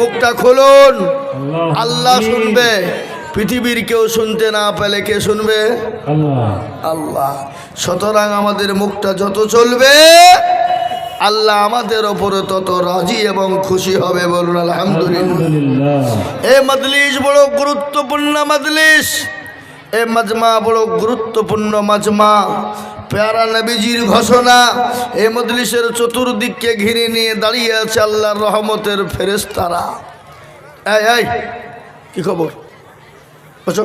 মুখটা খুলুন, আল্লাহ শুনবে। পৃথিবীর কেউ শুনতে না পেলে কে শুনবে? আল্লাহ। সুতরাং আমাদের মুখটা যত চলবে আল্লাহ আমাদের ওপরে তত রাজি এবং খুশি হবে। বলুন আলহামদুলিল্লাহ। এই মজলিস বড় গুরুত্বপূর্ণ মজলিস, এই মাজমা বড় গুরুত্বপূর্ণ মাজমা। প্যারা নবীজির ঘোষণা, এই মজলিসের চতুর্দিককে ঘিরে নিয়ে দাঁড়িয়ে আছে আল্লাহর রহমতের ফেরেশতারা। এই এই কি খবর? বসো।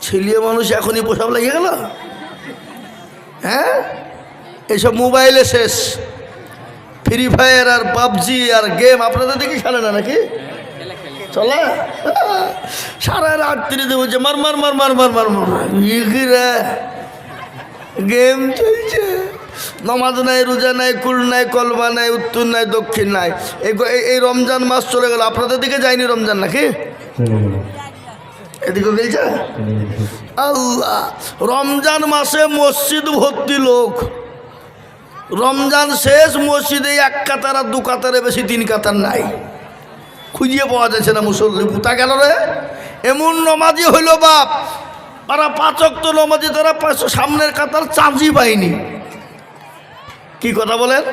ছেলে মানুষ এখনই পোশাক লাগিয়ে গেল। হ্যাঁ, এইসব মোবাইলে শেষ। ফ্রি ফায়ার আর পাবজি আর গেম আপনাদের দিকে খেলে না নাকি? চলে সারা রাত্রি বলছে মার মার মার মার মার মার মার, গেম চলছে। নমাজ নাই, রোজা নাই, কুল নাই, কলমা নাই, উত্তর নাই, দক্ষিণ নাই। এই রমজান মাস চলে গেল, আপনাদের দিকে যায়নি রমজান নাকি? এদিকে গেছে আল্লাহ। রমজান মাসে মসজিদ ভর্তি লোক। রমজান শেষ, মসজিদে এক কাতার আর দু কাতারে বেশি তিন কাতার নাই, খুঁজিয়ে পাওয়া যাচ্ছে না মুসল্লি। কোথা গেল রে? এমন নমাজি হইল বাপ, তারা 5 ওয়াক্ত নমাজি, তারা সামনের কাতার চাঁজি পায়নি। কি কথা বলেন?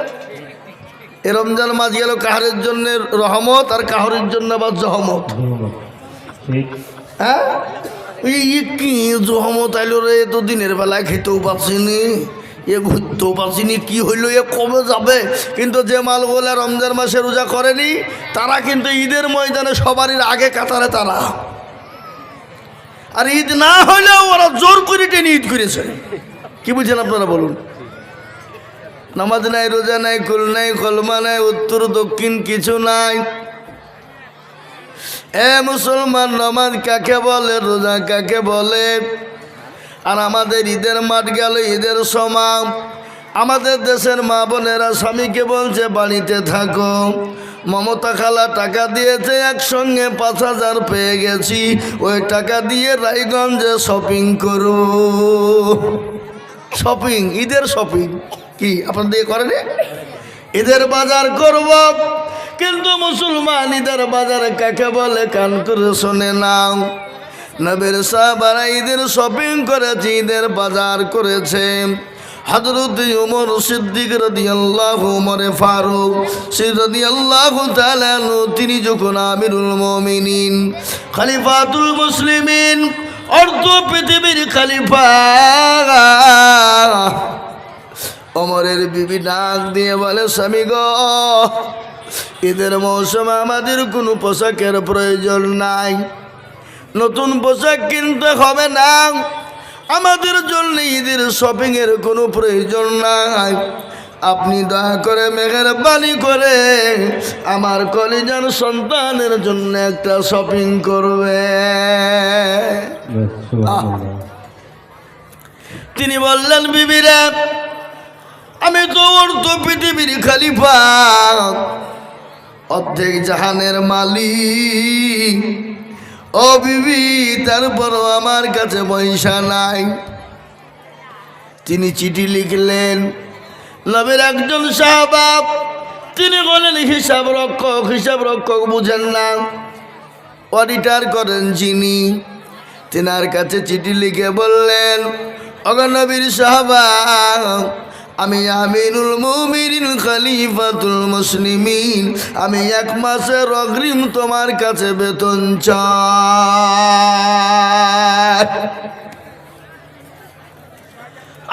এ রমজান মাস গেল কাহারের জন্য রহমত আর কাহারের জন্য আবার জহমত। হ্যাঁ, কি জহমত আইলো রে? তো দিনের বেলায় খেতেও পাচ্ছিনি, ঘুরতেও পারছিনি, কি হইলো, কবে যাবে? কিন্তু যে মালগুলা রমজান মাসে রোজা করেনি তারা কিন্তু ঈদের ময়দানে সবারই আগে কাতারে তারা। আর ঈদ না হইলেও ওরা জোর করে টেনে ঈদ করেছে। কি বুঝছেন আপনারা বলুন? নামাজ নাই, রোজা নাই, কুল নাই, কলমা নাই, উত্তর দক্ষিণ কিছু নাই। এ মুসলমান, নামাজ কাকে বলে, রোজা কাকে বলে? আর আমাদের ঈদের মাঠ গেল, ঈদের সময় আমাদের দেশের মা বোনেরা স্বামীকে বলছে বাড়িতে থাকো। মমতা খালা টাকা দিয়েছে, একসঙ্গে 5,000 পেয়ে গেছি, ওই টাকা দিয়ে রায়গঞ্জে শপিং করো। শপিং, ঈদের শপিং কি আপনার দিয়ে করেন? ঈদের বাজার করব। কিন্তু মুসলমান ঈদের বাজার কাকে বলে কান করে শোনে নাও। নবীর সাহাবারা ঈদের শপিং করেছে, ঈদের বাজার করেছে। হযরত ওমর সিদ্দিক রাদিয়াল্লাহু, ওমরে ফারুক রাদিয়াল্লাহু তাআলা আনহু, তিনি যখন আমিরুল মুমিনিন, খলিফাতুল মুসলিমিন, অর্ধ পৃথিবীর খলিফা, ওমরের বিবি ডাক দিয়ে বলে, স্বামী গো, ঈদের মৌসুমে আমাদের কোনো পোশাকের প্রয়োজন নাই, নতুন পোশাক কিনতে হবে না, আমাদের জন্য ঈদের শপিংয়ের কোনো প্রয়োজন নাই। আপনি দয়া করে মেহেরবানি করে আমার কলিজার সন্তানের জন্য একটা শপিং করবে। তিনি বললেন, বিবিরা, আমি তো অর্ধ পৃথিবীর খলিফা, অর্ধেক জাহানের মালিক। ও বিবি, তারপরও আমার কাছে পয়সা নাই। তিনি চিঠি লিখলেন। নবীর একজন সাহাবা, তিনি বলেন হিসাব রক্ষক। হিসাব রক্ষক বুঝেন না, অডিটার করেন যিনি, তেনার কাছে চিঠি লিখে বললেন, ওগো নবীর সাহাবা, আমি আমিরুল মুমিনিন খলিফাতুল মুসলিমিন, আমি 1 মাসের অগ্রিম তোমার কাছে বেতন চাই।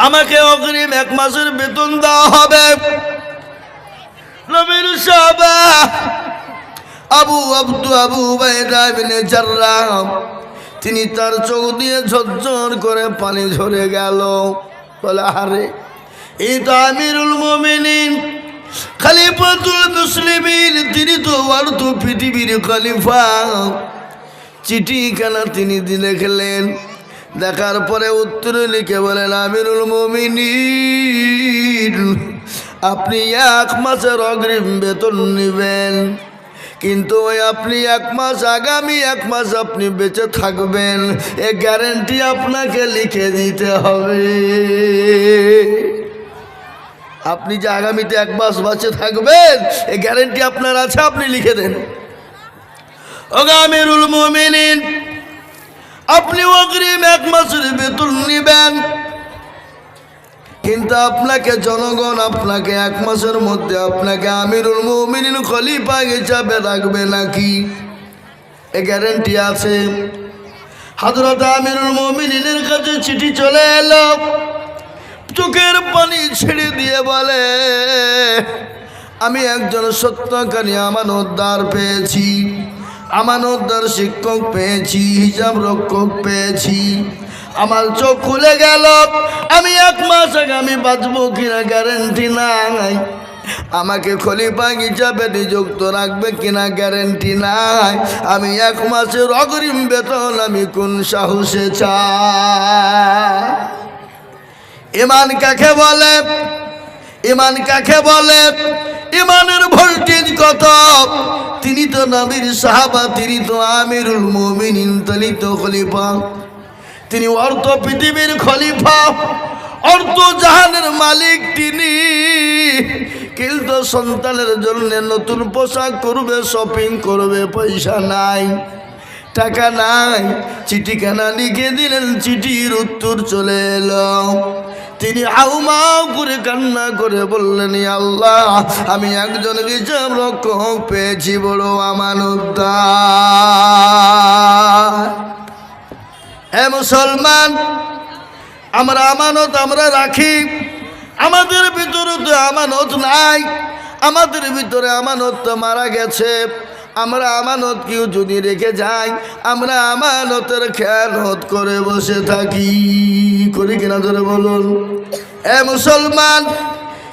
আমাকে অগ্রিম 1 মাসের বেতন দেওয়া হবে। নবীর সাহাবা আবু উবাইদা ইবনে জাররাহ, তিনি তার চোখ দিয়ে ঝরঝর করে পানি ঝরে গেল। বলে, আরে এই তো আমিরুল মুমিনিন খলিফাতুল মুসলিমিন, তিনি তো অর্ধ পৃথিবীর খলিফা। চিঠিখানা তিনি লিখলেন, দেখার পরে উত্তর লিখে বলেন, আমিরুল মুমিনিন, আপনি 1 মাসের অগ্রিম বেতন নেবেন, কিন্তু ওই আপনি 1 মাস, আগামী 1 মাস আপনি বেঁচে থাকবেন, এ গ্যারেন্টি আপনাকে লিখে দিতে হবে। আপনি যে আগামীতে 1 মাস বাঁচে থাকবেন এই গ্যারান্টি আপনার আছে, আপনি লিখে দেন। আমিরুল মুমিনিন, আপনি অগ্রিম 1 মাসের বেতন নেবেন, কিন্তু আপনাকে জনগণ আপনাকে 1 মাসের মধ্যে আপনাকে আমিরুল মুমিনিন খলিফা হিসাবে রাখবে নাকি? এ গ্যারান্টি আছে। হযরত আমিরুল মুমিনিনের কাছে চিঠি চলে এলো, চোখের পানি ছেড়ে দিয়ে বলে, আমি একজন সত্যকারী আমানতদার পেয়েছি, আমানতদার শিক্ষক পেয়েছি, হিসাব রক্ষক পেয়েছি। আমার চোখ খুলে গেল, আমি 1 মাস আগামী বাঁচবো কিনা গ্যারান্টি নাই। আমাকে খলিফা হিসাবে নিযুক্ত রাখবে কিনা গ্যারান্টি নাই। আমি 1 মাসের অগ্রিম বেতন আমি কোন সাহসে চাই? ঈমান কাকে বলে? ঈমান কাকে বলে? ঈমানের ভোল্টেজ কত? তিনি তো নবীর সাহাবা, তিনি তো আমিরুল মুমিনিন, তিনি তো খলিফা, তিনি অর্ধ পৃথিবীর খলিফা, অর্ধ জাহানের মালিক তিনি। কিন্তু সন্তানের জন্য নতুন পোশাক করবে, শপিং করবে, পয়সা নাই, টাকা নাই। চিঠিখানা লিখে দিলেন, চিঠির উত্তর চলে এলো। তিনি হাউমাউ করে কান্না করে বললেন, আল্লাহ, আমি একজন হিসাব রক্ষক পেয়েছি, বড় আমানতদার। হে মুসলমান, আমরা আমানত আমরা রাখি, আমাদের ভিতরে তো আমানত নাই, আমাদের ভিতরে আমানত তো মারা গেছে। আমরা আমানত কেউ যদি রেখে যাই, আমরা আমানতের খেয়ানত করে বসে থাকি, করি কিনা ধরে বলুন? এ মুসলমান,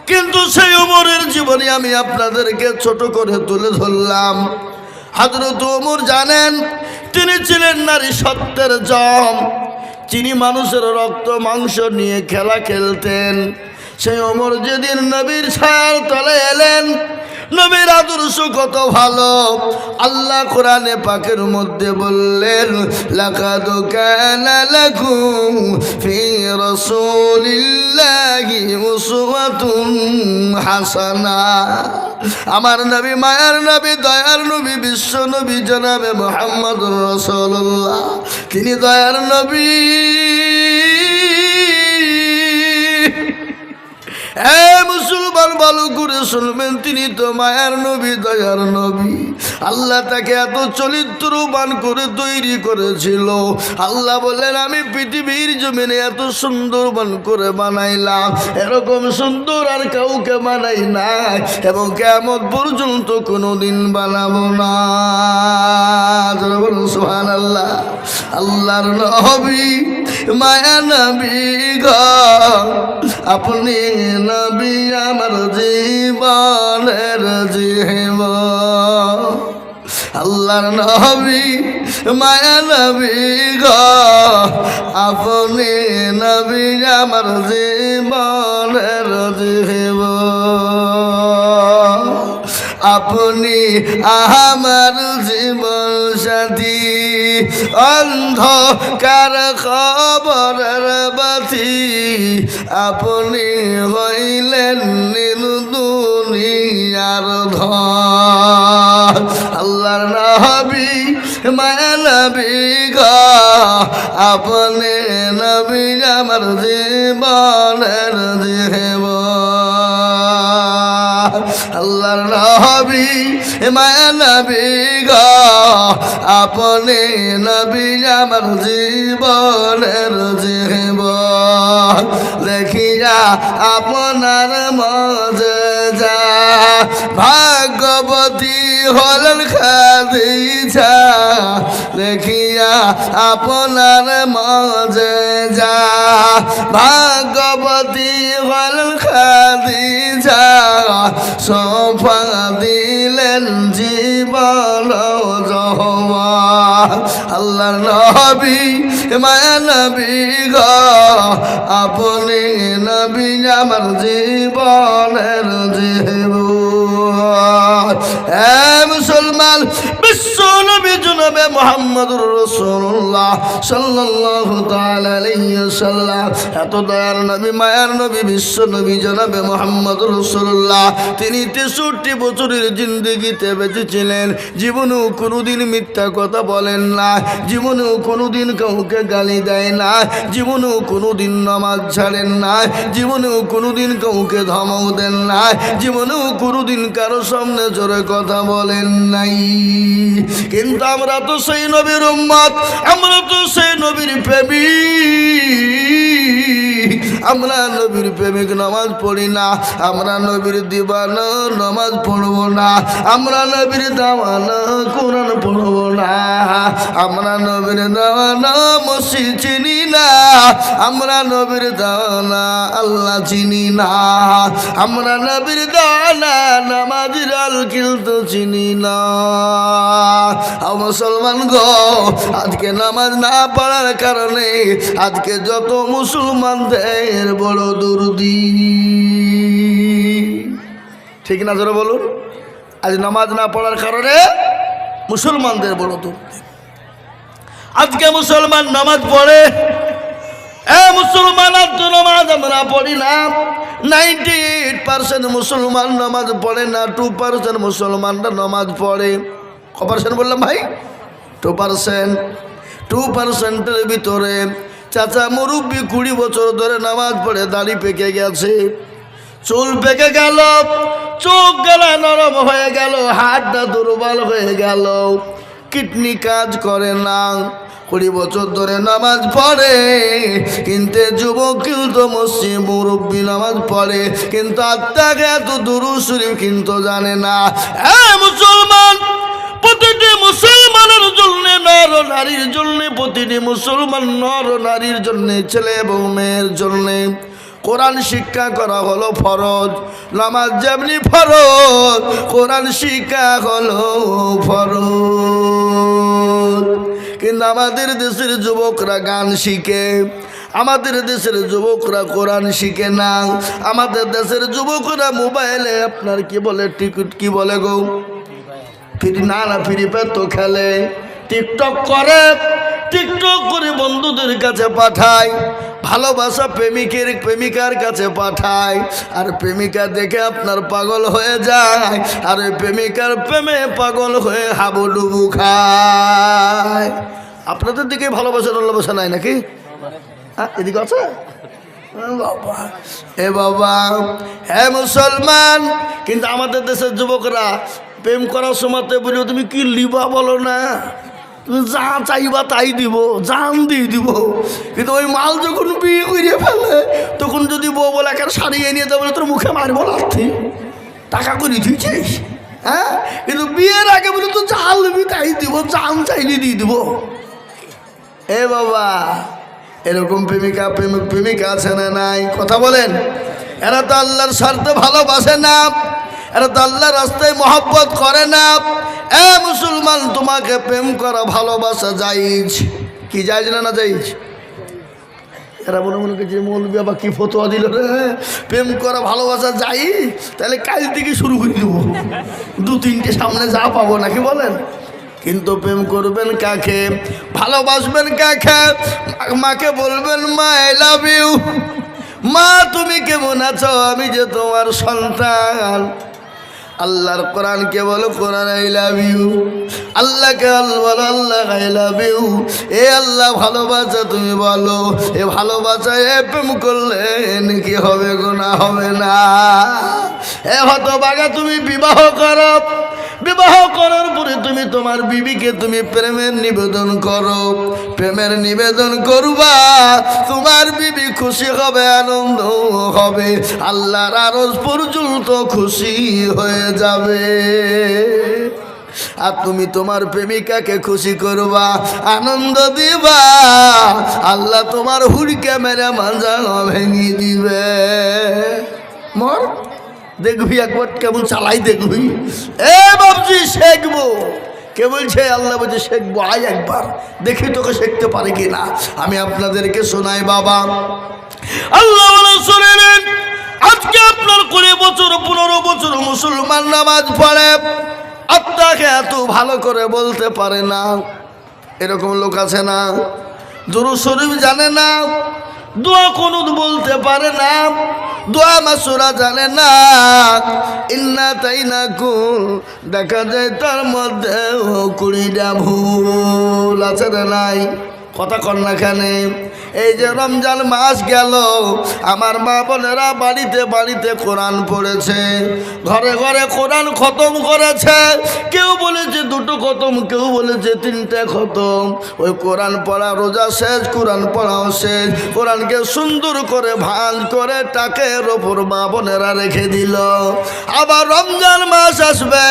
কিন্তু সেই ওমরের জীবনী আমি আপনাদেরকে ছোট করে তুলে ধরলাম। হযরত ওমর জানেন, তিনি ছিলেন নারী সত্যের জম, তিনি মানুষের রক্ত মাংস নিয়ে খেলা খেলতেন। সেই ওমর যেদিন নবীর ছায়ার তলে এলেন, নবীর আদর্শ কত ভালো। আল্লাহ কোরআনে পাকের মধ্যে বললেন, লাকাদ কানা লাকুম ফি রাসূলিল্লাহি উসওয়াতুন হাসানা। আমার নবী, মায়ার নবী, দয়ার নবী, বিশ্ব নবী জনাবে মুহাম্মদুর রাসূলুল্লাহ, তিনি দয়ার নবী। এ মুসলমান, ভালো করে শুনবেন, তিনি তো মায়ার নবী, দয়ার নবী। আল্লাহ তাকে এত চরিত্রবান করে তৈরি করেছিল। আল্লাহ বলেন, আমি পৃথিবীর জমিনে এত সুন্দরবান করে বানাইলাম, এরকম সুন্দর আর কাউকে বানাই নাই, এবং কিয়ামত পর্যন্ত কোনোদিন বানাবো না। বলুন সুবহানাল্লাহ। আল্লাহর নবী, মায়া নবী গো, আপনি নবী আমার জীবনের জীবন। আল্লাহর নবী, মায়া নবী গো, আপনি নবী আমার জীবনের জীবন। আপনি আমার জীবন সাথী, অন্ধকার খবরের বাতি, আপনি হইলেন নীল দুনিয়ার ধন। আল্লাহর নবী, মায়া নবী গো, আপনি নবী আমার জীবনের জীবন। আল্লাহর নবী, মায়া নবী গো, আপনি নবী আমার জীবনের জীবন। দেখিয়া আপনার মজেজা, ভাগ্যবতী হলেন খাদিজা। দেখিয়া আপনার মজেজা, ভাগ্যবতী হলেন খাদিজা। সোফা দিলেন জীবন জওয়ান। আল্লাহর নবী, মায়া নবী গো, আপনি নবী আমার জীবনের জীবন। এ মুসলমান, মুসলমান বিশ্ব নবী জনাবে মুহাম্মদুর রাসূলুল্লাহ সাল্লাল্লাহু তাআলা আলাইহি ওয়াসাল্লাম এত দয়ার নবী মায়ার নবী বিশ্ব নবী জনাবে মুহাম্মদুর রাসূলুল্লাহ তিনি 63 বছরের জিন্দেগিতে বেঁচে ছিলেন জীবনেও কোনোদিন মিথ্যা কথা বলেন না জীবনেও কোনোদিন কাউকে গালি দেয় না জীবনেও কোনোদিন নামাজ ছাড়েন না জীবনেও কোনোদিন কাউকে ধমক দেন না জীবনেও কোনোদিন কারো সামনে জোরে কথা বলেন নাই কিন্তু আমরা তো সেই নবীর উম্মত আমরা তো সেই নবীর প্রেমিক আমরা নবীর প্রেমিক নামাজ পড়ি না আমরা নবীর দিবানা নামাজ পড়ব না আমরা নবীর দাওয়ানা কোরআন পড়ব না আমরা নবীর দাওয়ানা মসজিদ চিনি না আমরা নবীর দাওয়ানা আল্লাহ চিনি না আমরা নবীর দাওয়ানা নামাজের আলকিল তো চিনি না মুসলমান গো আজকে নামাজ না পড়ার কারণে আজকে যত মুসলমানদের বড় দুর্দি ঠিক না জোরে বলুন আজ নামাজ না পড়ার কারণে মুসলমানদের বড় দুর্দি আজকে মুসলমান নামাজ পড়ে মুসলমান তো নামাজ আমরা পড়ি না 98% মুসলমান নামাজ পড়ে না 2% মুসলমানরা নামাজ পড়ে কপারসেন্ট বললাম ভাই 2%-এর ভিতরে চাচা মুরব্বী 20 বছর ধরে নামাজ পড়ে দাড়ি পেকে গেছে চুল পেকে গেল চোখ গলা নরম হয়ে গেল হাতটা দুর্বল হয়ে গেল কিডনি কাজ করে না 20 বছর ধরে নামাজ পড়ে কিন্তু যুবক কিন্তু মসজিদ মুরব্বী নামাজ পড়ে কিন্তু আত্মাকে এত দুরূদ শরীফ কিন্তু জানে না মুসলমান প্রতিটি মুসলমানের জন্য নর নারীর জন্য প্রতিটি মুসলমান নর নারীর জন্য ছেলে এবং মেয়ের জন্য কোরআন শিক্ষা করা হলো ফরজ নামাজ যেমনি ফরজ কোরআন শিক্ষা হলো ফরজ কিন্তু আমাদের দেশের যুবকরা গান শিখে আমাদের দেশের যুবকরা কোরআন শিখে না আমাদের দেশের যুবকরা মোবাইলে আপনার কি বলে টিকিট কি বলে গো ফ্রি না ফ্রি ফায়ার তো খেলে টিকটক করে বন্ধুদের কাছে পাঠায় ভালোবাসা প্রেমিকার কাছে পাঠায় আর প্রেমিকা দেখে আপনার পাগল হয়ে যায় আর প্রেমিকার প্রেমে পাগল হয়ে হাবুডুবু খায় আপনাদের দিকে ভালোবাসা নাই নাকি এদিকে আছে বাবা হ্যাঁ মুসলমান কিন্তু আমাদের দেশের যুবকরা প্রেম করার সময় বলি তুমি কি লিবা বলো না তুমি যা চাইবা তাই দিব জান দিয়ে দিব কিন্তু ওই মাল যখন বিয়ে করে ফেলে তখন যদি বউ বলে একটা শাড়ি নিয়ে যাবো তোর মুখে মারবো লাথি টাকা করে দিয়েছিস হ্যাঁ কিন্তু বিয়ের আগে বলে তো জাল দিবি তাই দিব জান চাইলে দিয়ে দিব বাবা এরকম প্রেমিকা আছে না নাই কথা বলেন এরা তো আল্লাহর স্বার্থে ভালোবাসে না এরা তো আল্লাহর রাস্তায় মহব্বত করে না মুসলমান তোমাকে প্রেম করা ভালোবাসা জায়েজ কি জায়েজ না জায়েজ এরা মনে করছে মৌলবি আবার কি ফতোয়া দিল রে প্রেম করা ভালোবাসা জায়েজ তাহলে কাল থেকে শুরু করে দেবো 2-3টে সামনে যা পাবো নাকি বলেন কিন্তু প্রেম করবেন কাকে ভালোবাসবেন কাকে মাকে বলবেন মা আই লাভ ইউ মা তুমি কেমন আছো আমি যে তোমার সন্তান আল্লাহর কোরআনকে বলো কোরআন আই লাভ ইউ আল্লাহকে বলো আল্লাহ আই লাভ ইউ আল্লাহ ভালোবাসা তুমি বলো ভালোবাসা প্রেম করলে নাকি হবে গুনাহ হবে না হতভাগা তুমি বিবাহ করো বিবাহ করার পরে তুমি তোমার বিবিকে তুমি প্রেমের নিবেদন করো প্রেমের নিবেদন করবা তোমার বিবি খুশি হবে আনন্দ হবে আল্লাহর আরশ পর্যন্ত খুশি হয়ে যাবে আর তুমি তোমার প্রেমিকাকে খুশি করবা আনন্দ দিবা আল্লাহ তোমার হুড়কে মেরে মাঞ্জা ভেঙে দিবে মর দেখবি একবার কেমন চালাই দেখবি বাবজি শেখবো কে বলছে আল্লাহ বলছে শেখবো আয় একবার দেখি তোকে শিখতে পারে কিনা আমি আপনাদেরকে শোনাই বাবা আল্লাহ আজকে আপনার 20 বছর 15 বছর মুসলমান নামাজ পড়ে আপনাকে এত ভালো করে বলতে পারে না, এরকম লোক আছে না? দুরূদ শরীফ জানে না, দোয়া কুনুত বলতে পারে না, দোয়া মাসুরা জানে না, ইন্না তাইনাকুম দেখা যায় তার মধ্যে 20টা ভুল আছে না নাই? কথা কর না কেন? এই যে রমজান মাস গেল, আমার মা বোনেরা বাড়িতে বাড়িতে কোরআন পড়েছে, ঘরে ঘরে কোরআন খতম করেছে। কেউ বলেছে 2টো খতম, কেউ বলেছে 3টে খতম। ওই কোরআন পড়া রোজা শেষ, কোরআন পড়াও শেষ। কোরআনকে সুন্দর করে ভাঁজ করে টাকের ওপর মা বোনেরা রেখে দিল। আবার রমজান মাস আসবে,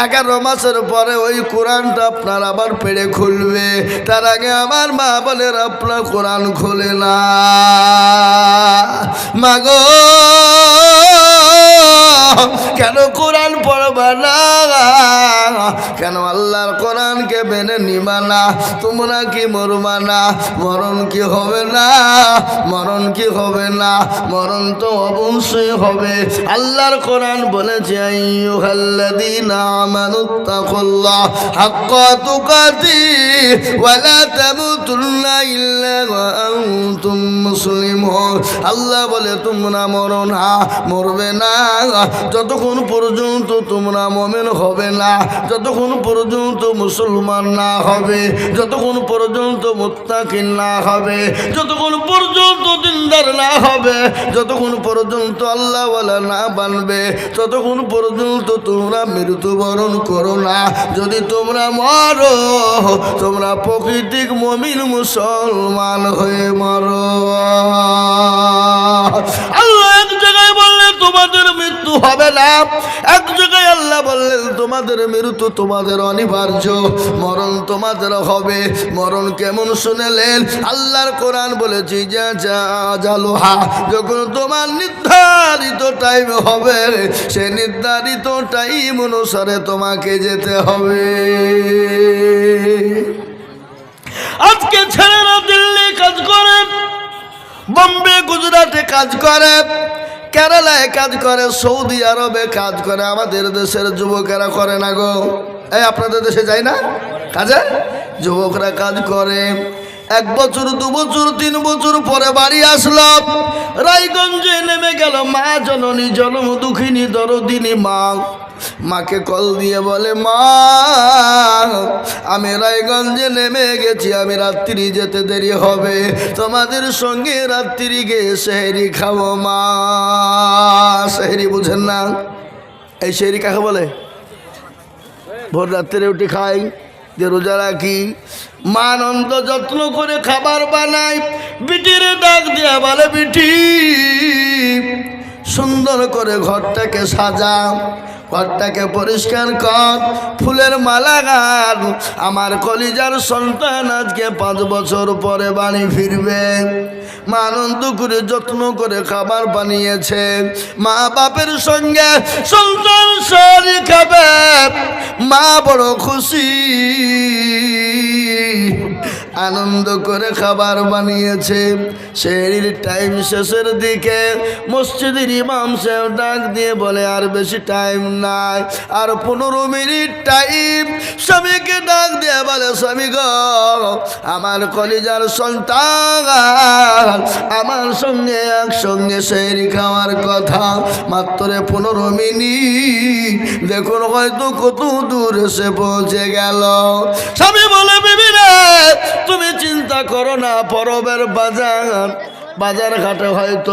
11 মাসের পরে ওই কোরআনটা আপনার আবার পেড়ে খুলবে। তার আগে আমার মা বোনেরা আপনার কোরআন খোলে না। মাগো কেন কোরআন পড়বা না? কেন আল্লাহর কোরআনকে মেনে নিবা না? তোমরা কি মরবা না? মরণ কি হবে না? মরণ কি হবে না? মরণ তো অবশ্যই হবে। আল্লাহর কোরআন বলেছে আইয়ুহাল্লাযীনা আমানুত্তাকুল্লাহ হাক্কা তুকাতিহি ওয়া লা তামুতুন্না ইল্লা ওয়া আনতুম মুসলিমুন। আল্লাহ বলে তোমরা মরো না, মরবে না যতক্ষণ পর্যন্ত তোমরা মুমিন হবে না, যতক্ষণ পর্যন্ত মুসলমান না হবে, যতক্ষণ পর্যন্ত মুত্তাকিন না হবে, যতক্ষণ পর্যন্ত দিনদার না হবে, যতক্ষণ পর্যন্ত আল্লাহওয়ালা না বানবে, ততক্ষণ পর্যন্ত তোমরা মৃত্যুবরণ করো না। যদি তোমরা মরো, তোমরা প্রকৃতিক মুমিন মুসলমান হয়ে মরো। আল্লাহ এক জায়গায় বললেন তোমাদের মৃত্যু হবে না, এক জায়গায় আল্লাহ বললেন তোমাদের মৃত্যু তোমাদের অনিবার্য, মরণ তোমাদের হবে। মরণ কেমন শুনেলেন? আল্লাহর কোরআন বলেছি যা যা জালুহা, যখন তোমার নির্ধারিত টাইম হবে, সে নির্ধারিত টাইম অনুসারে তোমাকে যেতে হবে। আজকে ছেলেরা দিল্লি কাজ করে, বোম্বে গুজরাটে কাজ করে, কেরালায় কাজ করে, সৌদি আরবে কাজ করে। আমাদের দেশের যুবকেরা করে না গো? এই আপনাদের দেশে যায় না কাজে? যুবকরা কাজ করে, 1 বছর 2 বছর 3 বছর পরে বাড়ি আসলো, রায়গঞ্জে নেমে গেল। মা জননী জনম দুঃখিনী দরদিনী মা, মাকে কল দিয়ে বলে মা আমি রায়গঞ্জে নেমে গেছি, আমি রাত্রি যেতে দেরি হবে, তোমাদের সঙ্গে রাত্রি গিয়ে সেহরি খাবো মা। সেহরি বুঝেন না? এই সেহরি কাকে বলে? ভোর রাত্রে উঠে খাই, যে রোজা রাখি। মা আনন্দ যত্ন করে খাবার বানায়, বিটিরে ডাক দিয়া বলে বিটি সুন্দর করে ঘরটাকে সাজা, ঘরটাকে পরিষ্কার কর, ফুলের মালা গান। আমার কলিজার সন্তান আজকে 5 বছর পরে বাড়ি ফিরবে। মা আনন্দ করে যত্ন করে খাবার বানিয়েছে, মা বাপের সঙ্গে সন্তান সারি খাবে। মা বড় খুশি, আনন্দ করে খাবার বানিয়েছে। সেহরির টাইম শেষের দিকে মসজিদের ইমাম সাহেব ডাক দিয়ে বলে আর বেশি টাইম নাই, আর 15 মিনিট টাইম। স্বামীকে ডাক দিয়ে বলে স্বামী গো, আমার কলিজার সন্তান আমার সঙ্গে একসঙ্গে সেহরি খাওয়ার কথা, মাত্র 15 মিনিট, দেখুন হয়তো কত দূর এসে পৌঁছে গেল। স্বামী বলে বিবি রে তুমি চিন্তা করো না, পরবের বাজার ঘাটে হয়তো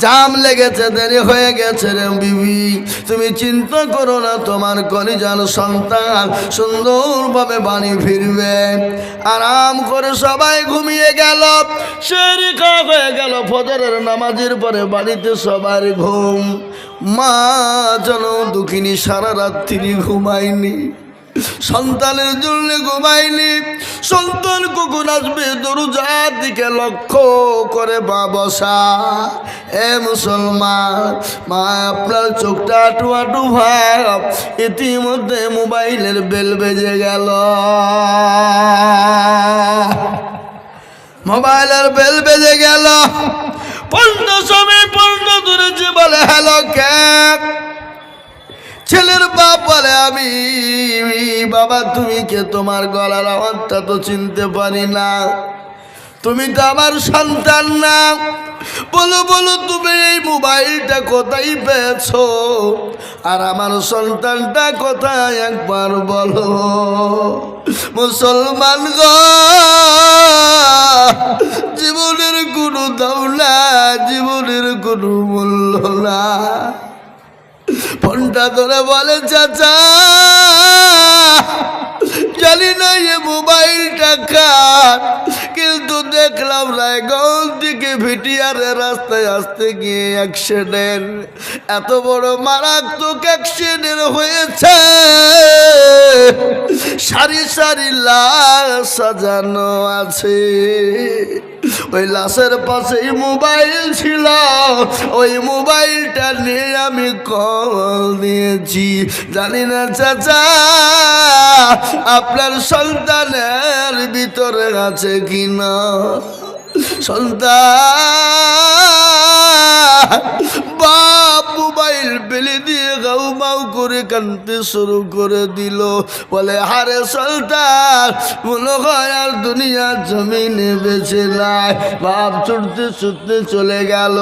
জাম লেগেছে, দেরি হয়ে গেছে রে বিবি, তুমি চিন্তা করো না, তোমার কলিজার সন্তান সুন্দরভাবে বাড়ি ফিরবে। আরাম করে সবাই ঘুমিয়ে গেল, সেহরি খাওয়া হয়ে গেল। ফজরের নামাজের পরে বাড়িতে সবার ঘুম। মা যেন দুঃখিনী সারা রাত্রি ঘুমায়নি, সন্তানের জন্য ঘুমায়নি। সন্তান কখন আসবে দরজার দিকে লক্ষ্য করে মা বসা। এ মুসলমান মা আপনার চোখটা আটু আটু ভাব, ইতিমধ্যে মোবাইলের বেল বেজে গেল। মোবাইলের বেল বেজে গেল, পণ্য সময় পণ্য ধরেছে বলে হ্যালো কে? ছেলের বাপ বলে আমি বাবা তুমি কে? তোমার গলার আওয়াজটা তো চিনতে পারি না, তুমি তো আমার সন্তান না। বলো বলো তুমি এই মোবাইলটা কোথায় পেয়েছো আর আমার সন্তানটা কোথায় একবার বলো। মুসলমান গো, জীবনের কোনো দাম না, জীবনের কোনো মূল্য না। ফোনটা ধরে বলে চাচা জানি না এ মোবাইলটা কার, কিন্তু দেখলাম রায়গঞ্জ থেকে ভিটিয়ারের রাস্তায় আসতে গিয়ে অ্যাক্সিডেন্ট, এত বড় মারাত্মক অ্যাক্সিডেন্ট হয়েছে, সারি সারি লাশ সাজানো আছে, ওই লাশের পাশেই মোবাইল ছিল, ওই মোবাইলটা নিয়ে আমি কল দিয়েছি। জানি না চাচা আপনার সন্তানের ভিতরে আছে কিনা। সন্তান বাপ মোবাইল ফেলে দিয়ে গাউ মাউ করে কাঁদতে শুরু করে দিল। বলে হারে সন্তান মনে হয় আর দুনিয়া জমিনে বেঁচে নাই। বাপ ছুটতে ছুটতে চলে গেল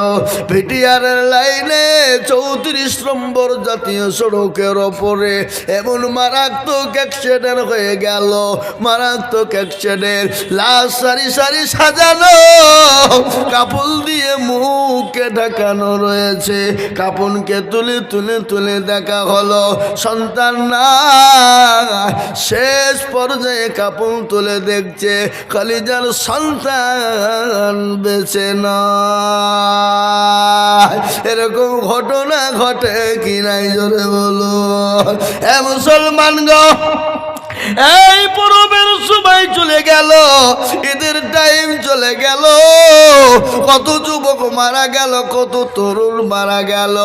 ভিটিআরের লাইনে 34 নম্বর জাতীয় সড়কের ওপরে। এমন মারাত্মক অ্যাক্সিডেন্ট হয়ে গেল, মারাত্মক অ্যাক্সিডেন্ট, লাশ সারি সারি সাজানো, কাপড় দিয়ে মুখকে ঢাকানো রয়েছে। কাপড়কে তুলে তুলে তুলে দেখা হলো সন্তান না। শেষ পর্যায়ে কাপড় তুলে দেখছে কলিজার সন্তান বেঁচে না। এরকম ঘটনা ঘটে কি নাই জোরে বলো। এ মুসলমান গো, এই পরবের সময় চলে গেল, ঈদের টাইম চলে গেল, কত যুবক মারা গেল, কত তরুণ মারা গেল।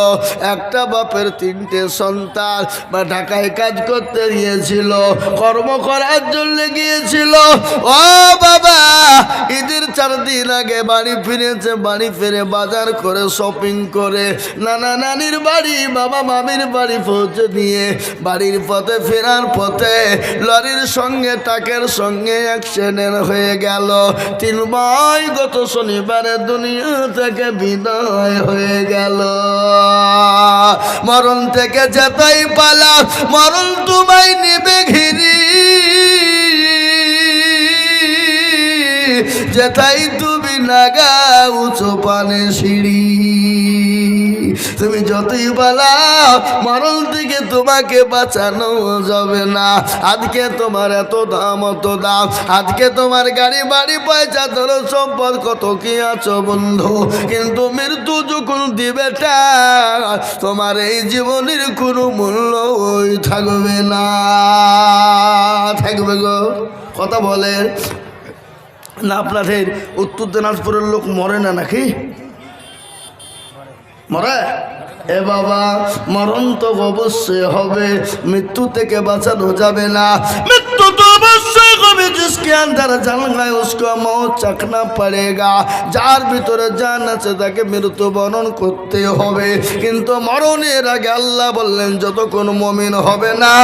একটা বাপের 3টে সন্তান বা ঢাকায় কাজ করতে গিয়েছিল, কর্ম করার জন্য গিয়েছিল। ও বাবা ঈদের 4 দিন আগে বাড়ি ফিরেছে, বাড়ি ফিরে বাজার করে শপিং করে নানা নানির বাড়ি বাবা মামির বাড়ি পৌঁছে দিয়ে বাড়ির পথে ফেরার পথে লরির সঙ্গে ট্রাকের সঙ্গে অ্যাক্সিডেন্ট হয়ে গেল। 3 ভাই গত শনিবারে দুনিয়া থেকে বিদায় হয়ে গেল। মরণ থেকে যেতেই পালা, মরণ তোমায় নিবে ঘিরি, যেথাই তুমি নাগা উঁচু পানে সিঁড়ি। তুমি যতই বলাও মরণ থেকে তোমাকে বাঁচানো যাবে না। আজকে তোমার এত দাম অত দাম, আজকে তোমার গাড়ি বাড়ি পয়সা ধরো সম্পদ কত কি আছো বন্ধু, কিন্তু মৃত্যু যখন দিবে তোমার এই জীবনের কোনো মূল্য থাকবে না। থাকবে গো, কথা বলেন না। আপনাদের উত্তর দিনাজপুরের লোক মরে না নাকি? মরে? এ বাবা মরণ তো অবশ্যই হবে, মৃত্যু থেকে বাঁচানো যাবে না। মৃত্যু তো অবশ্যই হবে, जिसके अंदर जान है उसको मौत चखना पड़ेगा। যার ভিতরে জান আছে তাকে মৃত্যু বরণ করতে হবে। কিন্তু মরণের আগে আল্লাহ বললেন যতক্ষণ মুমিন হবে না,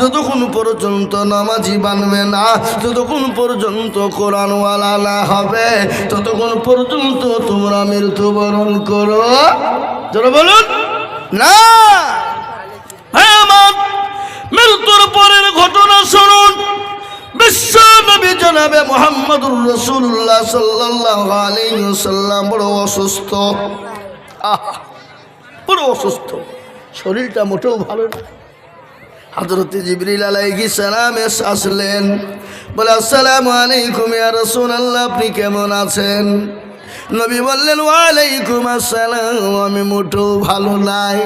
যতক্ষণ পর্যন্ত নামাজি বানবে না, যতক্ষণ পর্যন্ত কোরআনওয়ালা না হবে, ততক্ষণ পর্যন্ত তোমরা মৃত্যু বরণ করো। যারা বলুন না। মৃত্যুর পরের ঘটনা শুনুন। বিশ্ব নবী জনাবে মুহাম্মদুর রাসূলুল্লাহ সাল্লাল্লাহু আলাইহি ওয়াসাল্লাম বড় অসুস্থ, বড় অসুস্থ, শরীরটা মোটেও ভালো না। হযরত জিবরিল আলাইহিস সালাম আসলেন, বলে আসসালামু আলাইকুম ইয়া রাসূলুল্লাহ, আপনি কেমন আছেন? নবী বললেন ওয়ালাইকুম আসসালাম, আমি মোটেও ভালো নাই।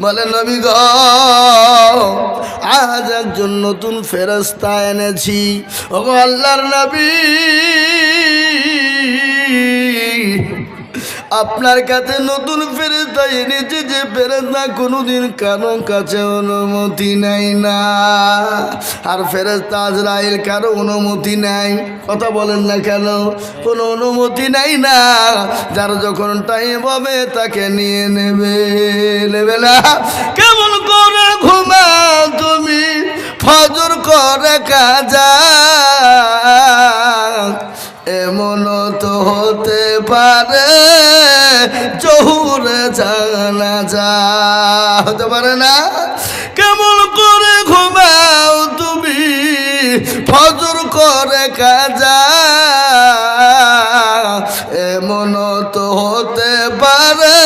বলে নবী গো আজ একজন নতুন ফেরেশতা এনেছি। ও আল্লাহর নবী আপনার কাছে নতুন ফেরেশতা এনেছে, যে ফেরেশতা কোনোদিন কারো কাছে অনুমতি নেয় না। আর ফেরেশতা আজরাইল কারো অনুমতি নেয়। কথা বলেন না কেন? কোনো অনুমতি নেয় না। যার যখন টাইম হবে তাকে নিয়ে নেবে, নেবে না। কেমন করে ঘুমাও তুমি ফজর করে কাজা, এমন তো হতে পারে জোহরে জানাজা, হতে পারে না? কেমন করে ঘুমাও তুমি ফজর করে কাজা, এমন তো হতে পারে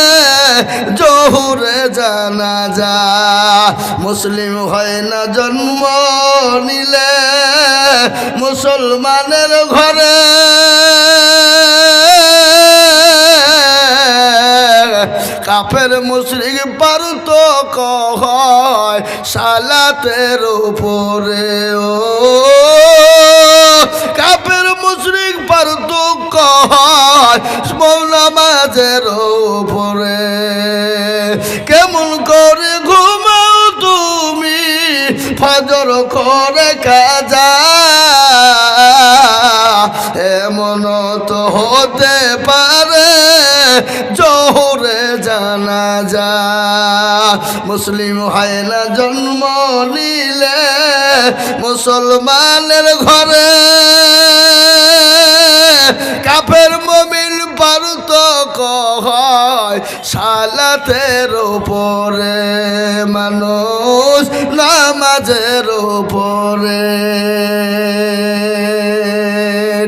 জোহরে জানাজা। মুসলিম হয় না জন্ম নিলে মুসলমানের ঘরে, কাফের মুশরিক পারতক হয় সালাতের উপরে, ও কাফের মুশরিক পারতক হয় নামাজের উপরে। কেমন করে ঘুমাও তুমি ফজর করে কাজা, এমন তো হতে পারে জোহরে জানাজা। মুসলিম হয় না জন্ম নিলে মুসলমানের ঘরে, কাফের মুমিন পারতক হয় সালাতের উপরে, মানুষ নামাজের উপরে।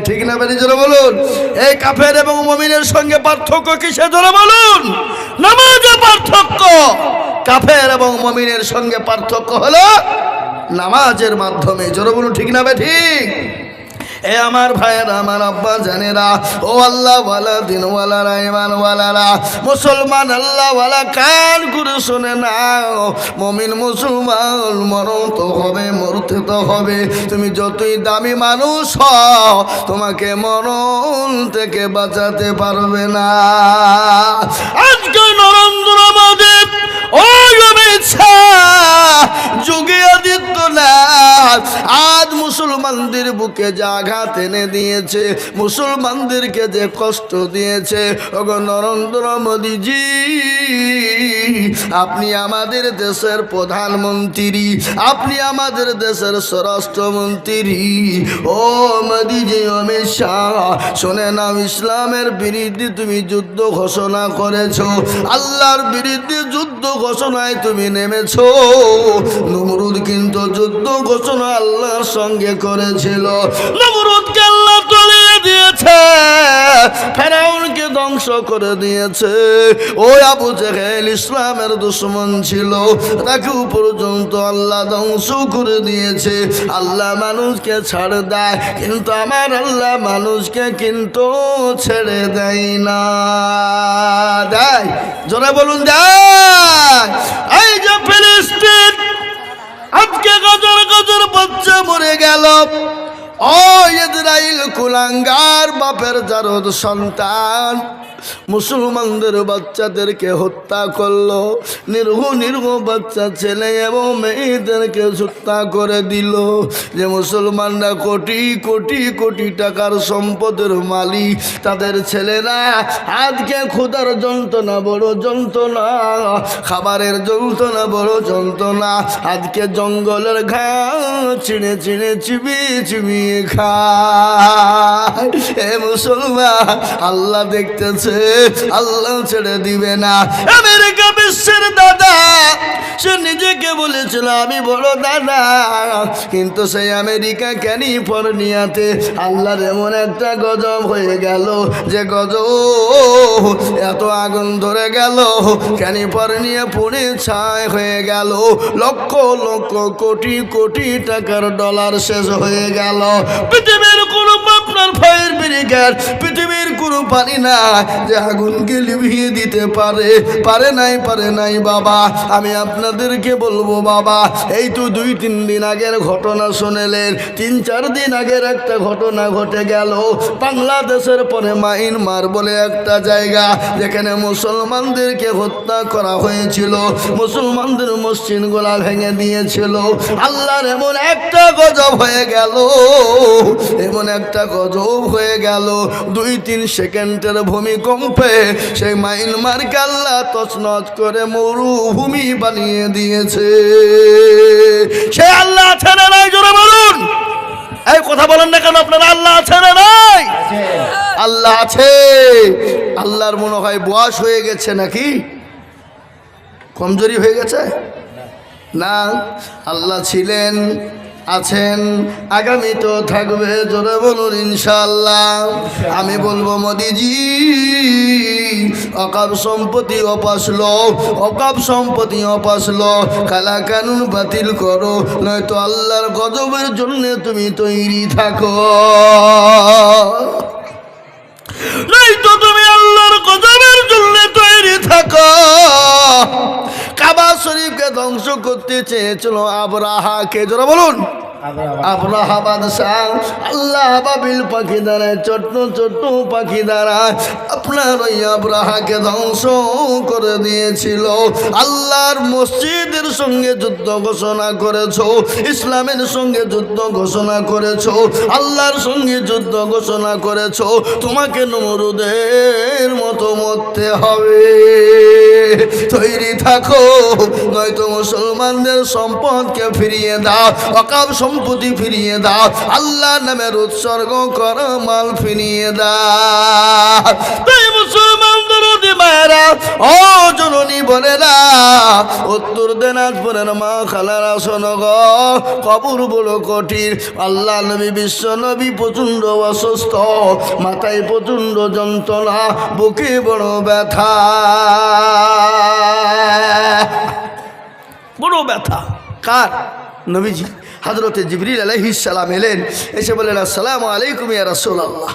ঠিক না বেরি? জোরে বলুন। এই কাফের এবং মুমিনের সঙ্গে পার্থক্য কিসে? জোরে বলুন। নামাজে পার্থক্য। কাফের এবং মুমিনের সঙ্গে পার্থক্য হলো নামাজের মাধ্যমে। জোরে বলুন। ঠিক না বে ঠিক? এ আমার ভাইয়েরা, আমার আব্বা জানেরা, ও আল্লাহ ওয়ালা দিনওয়ালারা, ইমানওয়ালারা, মুসলমান আল্লাহওয়ালা, কান করে শুনে নাও। মুমিন মুসলমান মরণ তো হবে, মরতে তো হবে। তুমি যতই দামি মানুষ হও, তোমাকে মরণ থেকে বাঁচাতে পারবে না। আজকে নরেন্দ্র মোদী, ও অমিত শাহ, যোগী আদিত্যনাথ আজ মুসলমানদের বুকে যে আঘাত এনে দিয়েছে, মুসলমানদেরকে যে কষ্ট দিয়েছে, ওগো নরেন্দ্র মোদীজি, আপনি আমাদের দেশের প্রধানমন্ত্রী, আপনি আমাদের দেশের স্বরাষ্ট্রমন্ত্রী। ও মোদীজি, অমিত শাহ, শোনে নাও, ইসলামের বিরুদ্ধে তুমি যুদ্ধ ঘোষণা করেছো, আল্লাহর বিরুদ্ধে যুদ্ধ ঘোষণায় তুমি নেমেছো। নমরুদ কিন্তু যুদ্ধ ঘোষণা আল্লাহর সঙ্গে করেছিল, নমরুদকে আল্লাহ তলিয়ে দিয়েছে, ফেরাউনকে ধ্বংস করে দিয়েছে। ওই আবু জেহেল ইসলামের দুশমন ছিল, তাকে পর্যন্ত আল্লাহ ধ্বংস করে দিয়েছে। আল্লাহ মানুষকে ছাড় দেয়, কিন্তু আমার আল্লাহ মানুষকে কিন্তু ছেড়ে দেয় না। দেয়? জোরে বলুন, দেয়। এই যে ফিলিস্তিন, আজকে গজর গজর বাচ্চা মরে গেল। ও ইসরাইল কুলাঙ্গার বাপের জারদ সন্তান মুসলমানদের বাচ্চাদেরকে হত্যা করলো, নির্ঘ বাচ্চা ছেলে এবং মেয়েদেরকে হত্যা করে দিল। যে মুসলমানরা কোটি কোটি কোটি টাকার সম্পদের মালিক, তাদের ছেলেরা আজকে ক্ষুধার যন্ত্রণা বড় যন্ত্রণা, খাবারের যন্ত্রণা বড় যন্ত্রণা, আজকে জঙ্গলের ঘাস চিনে চিনে চিবিয়ে চিবিয়ে খায়। এ মুসলমান, আল্লাহ দেখতেছে, আল্লাহ ছেড়ে দিবে না। আমেরিকা বিশ্বের দাদা, সে নিজেকে বলেছিল আমি বড় দাদা, কিন্তু সেই আমেরিকা ক্যালিফোর্নিয়াতে আল্লাহর এমন একটা গজব হয়ে গেল, যে গজব এত আগুন ধরে গেল, ক্যালিফোর্নিয়া পুড়ে ছাই হয়ে গেল, লক্ষ লক্ষ কোটি কোটি টাকার ডলার শেষ হয়ে গেল। পৃথিবীর কোনো আপনার ফায়ার ব্রিগেড, পৃথিবীর কোনো পানি না যে আগুনকে লিভিয়ে দিতে পারে, পারে নাই বাবা। আমি আপনাদেরকে বলবো বাবা, এই তো 2-3 দিন আগের ঘটনা শুনেলেন, 3-4 দিন আগের একটা ঘটনা ঘটে গেল বাংলাদেশের পরে মায়ানমার বলে একটা জায়গা, যেখানে মুসলমানদেরকে হত্যা করা হয়েছিল, মুসলমানদের মসজিদগুলা ভেঙে দিয়েছিল। আল্লাহর এমন একটা গজব হয়ে গেল, এমন একটা গজব গজব হয়ে গেল। 2-3 সেকেন্ডের ভূমিকম্পে সেই মায়ানমারকে আল্লাহ তছনছ করে মরুভূমি বানিয়ে দিয়েছে। সে আল্লাহ আছে না নাই জোরে বলুন। এই কথা বলেন না কেন আপনারা? আল্লাহ আছে না নাই? আল্লাহ আছে। আল্লাহর মনে হয় বয়স হয়ে গেছে নাকি কমজোরি হয়ে গেছে? না, আল্লাহ ছিলেন, আছেন, আগামী তো থাকবে। জোরে বলুন ইনশাআল্লাহ। আমি বলবো মোদিজি অকাপ সম্পত্তি অপাসলো, অকাপ সম্পত্তি অপাসলো, কালা কানুন বাতিল করো, নয়তো আল্লাহর গজবের জন্য তুমি তৈরি থাকো। নয়তো তুমি আল্লাহর গজবের জন্য তৈরি থাকো। কাবা শরীফকে ধ্বংস করতে চেয়েছিল আবরাহাকে। জোরে বলুন আবরাহা বাদশাহ। আল্লাহ বাবিল পাখি দ্বারা, ছোট্ট ছোট্ট পাখি দ্বারা আপনার ওই আবরাহাকে ধ্বংস করে দিয়েছিল। আল্লাহর মসজিদের সঙ্গে যুদ্ধ ঘোষণা করেছো, ইসলামের সঙ্গে যুদ্ধ ঘোষণা করেছো, আল্লাহর সঙ্গে যুদ্ধ ঘোষণা করেছো। তোমাকে নমরুদের মতো মরতে হবে। তৈরি থাকো, নয়তো মুসলমানদের সম্পদকে ফিরিয়ে দাও, অকাপ সম্পত্তি ফিরিয়ে দাও, আল্লাহ নামের উৎসর্গ করা মাল ফিরিয়ে দাও। তাই মুসলমানদের মায়েরা, ও জননী বোনেরা, উত্তর দিনাজপুরের মা খালারা শোনো গো, কবর বড় কঠিন। আল্লাহ নবী, বিশ্ব নবী প্রচণ্ড অসুস্থ, মাথায় প্রচণ্ড যন্ত্রণা, বুকে বড় ব্যথা, বড় ব্যথা। কার? নবীজি। হযরতে জিবরিল আলাইহিস সালাম এলেন, এসে বলেন আসসালামু আলাইকুম ইয়া রাসূলুল্লাহ।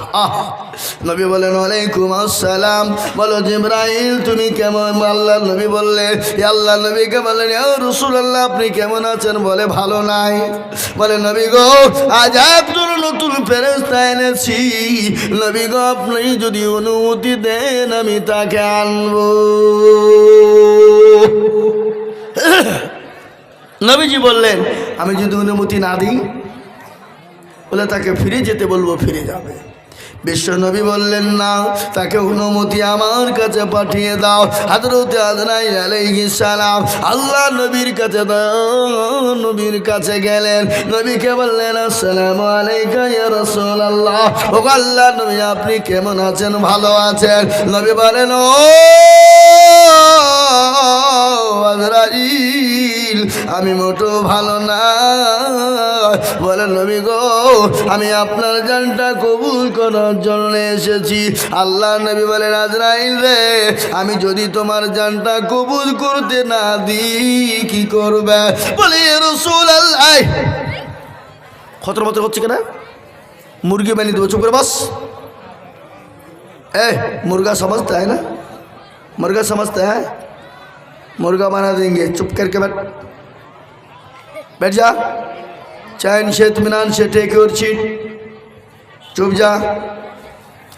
নবী বলেন ওয়ালাইকুম আসসালাম। বলো জিবরাইল তুমি কেমন? আল্লাহর নবী বললেন, ইয়া আল্লাহর নবীকে বলেন ইয়া রাসূলুল্লাহ আপনি কেমন আছেন? বলে ভালো নাই। বলে নবী গো আজ একজন নতুন ফেরেশতা এনেছি, নবী গো আপনি যদি অনুমতি দেন আমি তাকে আনবো। নবীজি বললেন আমি যদি অনুমতি না দিই, বলে তাকে ফিরে যেতে বলবো, ফিরে যাবে। বিশ্ব নবী বললেন না, তাকে অনুমতি আমার কাছে পাঠিয়ে দাও। হযরতে আজরাইল আলাইহিস সালাম আল্লাহ নবীর কাছে নবীর কাছে গেলেন, নবীকে বললেন আসসালামু আলাইকা ইয়া রাসূলুল্লাহ। ও আল্লাহ নবী আপনি কেমন আছেন? ভালো আছেন? নবী বলেন ও আজরাইল আমি মোটো ভালো না। বলেন নবী গো আমি আপনার জানটা কবুল করার জন্য এসেছি। আল্লাহ নবী বলেন আজরাইল রে, আমি যদি তোমার জানটা কবুল করতে না দিই কি করবে? বলে রাসূলুল্লাহ খতর মতো হচ্ছে কেন? মুরগি বানিয়ে দেবো, চুপ করে বস। मुर्गा समझता है ना? मुर्गा समझता है? मुर्गा बना देंगे, चुप करके बैठ जा। चैन से इत्मीनान से टेक योर सीट, चुप जा।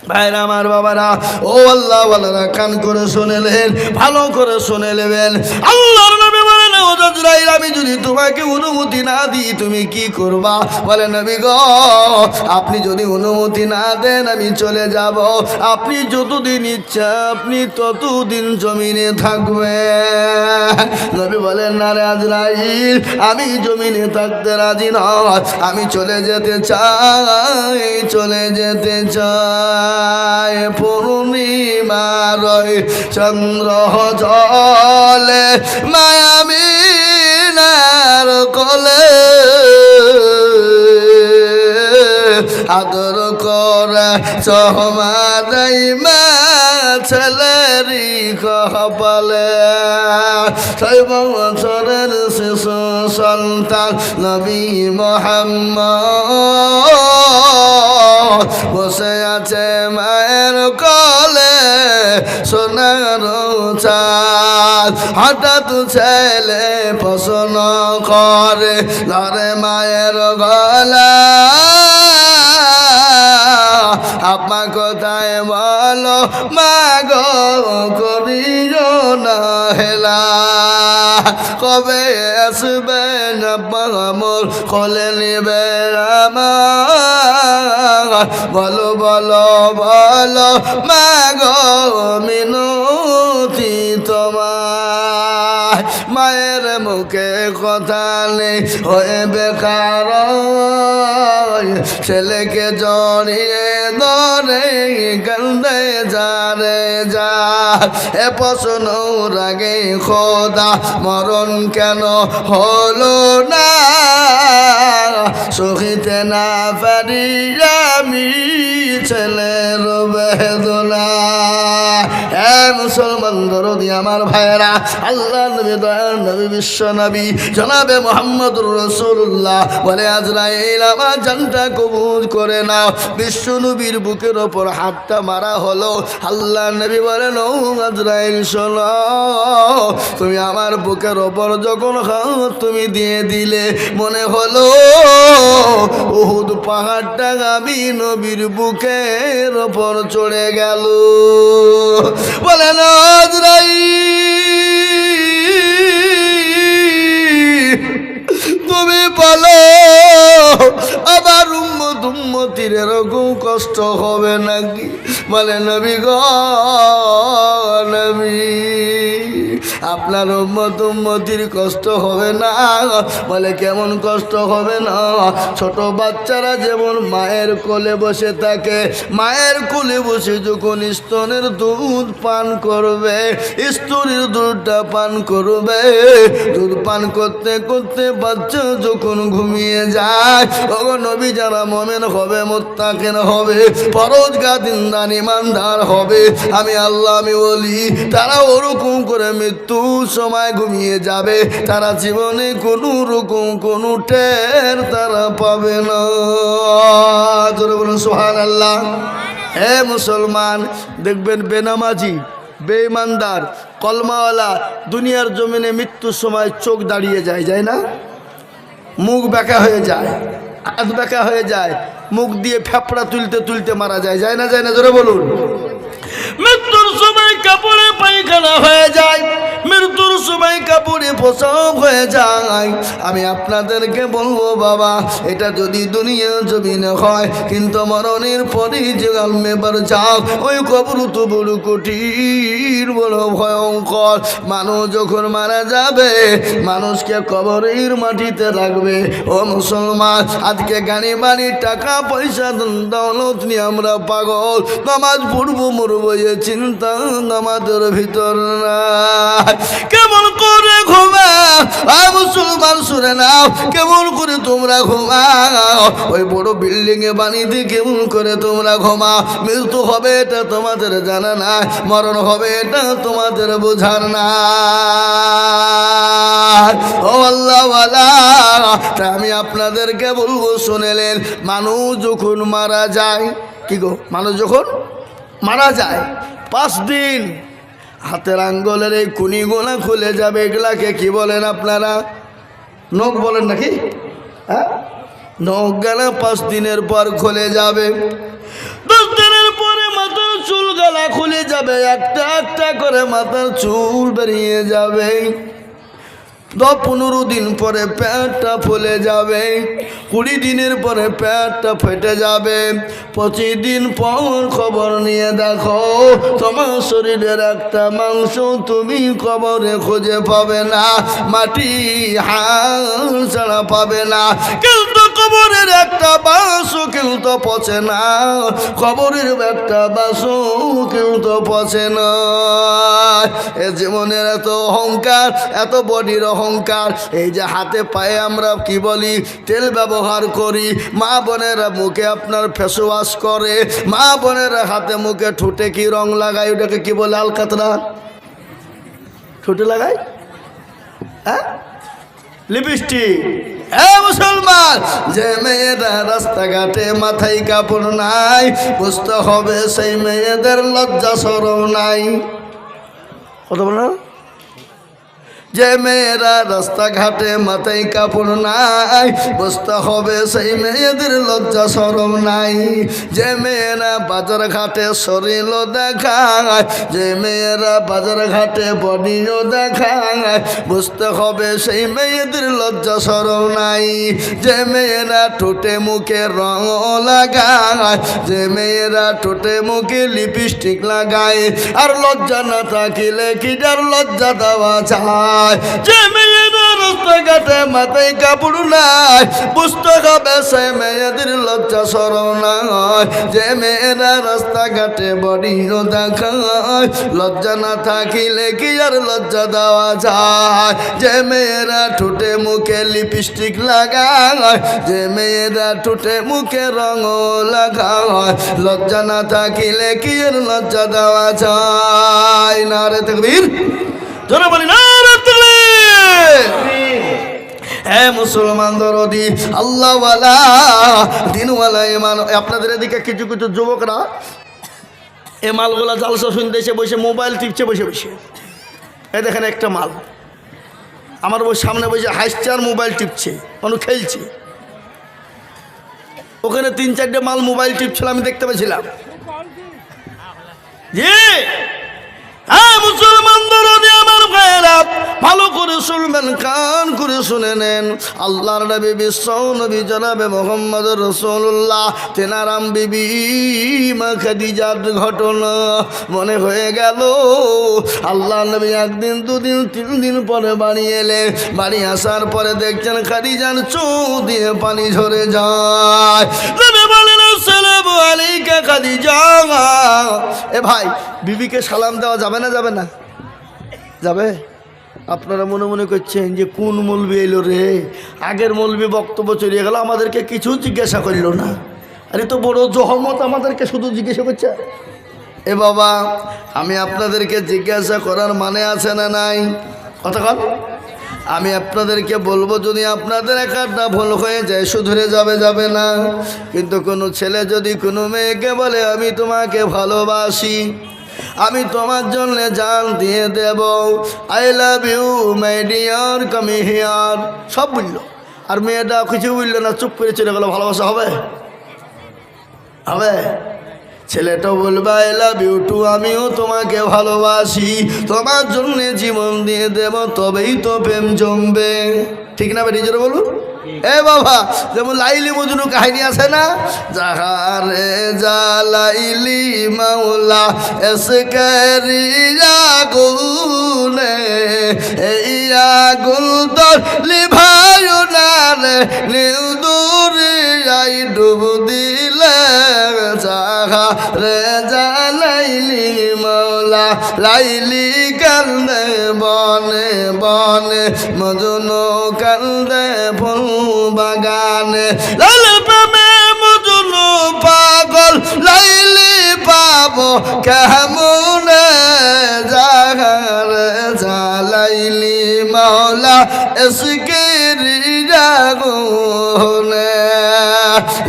ভাইরা আমার বাবারা, ও আল্লাহ ওয়ালারা কান করে শুনে নেন, ভালো করে শুনে নেবেন। আল্লাহর নবী বলেন ও আজরাইল আমি যদি তোমাকে অনুমতি না দিই তুমি কি করবা? বলে নবী গো আপনি যদি অনুমতি না দেন আমি চলে যাব। আপনি যতদিন ইচ্ছা আপনি ততদিন জমিনে থাকবেন। নবী বলেন না রে আজরাইল আমি জমিনে থাকতে রাজি নয়, আমি চলে যেতে চাই, চলে যেতে চাই। পূর্ণিমার চন্দ্র জলে মায়ামিনার কলে আদর করে চহমারাই মা ছেলেরি কপালে। 6 বছরের শিশু সন্তান নবী মুহাম্মদ বসে আছে মায়ের কোলে সোনার চাঁদ। হঠাৎ ছেলে প্রশ্ন করে ধরে মায়ের গলা, আপা কোথায় বলো মা গো করিও না হেলা। কবে আসবেন আব্বা আমল কোলে নিবে আমার বলো বলো বলো মা গো মিনতি তোমার মায়ের মুখে কথা নেই হয়ে বেকার ছেলেকে জড়িয়ে ধরে কান্দে যারে যা এ প্রশ্ন রাগে খোদা মরণ কেন হলো না সহিতে না পারি আমি ছেলের বেদনা। এ মুসলমান দরদি আমার ভাইয়েরা, আল্লাহ নবী দয়ার নবী বিশ্ব নবী জনাবে মুহাম্মদুর রাসূলুল্লাহ বলে আজরাইল আমার জানটা কবুল করে নাও। বিশ্ব নবীর বুকের ওপর হাতটা মারা হলো। আল্লাহ নবী বলেন ও আজরাইল শোনো, তুমি আমার বুকের ওপর যখন হাত তুমি দিয়ে দিলে মনে হলো উহুদ পাহাড়টা আমি নবীর বুকের ওপর চড়ে গেল। বলেন আজরাইল তুমি বলো আবার উম্মতির এরকম কষ্ট হবে নাকি? বলে নবী গো নবী আপনার উম্মতির কষ্ট হবে না। বলে কেমন কষ্ট হবে না? ছোট বাচ্চারা যেমন মায়ের কোলে বসে থাকে, মায়ের কোলে বসে যখন স্তনের দুধ পান করবে, স্তনের দুধটা পান করবে, দুধ পান করতে করতে বাচ্চা যখন ঘুমিয়ে যায় তখন নবী যারা মুমিন হবে, মুত্তাকিন হবে, পরহেজগার দিনদার ইমানদার হবে, আমি আল্লাহ আমি বলি তারা ওরকম করে মৃত্যুর সময় ঘুমিয়ে যাবে, তারা জীবনে কোনো রকম কোনো টের তারা পাবে না। জোরে বলুন সুবহানাল্লাহ। হে মুসলমান, দেখবেন বেনামাজি বেঈমানদার কলমাওয়ালা দুনিয়ার জমিনে মৃত্যুর সময় চোখ দাঁড়িয়ে যায়, যায় না? মুখ বেঁকা হয়ে যায়, হাত বেঁকা হয়ে যায়, মুখ দিয়ে ফেপড়া তুলতে তুলতে মারা যায়, যায় না? যায় না? জোরে বলুন। মৃত্যুর সময় কাপড়ে পায়খানা হয়ে যায়, মৃত্যুর সময় কাপড়ে পোশাক হয়ে যায়। আমি আপনাদেরকে বলবো বাবা, এটা যদি দুনিয়া জমিনে হয়, কিন্তু মরণের পরে যে আলমেবার যাও ওই কবর তো বড় কঠিন, বড় ভয়ঙ্কর। মানুষ যখন মারা যাবে মানুষকে কবরের মাটিতে রাখবে। ও মুসলমান, আজকে গাড়ি বাড়ি টাকা পয়সা দৌলত নিয়ে আমরা পাগল, নামাজ পড়বো মরবো এ চিন্তা আমাদের ভিতর না। কেমন করে ঘুমাও মুসলমান শুনে নাও, কেমন করে তোমরা ঘুমাও? ওই বড় বিল্ডিং এ বাড়িতে কেমন করে তোমরা ঘুমাও? মৃত্যু হবে এটা তোমাদের জানা না, মরণ হবে এটা তোমাদের বোঝার না। ও আল্লাহওয়ালা, আমি আপনাদেরকে বলবো শুনেলেন, মানুষ যখন মারা যায়, কি গো, মানুষ যখন মারা যায় 5 দিন হাতের আঙ্গুলের এই কুনিগুলা খুলে যাবে। এগুলাকে কি বলেন আপনারা? নখ বলেন নাকি? হ্যাঁ, নখ গেলা 5 দিনের পর খুলে যাবে। 10 দিনের পরে মাথার চুল গলা খুলে যাবে, একটা একটা করে মাথার চুল বেরিয়ে যাবে। 10-15 দিন পরে পেটটা ফুলে যাবে, 20 দিনের পরে পেটটা ফেটে যাবে। 25 দিন পর খবর নিয়ে দেখো তোমার শরীরের একটা মাংস তুমি কবরে খুঁজে পাবে না, মাটি হাল ছাড়া পাবে না। কিন্তু কবরের একটা বাসও কেউ তো পচে না, কবরের একটা বাসও কেউ তো পচে না। এ জীবনের এত অহংকার, এত বডির অহংকার, এই যে হাতে পায়ে আমরা কি বলি তেল ব্যবহার করি, মা বোনেরা মুখে আপনার ফেস ওয়াশ করে, মা বোনেরা হাতে মুখে ঠোঁটে কি রং লাগায়, ওটাকে কি বলে আলকাতরা, ঠোঁটে লাগায়, হ্যাঁ, লিপস্টিক। মুসলমান, যে মেয়েরা রাস্তাঘাটে মাথায় কাপড় নাই, বুঝতে হবে সেই মেয়েদের লজ্জা শরম নাই। কথা বল না? যে মেয়েরা রাস্তাঘাটে মাথায় কাপড় নাই, বুঝতে হবে সেই মেয়েদের লজ্জা শরম নাই। যে মেয়েরা বাজার ঘাটে শরীর দেখায়, যে মেয়েরা বাজার ঘাটে বডিও দেখায়, বুঝতে হবে সেই মেয়েদের লজ্জা শরম নাই। যে মেয়েরা ঠোঁটে মুখে রং লাগায়, যে মেয়েরা ঠোঁটে মুখে লিপস্টিক লাগায়, আর লজ্জা না থাকিলে কি যার লজ্জা দেওয়া যায়। যে মেয়েরা রাস্তাঘাটে মাথায় কাপড় নাই, বুঝতে হবে সে মেয়েদের লজ্জা শরম নাই। যে মেয়েরা রাস্তাঘাটে বডিও দেখায়, লজ্জা না থাকিলে কি আর লজ্জা দেওয়া যায়। যে মেয়েরা ঠোঁটে মুখে লিপস্টিক লাগায়, যে মেয়েরা ঠোঁটে মুখে রঙ লাগায়, লজ্জা না থাকিলে কি আর লজ্জা দেওয়া যায়। নারে তাকবীর, জোরে বলি নারে তাকবীর। হ্যাঁ মুসলমান দরদি আল্লাহওয়ালা দিনওয়ালা ইমান। আপনাদের এদিকে কিছু কিছু যুবকরা এ মালগুলা জালসা শুনতে এসে বসে মোবাইল টিপছে বসে বসে। এই দেখেন একটা মাল আমার সামনে বসে হাসছে আর মোবাইল টিপছে, মানুষ খেলছে। ওখানে 3-4টে মাল মোবাইল টিপছিল, আমি দেখতে পেয়েছিলাম। জি হ্যাঁ মুসলমান দরদি আমার ভাইয়েরা, ভালো করে শুনবেন, কান করে শুনে নেন। আল্লাহর নবী বিশ্ব নবী জনাবে মোহাম্মদ রাসূলুল্লাহ তেনারাম বিবি মা খাদিজার ঘটনা মনে হয়ে গেল। আল্লাহ নবী একদিন 2 দিন 3 দিন পরে বাড়ি এলে, বাড়ি আসার পরে দেখছেন খাদিজার চোখ দিয়ে পানি ঝরে যায়। নবী বলেন আসসালামু আলাইকা খাদিজা। এ ভাই, বিবিকে সালাম দেওয়া যাবে না যাবে না? যাবে। আপনারা মনে মনে করছেন যে কোন মৌলবি এলো রে, আগের মৌলবি বক্তব্য চলিয়ে গেল, আমাদেরকে কিছু জিজ্ঞাসা করলো না। আরে তো বড় জহমত, আমাদেরকে শুধু জিজ্ঞাসা করছে। এ বাবা, আমি আপনাদেরকে জিজ্ঞাসা করার মানে আছে না নাই? কথা কন। আমি আপনাদেরকে বলবো, যদি আপনাদের একটা ভুল হয়ে যায় শুধরে যাবে, যাবে না। কিন্তু কোনো ছেলে যদি কোনো মেয়েকে বলে আমি তোমাকে ভালোবাসি, আমি তোমার জন্য জান দিয়ে দেব, I love you my dear come here, সব বলল, আর মেয়েটা কিছু বলল না, চুপ করে চলে গেল, ভালোবাসা হবে? হবে? ছেলেটা বলবে আই লাভ ইউ টু, আমিও তোমাকে ভালোবাসি, তোমার জন্য জীবন দিয়ে দেব, তবেই তো প্রেম জমবে। ঠিক না বেটি, জোরে বলুন। এ বাবা, যেমন লাইলি মজনু কাহিনী আছে না, জাহারে জালাইলি মাওলা এসকারি আগুনে, এই আগুন তোর লিভায়ু না রে, নীল দরিয়াই ডুব দিলে, জাহারে জালাইলি মাওলা লাইলি কান্দে বনে বনে, মজনু কান্দে ফুল বাগানে, লাইলির প্রেমে মজনু পাগল, লাইলি পাবো কেমনে, জাহারে জালাইলি মাওলা এসকেরি আগুনে।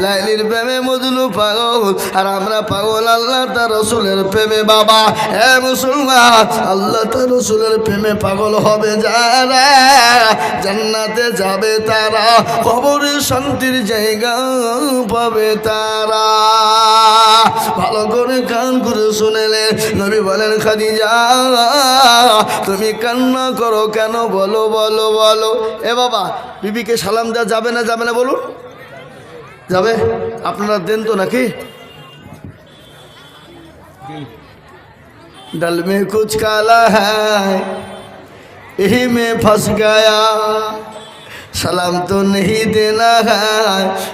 লাইলির প্রেমে মজনু পাগল, আর আমরা পাগল আল্লাহ তার রসুলের প্রেমে। বাবা হে মুসলমান, আল্লাহ তার রসুলের প্রেমে পাগল হবে যারা, জান্নাতে যাবে তারা, কবরে শান্তির জায়গা পাবে তারা। ভালো করে কান করে শুনেলে নবী বলেন খাদিজা তুমি কান্না করো কেন, বলো বলো বলো। এ বাবা, বিবিকে সালাম দেওয়া যাবে না যাবে না বলুন? যাবে। আপনারা দেন তো নাকি? डल में कुछ काला है यही में फंस गया, सलाम तो नहीं देना है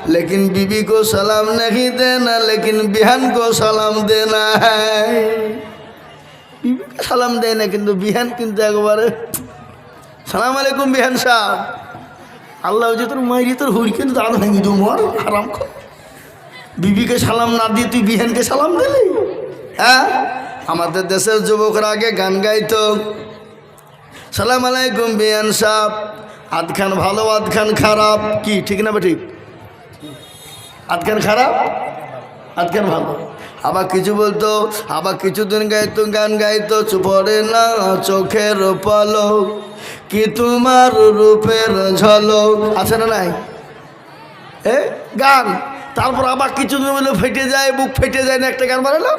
लेकिन बीबी को सलाम नहीं देना, लेकिन बिहान को सलाम देना है। बीबी को सलाम देना किंतु बिहान किंतु एक बार सलाम अलैकुम बिहान साहब, আল্লাহ যে তোর মাইরি তোর হুড় কিন্তু দাঁড় ভেঙে দু মর হারাম কর। বিবিকে সালাম না দিয়ে তুই বিহানকে সালাম দিলি? হ্যাঁ, আমাদের দেশের যুবকরা আগে গান গাইতো, সালাম আলাইকুম বিহান সাহেব, আধখান ভালো আধখান খারাপ। কি ঠিক না ঠিক? আধখান খারাপ আধখান ভালো। আবার কিছু বলতো, আবার কিছুদিন গাইতো গান গাইতো, পড়ে না চোখের পলক, কি তোমার রূপের ঝলক, আছে না নাই? গান। তারপর আবার কিছু বলে ফেটে যায়, বুক ফেটে যায় না, একটা গান বানালো।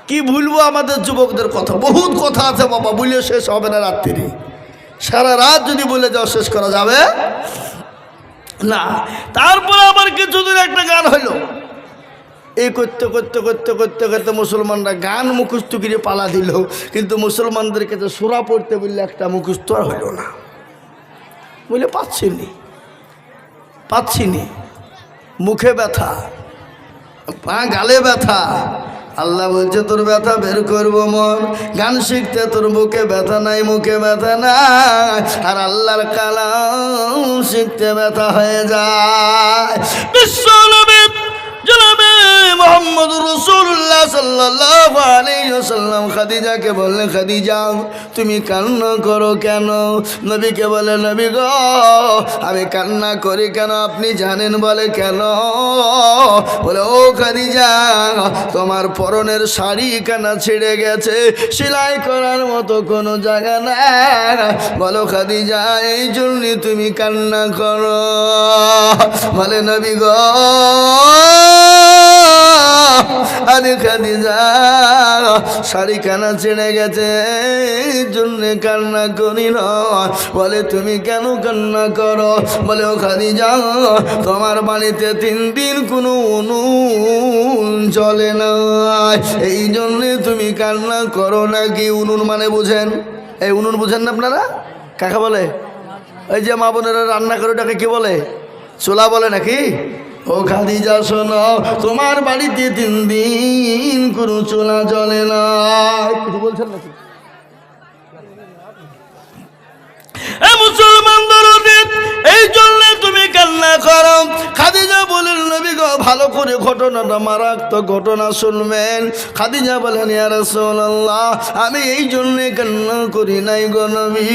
কি ভুলবো আমাদের যুবকদের কথা, বহুত কথা আছে বাবা, বলে শেষ হবে না রাত্রি। সারা রাত যদি বলে যাও শেষ করা যাবে না। তারপর আবার কিছুদিন একটা গান হইল। এই করতে করতে করতে করতে করতে মুসলমানরা গান মুখস্থ করে পালা দিল, কিন্তু মুসলমানদের কাছে সূরা পড়তে বললে একটা মুখস্থ আর হইল না। বলে পাচ্ছিনি, মুখে ব্যথা, পা গালে ব্যথা। আল্লাহ বলছে তোর ব্যথা বের করবো মন, গান শিখতে তোর বুকে ব্যথা নাই, মুখে ব্যথা নাই, আর আল্লাহর কালাম শিখতে ব্যথা হয়ে যায়। বিশ্বনবী জনাবে মুহাম্মদ রাসূলুল্লাহ সাল্লাল্লাহু আলাইহি ওয়াসাল্লাম খাদিজাকে বললেন, খাদিজা তুমি কান্না করো কেন? নবীকে বলে, নবী গো আমি কান্না করি কেন আপনি জানেন? বলে কেন? বলে ও খাদিজা তোমার পরনের শাড়ি কানা ছিঁড়ে গেছে, সেলাই করার মতো কোনো জায়গা নাই। বলো খাদিজা এই জন্যই তুমি কান্না করো? বলে নবী গো আরে খাদিজা শাড়ি কানা ছিঁড়ে গেছে এই জন্যে কান্না করি না। বলে তুমি কেন কান্না করো? বলে ও খাদিজা তোমার বাড়িতে 3 দিন কোনো উনুন চলে না, এই জন্যে তুমি কান্না করো নাকি? উনুন মানে বুঝেন? এই উনুন বুঝেন না আপনারা? কাকে বলে? এই যে মা বোনেরা রান্না করে ওটাকে কি বলে? চুলা বলে নাকি? ও খাদিজা শোনো, তোমার বাড়িতে 3 দিন কোনো চুলা জ্বলে না। কিছু বলছেন নাকি? মুসলমানদের এই জন্য তুমি কান্না করো। খাদিজা বলেন নবী গো ভালো করে ঘটনাটা মারাত্মক ঘটনা শুনবেন। খাদিজা বলেন ইয়া রাসূলুল্লাহ আমি এই জন্যে কান্না করি নাই গো নবী,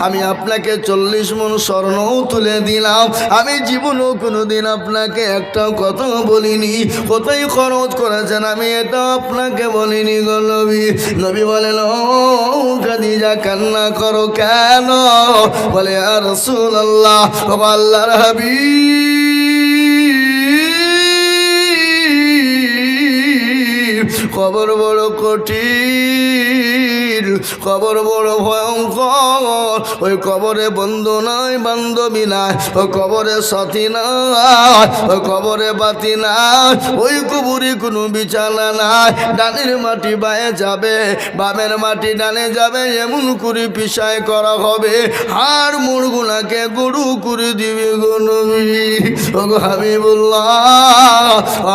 আমি আপনাকে 40 মণ স্বর্ণও তুলে দিলাম, আমি জীবনেও কোনোদিন আপনাকে একটা কথা বলিনি, কোথায় খরচ করেছেন আমি এটা আপনাকে বলিনি গো নবী। নবী বলেন ও খাদিজা কান্না করো কেন? বলে ইয়া রাসূলুল্লাহ ও আল্লাহর হাবিব কবর বড় কঠিন, কবর বড় ভয়ঙ্কর, ওই কবরে বন্ধু নাই বান্ধবী নাই, ওই কবরে সাথী নাই, ওই কবরে বাতি নাই, ওই কবরে কোনো বিছানা নাই, ডানের মাটি বায়ে যাবে, বামের মাটি ডানে যাবে, এমন করে পিছায় করা হবে, হাড় মুড়গুলাকে গরু করে দিবে গো নবী। ও হাবিবুল্লাহ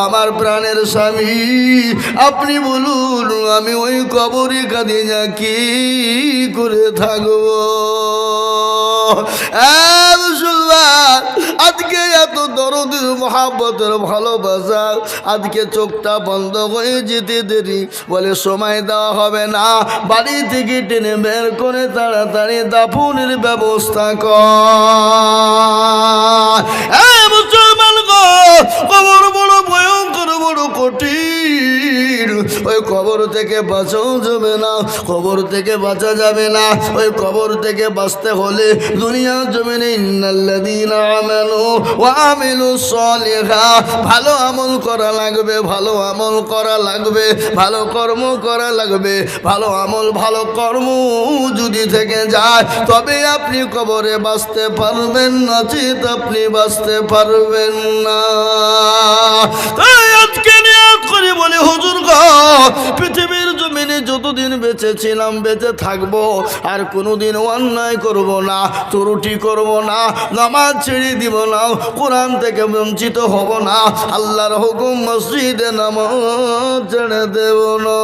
আমার প্রাণের স্বামী আপনি বলুন আমি ওই কবরে খাদিজা কি করে থাকবো? আজকে এত দরদের মহাব্বতের ভালোবাসা, আজকে চোখটা বন্ধ হয়ে যেতে দেরি, বলে সময় দেওয়া হবে না, বাড়ি থেকে টেনে বের করে তাড়াতাড়ি দাফনের ব্যবস্থা কর। মুসলমান গো কবর বড় ভয়ঙ্কর, বড় কঠিন, ওই কবর থেকে বাঁচাও যাবে না, কবর থেকে বাঁচা যাবে না। ওই কবর থেকে বাঁচতে হলে দুনিয়া জমিনে ইন্নাল্লাযীনা আমানু ওয়া আমিলুস সালিহাত ভালো আমল করা লাগবে, ভালো আমল করা লাগবে, ভালো কর্ম করা লাগবে। ভালো আমল ভালো কর্ম যদি থেকে যায় তবে আপনি কবরে বাঁচতে পারবেন, নচিত আপনি বাঁচতে পারবেন না। তাই আজকে নিয়ত করি বলে হুজুর গো পৃথিবীর জমিনে যতদিন বেঁচে ছিলাম বেঁচে থাকবো, আর কোনোদিন অন্যায় করব না, ত্রুটি করব না, নামাজ ছেড়ে দিব না, কোরআন থেকে বঞ্চিত হব না, আল্লাহর হুকুম মসজিদে নামাজ ছেড়ে দেব না।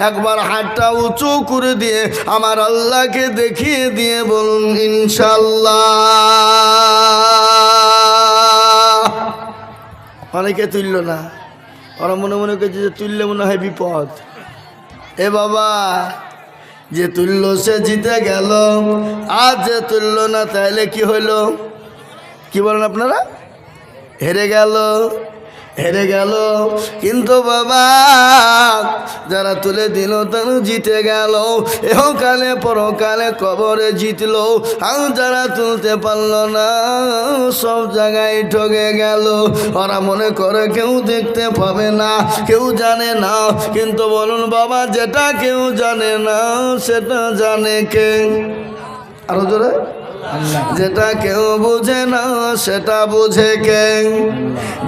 একবার হাতটা উঁচু করে দিয়ে আমার আল্লাহকে দেখিয়ে দিয়ে বলুন ইনশাল্লাহ। অনেকে তুলল না, ওরা মনে মনে করছে যে তুললে মনে হয় বিপদ। এ বাবা যে তুলল সে জিতে গেল, আর যে তুলল না তাহলে কি হইল? কি বলেন আপনারা? হেরে গেল। হেরে গেল। কিন্তু বাবা যারা তুলে দিল তারা জিতে গেল, এহকালে পরকালে কবরে জিতলো। আর যারা তুলতে পারলো না সব জায়গায় ঠকে গেল। ওরা মনে করে কেউ দেখতে পাবে না, কেউ জানে না। কিন্তু বলুন বাবা, যেটা কেউ জানে না সেটা জানে কে? আরো জোরে। যেটা কেউ বুঝে না সেটা বুঝে কে?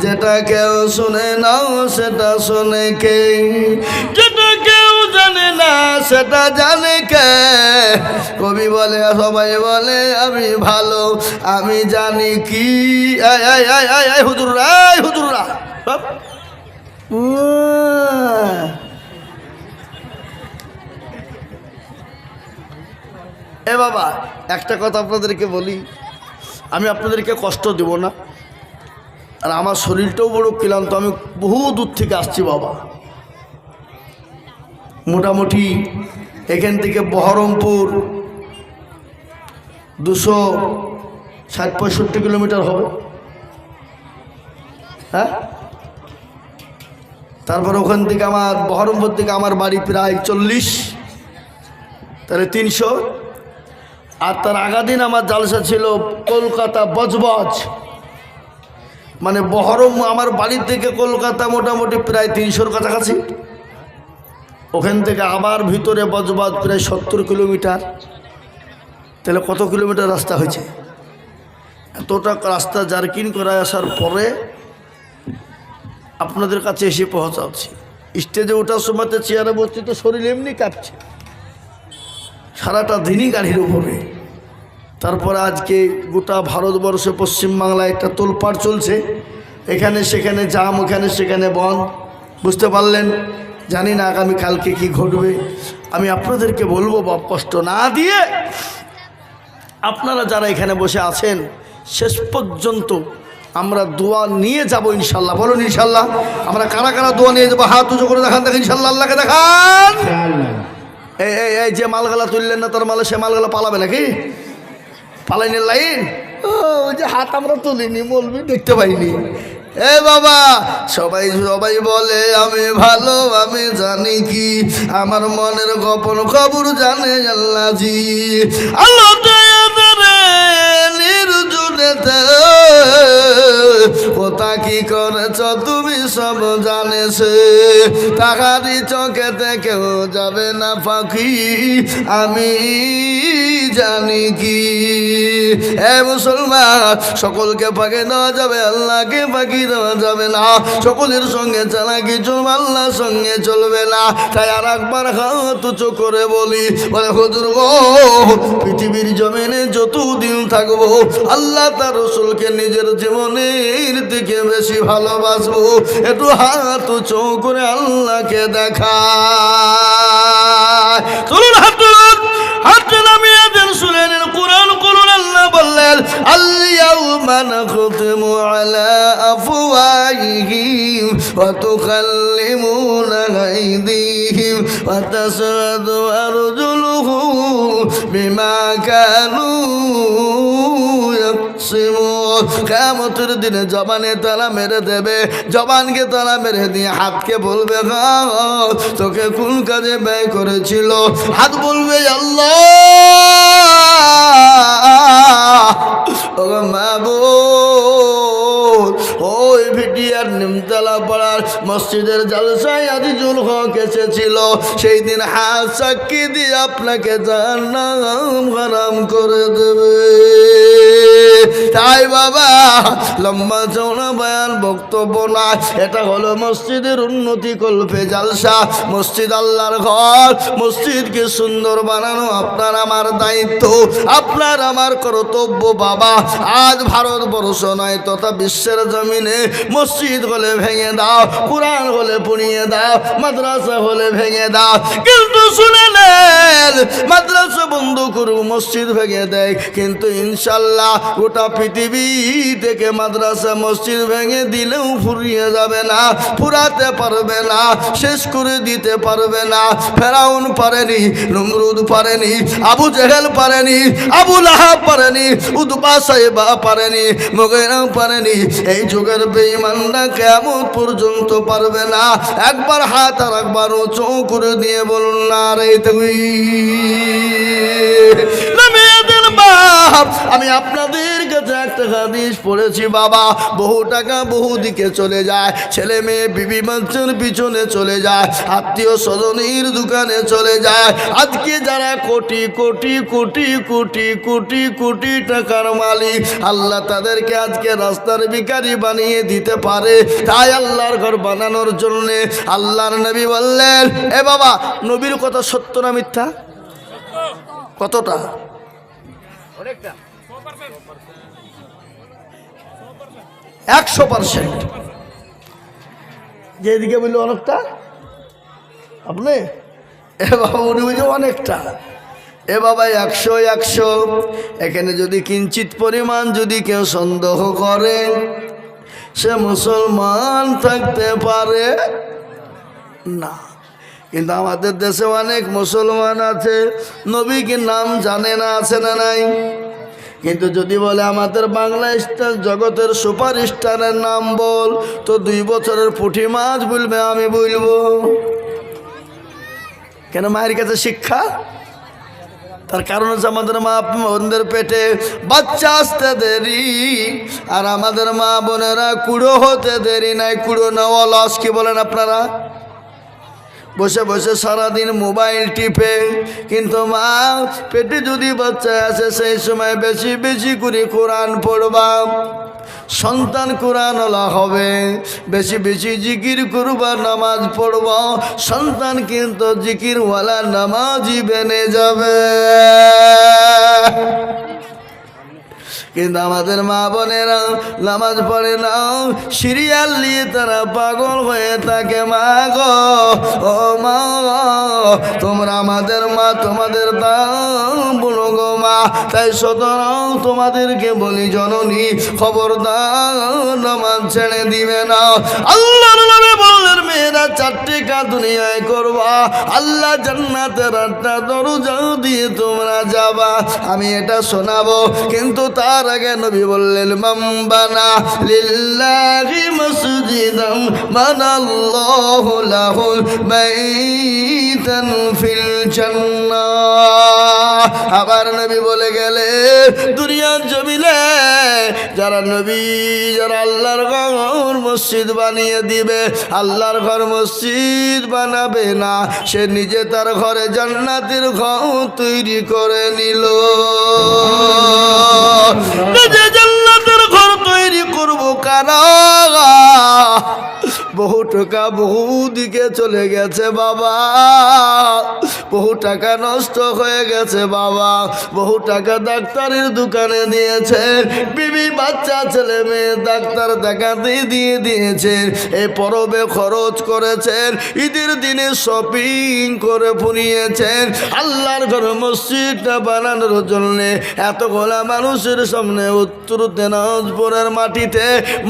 যেটা কেউ শুনে না সেটা শুনে কে? যেটা কেউ জানে না সেটা জানে কে? কবি বলে, সবাই বলে আমি ভালো, আমি জানি কি। হুজুররা, হুজুররা এ বাবা, একটা কথা আপনাদেরকে বলি, আমি আপনাদেরকে কষ্ট দেব না। আর আমার শরীরটাও বড় ক্লান্ত, আমি বহু দূর থেকে আসছি বাবা। মোটামুটি এখান থেকে বহরমপুর 260-65 কিলোমিটার হবে। হ্যাঁ, তারপরে ওখান থেকে আমার বহরমপুর থেকে আমার বাড়ি প্রায় 40, তাহলে 300। আর তার আগাদিন আমার জালসা ছিল কলকাতা বজবজ, মানে বহরম আমার বাড়ি থেকে কলকাতা মোটামুটি প্রায় 300-র কাছাকাছি। ওখান থেকে আবার ভিতরে বজবজ প্রায় 70 কিলোমিটার। তাহলে কত কিলোমিটার রাস্তা হয়েছে? এতটা রাস্তা জার্কিং করে আসার পরে আপনাদের কাছে এসে পৌঁছাচ্ছি। স্টেজে ওঠার সময়তে চেয়ারে বসছি তো শরীর এমনি কাঁপছে, সারাটা দিনই গাড়ির উপরে। তারপরে আজকে গোটা ভারতবর্ষে পশ্চিমবাংলায় একটা তোলপাড় চলছে, এখানে সেখানে জাম, ওখানে সেখানে বন্ধ। বুঝতে পারলেন? জানি না আগামী কালকে কি ঘটবে। আমি আপনাদেরকে বলবো বাপ, কষ্ট না দিয়ে আপনারা যারা এখানে বসে আছেন শেষ পর্যন্ত আমরা দোয়া নিয়ে যাব ইনশাল্লাহ। বলুন ইনশাল্লাহ। আমরা কারা কারা দোয়া নিয়ে যাবো? হাত উঁচু করে দেখান, দেখেন ইনশাল্লাহ। আল্লাহকে দেখান। এই যে মালগালা তুললেন না, তার মালে সে মালগালা পালাবে নাকি? পালাইনের লাইন। ওই যে হাত আমরা তুলিনি, বলবি দেখতে পাইনি। এ বাবা, সবাই বলে আমি ভালো, আমি জানি কি, আমার মনের গোপন খবর জানে আল্লাহ জি। আল্লাহ নির্জনেতে কোথা কি করেছ তুমি সব জানেছে। তাহারি চোখেতে কেউ যাবে না পাখি, আমি জানি কি। এ মুসলমান, সকলকে ফাঁকি দেওয়া যাবে, আল্লাহকে ফাঁকি দেওয়া যাবে না। সকলের সঙ্গে চালাকি চলবে, আল্লাহর সঙ্গে চলবে না। তাই আর একবার হাত উঁচু করে বলি, বলে হুজুর গো, পৃথিবীর জমিনে যতদিন থাকবো আল্লাহ তার রসুলকে নিজের জীবনের দিকে বেশি ভালোবাসবো। একটু হাত উঁচু করে আল্লাহকে দেখা। চলুন হাত তুলুন, হাত নামিয়ে দেন, শুনে নেন কোরআন করুন। আল্লাহ বললেন, আল-ইয়াউমা নাখতিমু আলা আফওয়াহিহিম ওয়া তুকাল্লিমুনা আইদিহিম ওয়া তাশহাদু আরজুলুহুম বিমা কানু ইয়াকসিমুন। কিয়ামতের দিনে জবানে তালা মেরে দেবে। জবানকে তালা মেরে দিয়ে হাতকে বলবে, তোকে কোন কাজে ব্যয় করেছিল? হাত বলবে, আল্লাহ মাবুদ, ওই ভিডিয়ার নিমতলা পাড়ার মসজিদের জালসায় আজিজুল হক এসেছিল, সেই দিন হাত সাক্ষী দিয়ে আপনাকে জাহান্নাম হারাম করে দেবে। তাই বাবা, লম্বা চওড়া বয়ান বক্তব্য না, এটা হলো মসজিদের উন্নতি কল্পে জালসা। মসজিদ আল্লাহর ঘর, মসজিদকে সুন্দর বানানো আপনার আমার দায়িত্ব, আপনার আমার কর্তব্য বাবা। আজ ভারতবর্ষ নয় তথা বিশ্বের জমিনে মসজিদ হলে ভেঙে দাও, কোরআন হলে পুড়িয়ে দাও, মাদ্রাসা হলে ভেঙে দাও। কিন্তু শুনে নেন, মাদ্রাসা বন্ধ করুক, মসজিদ ভেঙে দেয়, কিন্তু ইনশাল্লাহ গোটা পৃথিবী থেকে মাদ্রাসা মসজিদ ভেঙে দিলেও ফুরিয়ে যাবে না, ফুরাতে পারবে না, শেষ করে দিতে পারবে না। ফেরাউন পারেনি, নমরুদ পারেনি, আবু জেহেল পারেনি, আবু লাহাব পারেনি, উতবা সাইবা পারেনি, মুগীরা পারেনি। এই যুগের বেঈমান তোমরা কিয়ামত পর্যন্ত পারবে না। একবার হাত আর একবার উঁচু করে দিয়ে বলুন নারে তাকবীর। মেয়েদের বাপ, আমি আপনাদের কাছে একটা হাদিস পড়েছি বাবা, বহু টাকা বহু দিকে চলে যায়, ছেলে মেয়ে বিবি বাচ্চার পিছনে চলে যায়, আত্মীয় স্বজনের দোকানে চলে যায়। আজকে যারা কোটি কোটি কোটি কোটি কোটি কোটি টাকার মালিক, আল্লাহ তাদেরকে আজকে রাস্তার ভিখারি বানিয়ে দিতে পারে। তাই আল্লাহর ঘর বানানোর জন্য আল্লাহর নবী বললেন, এ বাবা, নবীর কথা সত্য না মিথ্যা? কতটা? 100%। যেদিকে বললো অনেকটা, আপনি এ বাবা উনি বুঝে অনেকটা। এ বাবা 100 এখানে যদি কিঞ্চিত পরিমাণ যদি কেউ সন্দেহ করে, সে মুসলমান থাকতে পারে না। কিন্তু আমাদের দেশে অনেক মুসলমান আছে, নবীকে নাম জানে না, আছে না নাই? কিন্তু যদি বলে আমাদের বাংলা স্টার জগতের সুপার স্টারের নাম বল, তো 2 বছরের পুঁটি মাছ বলবে, আমি বলবো কেন? মায়ের কাছে শিক্ষা। তার কারণ হচ্ছে আমাদের মা বোনদের পেটে বাচ্চা আসতে দেরি, আর আমাদের মা বোনেরা কুড়ো হতে দেরি নাই। কুড়ো না অলস, কি বলেন আপনারা? বসে বসে সারাদিন মোবাইল টিপে। কিন্তু মা পেটে যদি বাচ্চা আছে, সেই সময় বেশি বেশি করে কোরআন পড়বা, সন্তান কোরআনওয়ালা হবে। বেশি বেশি জিকির করবা, নামাজ পড়বা, সন্তান কিন্তু জিকিরওয়ালা নামাজি বেনে যাবে। কিন্তু আমাদের মা বোনেরা নামাজ পড়ে না, সিরিয়াল নিয়ে তারা পাগল হয়ে থাকে। মা গো, ও মা, তোমরা আমাদের মা, তোমাদের দাম বলো গো মা। তাই সুতরাং তোমাদেরকে বলি জননী, খবরদার নামাজ ছেড়ে দিবে না। আল্লাহর নামে বললেন মেয়েরা 4টি কাজ দুনিয়ায় করবা, আল্লাহ জান্নাতের 8টা দরজা দিয়ে তোমরা যাবা। আমি এটা শোনাবো, কিন্তু তার আগে নবী বললেন, মামবানা লিল্লাহি মসজিদান বানাল্লাহু লাহুল বাইতান ফিল জান্নাহ। আবার নবী বলে গেলে, দুনিয়ার জমিনে যারা নবী, যারা আল্লাহর ঘর মসজিদ বানিয়ে দিবে, আল্লাহর ঘর মসজিদ বানাবে না, সে নিজে তার ঘরে জান্নাতের ঘর তৈরি করে নিল। নিজে জান্নাতের ঘর তৈরি করবো কারা? বহু টাকা বহু দিকে চলে গেছে বাবা, বহু টাকা নষ্ট হয়ে গেছে বাবা, বহু টাকা ডাক্তারের দোকানে দিয়েছেন, বিবি বাচ্চা ছেলে মেয়ে ডাক্তার দেখাতে দিয়ে দিয়েছেন, এই পরবে খরচ করেছেন, ঈদের দিনে শপিং করে ফুরিয়েছেন। আল্লাহর ঘর মসজিদটা বানানোর জন্য এতগুলা মানুষের সামনে উত্তর দিনাজপুরের মাটিতে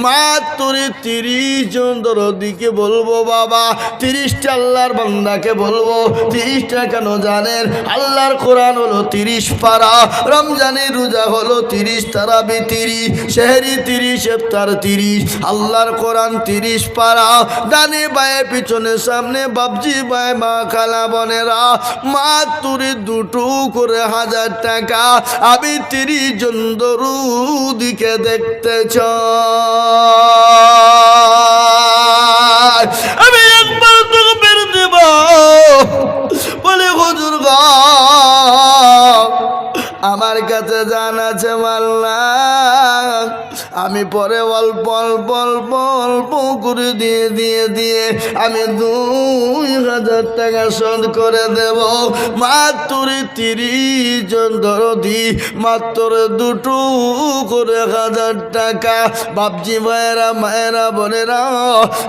মাত্র 30 জন দরদিকে বলবো বাবা, 30টা আল্লাহর বান্দাকে বলবো। 30টা কেন জানেন? আল্লাহর কোরআন হলো 30 পারা, রমজানের রোজা হলো 30, তারাবি 30, সেহরি 30, ইফতার 30, আল্লাহর কোরআন 30 পারা। ডানে বায়ে পিছনে সামনে বাপজি ভাই মা খালা বোনেরা মাত্র 2 করে 1000 টাকা। আমি 30 জন দরুদিকে দেখতে চাই। আমি একবার তোকে বের দেব বলে, হুজুর গো আমার কাছে জান আছে মাল্লা, আমি পরে অল্প অল্প অল্প অল্প করে দিয়ে আমি 2000 টাকা শোধ করে দেব। মাত্র 30 জন দরদি, মাত্র 2 করে 1000 টাকা। বাপজি ভাইয়েরা মায়েরা বোনেরা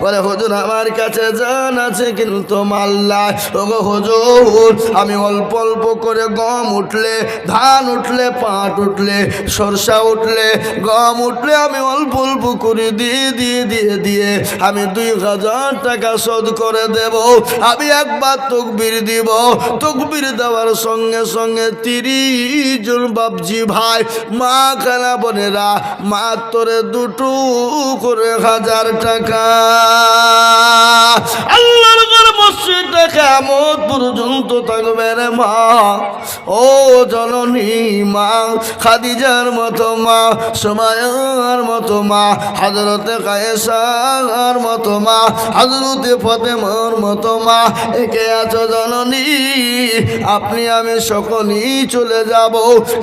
বলে, হুজুর আমার কাছে জান আছে কিন্তু মাল্লা। ওগো হুজুর, আমি অল্প অল্প করে গম উঠলে, ধান উঠলে, পাট উঠলে, সরষা উঠলে, গম উঠলে আমি অল্প অল্প করে দিয়ে আমি 2000 টাকা শোধ করে দেব। আমি একবার তকবীর দিব, তকবীর দেওয়ার সঙ্গে সঙ্গে 30 জন বাপজি ভাই মা খালা বোনেরা মাত্র 2 করে 1000 টাকা আল্লাহর ঘর মসজিদে কিয়ামত পর্যন্ত থাকবে রে মা। ও জননী মা খাদিজার মতো মা, সুমাইয়ার মতো মা, হযরতে কায়েসার মতো মা, হযরতে ফাতেমার মতো মা, একে আছো জননী। আপনি আমি সকলেই চলে যাব,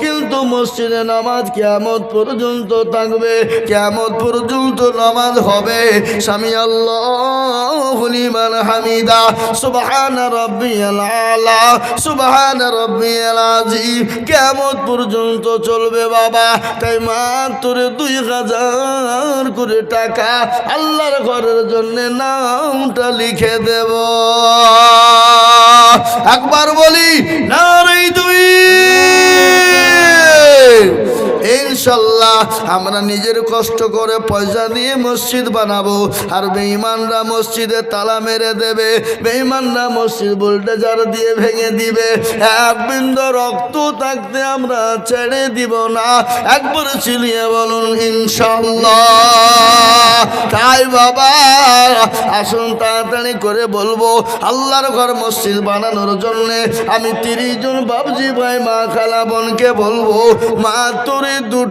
কিন্তু মসজিদে নামাজ কিয়ামত পর্যন্ত থাকবে, কিয়ামত পর্যন্ত নামাজ হবে। সামি আল্লাহু লিমান হামিদা, সুবহান রাব্বিয়াল আলা, সুবহান রাব্বিয়াল আযীম, কিয়ামত পর্যন্ত চলবে বাবা। তাই মাত্র 2000 করে টাকা আল্লাহর ঘরের জন্য নামটা লিখে দেব। একবার বলি নারে তাকবীর। ইনশাল্লাহ আমরা নিজের কষ্ট করে পয়সা দিয়ে মসজিদ বানাবো, আর বেঈমানরা মসজিদে তালা মেরে দেবে, বেঈমানরা মসজিদ বুলডোজার দিয়ে ভেঙে দিবে। এক বিন্দু রক্ত থাকতে আমরা ছেড়ে দিব না। একবার চিলিয়ে বলুন ইনশাল্লাহ। তাই বাবা আসুন তাড়াতাড়ি করে বলবো, আল্লাহর ঘর মসজিদ বানানোর জন্য আমি 30 জন বাবজি ভাই মা খালা বোনকে বলবো মাত্র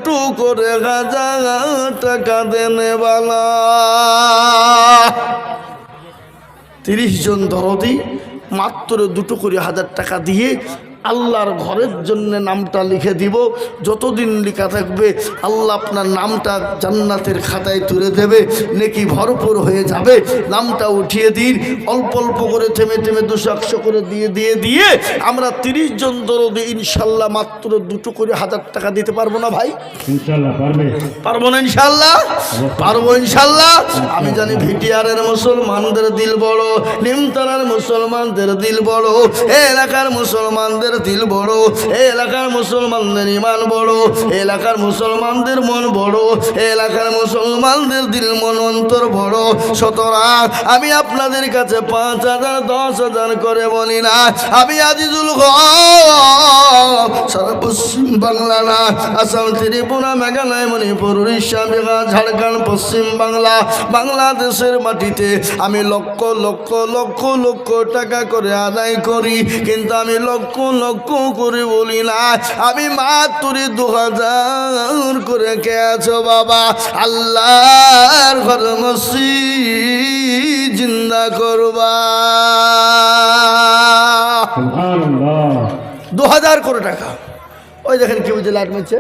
2 করে 1000 টাকা দেনে বালা। 30 জন দরদি মাত্র 2 করে 1000 টাকা দিয়ে আল্লাহর ঘরের জন্য নামটা লিখে দিব। যতদিন লেখা থাকবে আল্লাহ আপনার নামটা জান্নাতের খাতায় তুলে দেবে, নেকি ভরপুর হয়ে যাবে। নামটা উঠিয়ে দিন, অল্প অল্প করে থেমে 200-100 করে দিয়ে আমরা 30 জন দরদি ইনশাল্লাহ মাত্র 2 করে 1000 টাকা দিতে পারবো না ভাই? ইনশাআল্লাহ পারবে। পারবো না ইনশাল্লাহ? পারবো ইনশাল্লাহ। আমি জানি ভিটিআরের মুসলমানদের দিল বড়, নিমতলার মুসলমানদের দিল বড়, এলাকার মুসলমানদের দিল বড়, এলাকার মুসলমানদের ইমান বড়, এলাকার মুসলমানদের মন বড়, এলাকার মুসলমানদের দিল মন অন্তর বড়। সুতরাং আমি আপনাদের কাছে 5000 10,000 করে বলি না, আমি আজিজুল হক সারা পশ্চিম বাংলা না, আসাম, ত্রিপুরা, মেঘালয়, মণিপুর, উড়িষ্যা, বিহার, ঝাড়খণ্ড, পশ্চিম বাংলা, বাংলাদেশের মাটিতে আমি লক্ষ লক্ষ লক্ষ লক্ষ টাকা করে আদায় করি, কিন্তু আমি লক্ষ লক্ষ করে বলি না, আমি মাত্র 2000 করে। কে আছো বাবা আল্লাহর ঘর মসজিদ জিন্দা করবা? সুবহানাল্লাহ। 2000 করে টাকা। ওই দেখেন কি বুঝে লাইট মারছে,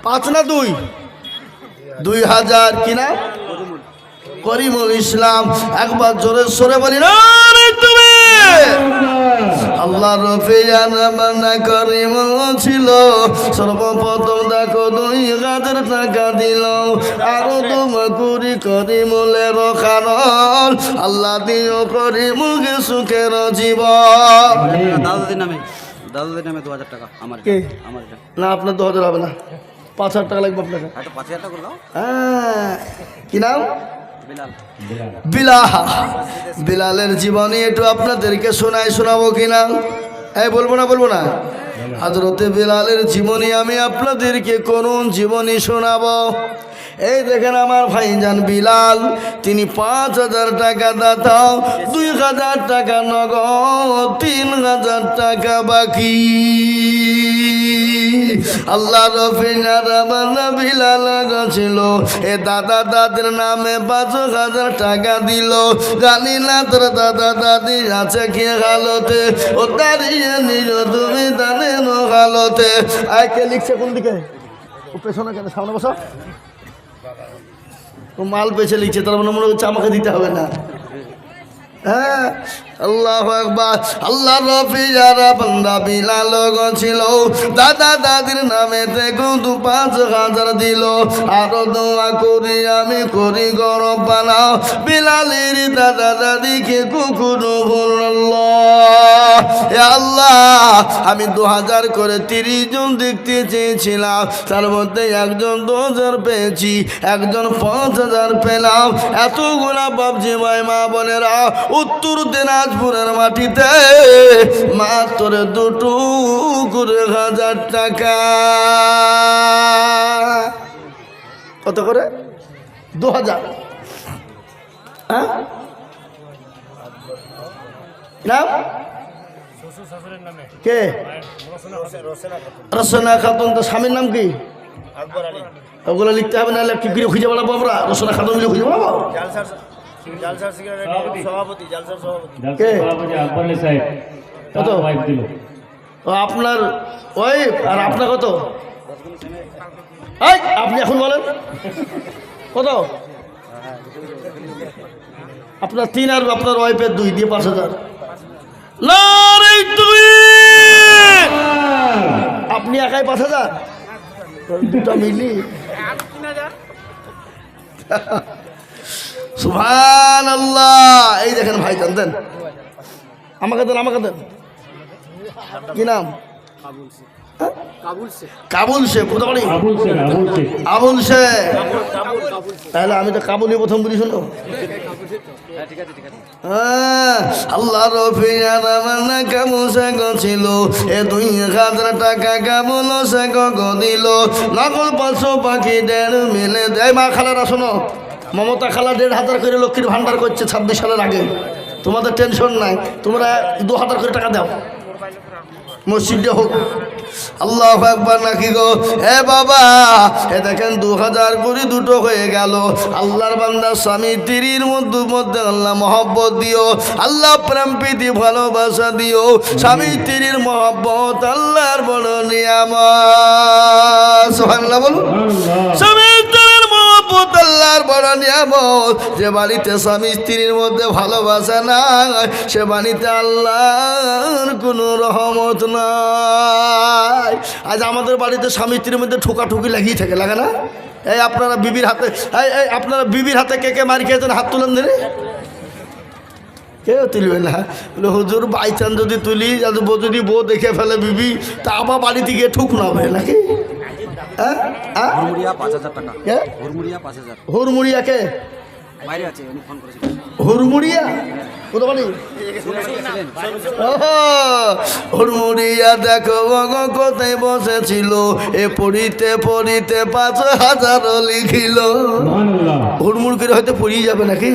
5 না 2000 কিনা করিমুল ইসলাম। একবার জোরে সরে বলি না তুমি আল্লাহ রফিয়ান বান্দা করিমুল ছিল। সর্বপ্রথম দেখো 2000 টাকা দিল, আরো তোমাকুরি করিমুলের কারণ আল্লাহ দিও করিমুলকে সুখের জীবন। দাদুদের নামে 2000 টাকা আমার কে? আমার না আপনার 2000 হবে না, 5000 টাকা লাগবে আপনাকে। একটা 5000 টাকা করে দাও। হ্যাঁ, কি নাম? বিলাল। বিলালের জীবনী একটু আপনাদেরকে শোনাবো কিনা? এই বলবো না হযরতে বিলালের জীবনী আমি আপনাদেরকে কোন জীবনী শোনাবো? এই দেখেন আমার ভাইজান বিলাল, তিনি 5000 টাকা দাতা, 2000 টাকা নগদ, 3000 টাকা বাকি। আল্লাহ রফিনা বিলাল ছিল এ দাদা দাদির নামে 5000 টাকা দিল। জানি না তোর দাদা দাদি আছে কি হালতে, ও দাঁড়িয়ে নিল তুমি দানের হালতে। আয় কে লিখছে কোন দিকে? ও পেছনে কেন, সামনে বসো। ও মাল পেছে লিখছে, তার মানে মনে হচ্ছে আমাকে দিতে হবে না। হ্যাঁ, আল্লাহু আকবার। আল্লাহ রফি যারা বান্দা বিলাল ছিল, দাদা দাদির নামেতে কিন্তু 5,000 দিল। আরো দোয়া করি আমি করি গরব বানাও বিলালের দাদা দাদিকে কখনো ভুলল্লাহ। এ আল্লাহ, আমি 2000 করে 30 জন দেখতে চেয়েছিলাম, তার মধ্যে একজন 2000 পেয়েছি, একজন 5000 পেলাম। এতগুলা বাবজি ভাই মা বোনেরা, উত্তর দিনাজপুরের মাটিতে মাত্র 2 করে 1000 টাকা। কত করে? 2000। হ্যাঁ নাম কে? রসনা খাতুন। তো স্বামীর নাম কি? ওগুলো লিখতে হবে, না কি করে খুঁজে বেড়াবো আমরা? রসনা খাতুন মিলে খুঁজে বেড়াবো? কে? কত? ও আপনার ওয়াইফ। আর আপনার কত? এই, আপনি এখন বলেন কত? আপনার 3 আর আপনার ওয়াইফের 2 দিয়ে 5,000। আপনি একাই 5,000, দুটা মিলি। সুবহানাল্লাহ। এই দেখেন ভাই, দেন আমাকে দেন, আমাকে দেন। কি নাম? কাবুল শেখ। কোথা বাড়ি? আবুল শেখ। তাহলে আমি তো কাবুলি প্রথম বুঝি শুনলো। আল্লাহ রফিয়ানা কাবুল শেখ ছিল, এ 2,000 টাকা কাবুল শেখ দিল। নকল 500 পাখি 1.5 মিলে দেয়। মা খালারা শোনো, মমতা খালা 1,500 করে লক্ষ্মীর ভান্ডার করছে 26 সালের আগে। তোমাদের টেনশন নাই, তোমরা 2,000 করে টাকা দাও, মসজিদে হোক। আল্লাহু আকবার নাকি গো? হে বাবা, এ দেখেন 2000 করে 2টো হয়ে গেল। আল্লাহর বান্দা স্বামী স্ত্রীর মধ্যে আল্লাহ মহব্বত দিও, আল্লাহ প্রেম প্রীতি ভালোবাসা দিও। স্বামী স্ত্রীর মহব্বত আল্লাহর বড় নিয়ামত। সুবহানাল্লাহ বলুন। স্বামী স্ত্রীর মহব্বত আল্লাহর বড় নিয়ামত। যে বাড়িতে স্বামী স্ত্রীর মধ্যে ভালোবাসা নাই, সে বাড়িতে আল্লাহর কোনো রহমত নাই। আজ আমাদের বাড়িতে স্বামী স্ত্রীর মধ্যে ঠোকাঠুকি লাগিয়ে থাকে, লাগে না? এই আপনারা বিবির হাতে, আপনারা বিবির হাতে কে কে মার খেয়েছেন? হাত তুলেন ধরে। কেউ তুলবে না। হুজুর বাইচান যদি তুলি, যদি বউ দেখে ফেলে বিবি, তা আবার বাড়িতে গিয়ে ঠুক না হবে নাকি? হুড়মুড়িয়া 5,000 টাকা। হুড়মুড়িয়া 5,000। হুড়মুড়িয়া কে? বাইরে আছে, উনি ফোন করেছিল। হুড়মুড়িয়া কোথা বাড়ি? হুড়মুড়িয়া দেখো কোথায় বসেছিল, এ পড়িতে পড়িতে 5,000 লিখিল। হুড়মুড় করে হয়তো পড়িয়ে যাবে নাকি?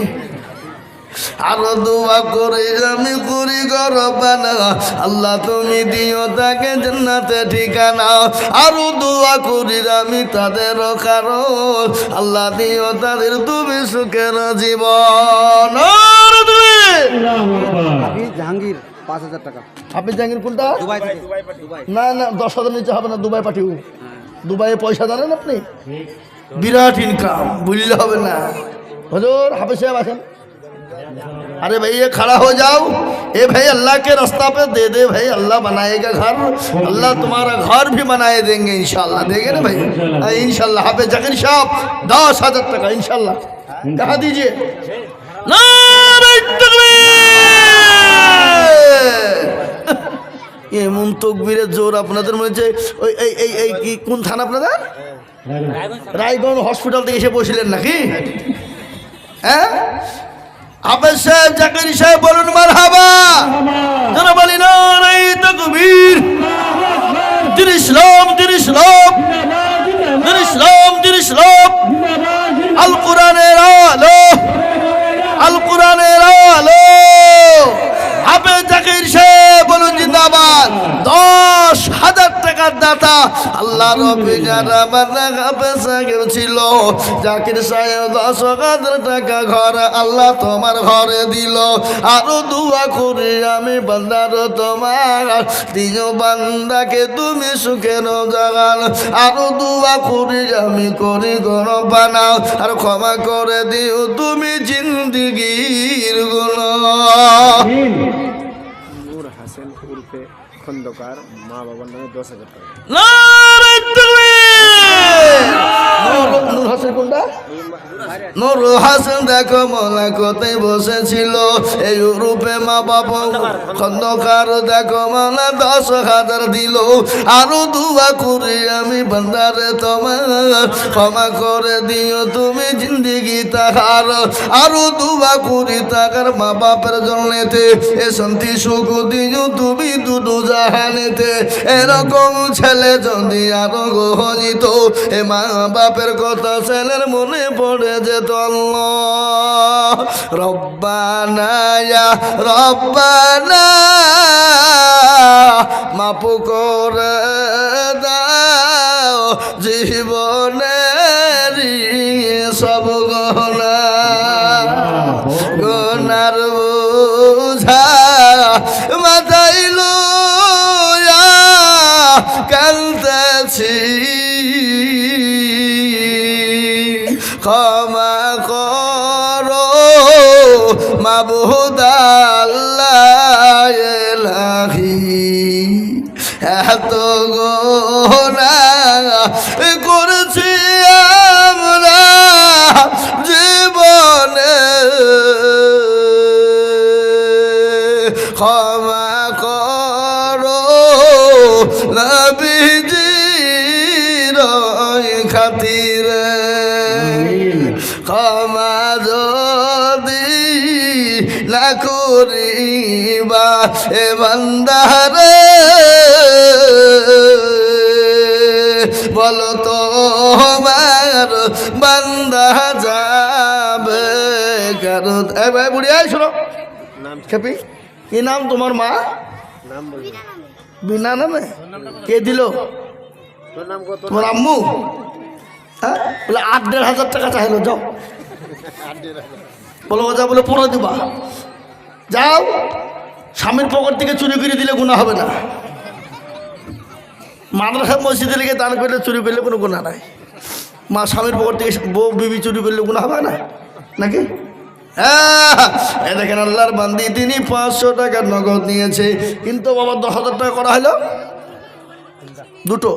আরো দোয়া করে আমি করি গরবানা, আল্লাহ তুমি দিও তাকে জান্নাতে ঠিকানা। আরো দোয়া করি আমি তাদের কারণ, আল্লাহ দিও তাদের তুমি সুখের জীবন। জাহাঙ্গীর 5,000 টাকা। আপনি জাহাঙ্গীর কোনটা? দুবাই থেকে। দুবাই। না না, 10,000 নিচে হবে না। দুবাই পাঠিও। দুবাইয়ে পয়সা জানেন আপনি? বিরাট ইনকাম, বুঝলে হবে না। হুজুর হাফেজ সাহেব আছেন? अरे भाई ये खड़ा हो जाओ। ए भाई अल्लाह के रास्ता पे दे दे भाई, अल्लाह बनाएगा घर, अल्लाह तुम्हारा घर भी बनाए देंगे इंशाल्लाह। देंगे ना भाई? इंशाल्लाह। हाफिज जाकिर साहब 10,000 টাকা इंशाल्लाह। कहा दीजिए। नारे तकबीर। এমন তকবীরের জোর আপনাদের মনে হচ্ছে ওই এই কি কোন থানা আপনাদের? রায়গঞ্জ হসপিটাল থেকে এসে বসিলেন নাকি? হ্যাঁ, হাফেজ সাহেব জাকির সাহেব বলুন মারহাবা। যারা বলি নারে তাকবীর। দিন ইসলাম, দিন ইসলাম, দিন ইসলাম, দিন ইসলাম। আল কোরআনের আলো, আল কোরআনের আলো। হাফেজ জাকির সাহেব বলুন জিন্দাবাদ। 10,000 টাকার দাতা আল্লাহ রবি যারা বান্দা পেশা ছিল জাকির সাহেব 10,000 টাকা ঘর আল্লাহ তোমার ঘরে দিল। আরো দোয়া করি আমি বান্দার তোমার দিন বান্দাকে তুমি সুখের জাগান। আরো দোয়া করি আমি করি গণ বানাও আর ক্ষমা করে দিও তুমি জিন্দিগির গুনাহ। নূর হাসান উর্ফে খন্দকার, মা বাবার নামে 10,000 টাকা। নারে তাকবীর। নূর হাসান কোনটা? নূর হাসান দেখো মোলা কোথায় বসেছিল এই রূপে মা বাবা খন্দকার দেখো মোলা 10,000 দিল। আরো দোয়া করি আমি বান্দারে তোমার ক্ষমা করে দিও তুমি জিন্দিগি তাহার। আরো দোয়া করি তাকার মা বাপের জন্যতে এ শান্তি সুখ দিও তুমি দুদু জাহানেতে। এরকম ছেলে যদি আরো গহনিত এ মা বাপের কথা ছেলের মনে পড়ে যেত। আল্লাহ রব্বানা ইয়া রব্বানা মাফ করে দাও জীবনের সব গহনা গোনার বোঝা মাথায় লইয়া কাঁদতেছি ক্ষমা করো মাবুদ আল্লাহ এলাহি এত গুনাহ করেছি আমরা জীবনে ক্ষমা করো নবীজির খাতিরে ক্ষমা যদি না করিবা এ বান্দারে বলো তো আমার বান্দা যাবে কারণ এ ভাই বুড়ি আয় শোনো খেপি কি নাম তোমার মা? নাম বলবো? বিনা নামে কে দিল? তোর নাম কত? তোমার আম্মু? হ্যাঁ বলে 8,500 টাকা চাইলো যাও বলো যা বলে পড়ে দিবা যাও। স্বামীর পকেট থেকে চুরি করে দিলে গুনাহ হবে না। মাদ্রাসা মসজিদে লেগে দান করলে চুরি করলে কোনো গুনাহ নাই। মা স্বামীর পকেট থেকে বউ বিবি চুরি করলে গুনাহ হবে না নাকি? এ দেখেন আল্লাহর বান্দি তিনি 500 টাকা নগদ নিয়েছে কিন্তু বাবা 10,000 টাকা করা হলো দুটো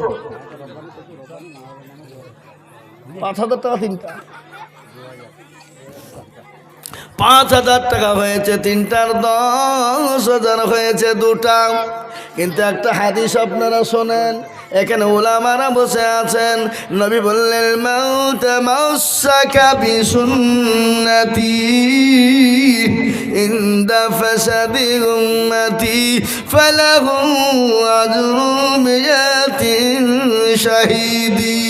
5,000 টাকা তিনটা 5,000 টাকা হয়েছে তিনটার 10,000 হয়েছে দুটা। কিন্তু একটা হাদিস আপনারা শোনেন এখানে উলামারা বসে আছেন নবী বললেন মাউত মাউসাকা বিসুন্নতি ইনদা ফাসাদি উম্মতি ফালাহু আজরু মিয়াতিন শাহিদি।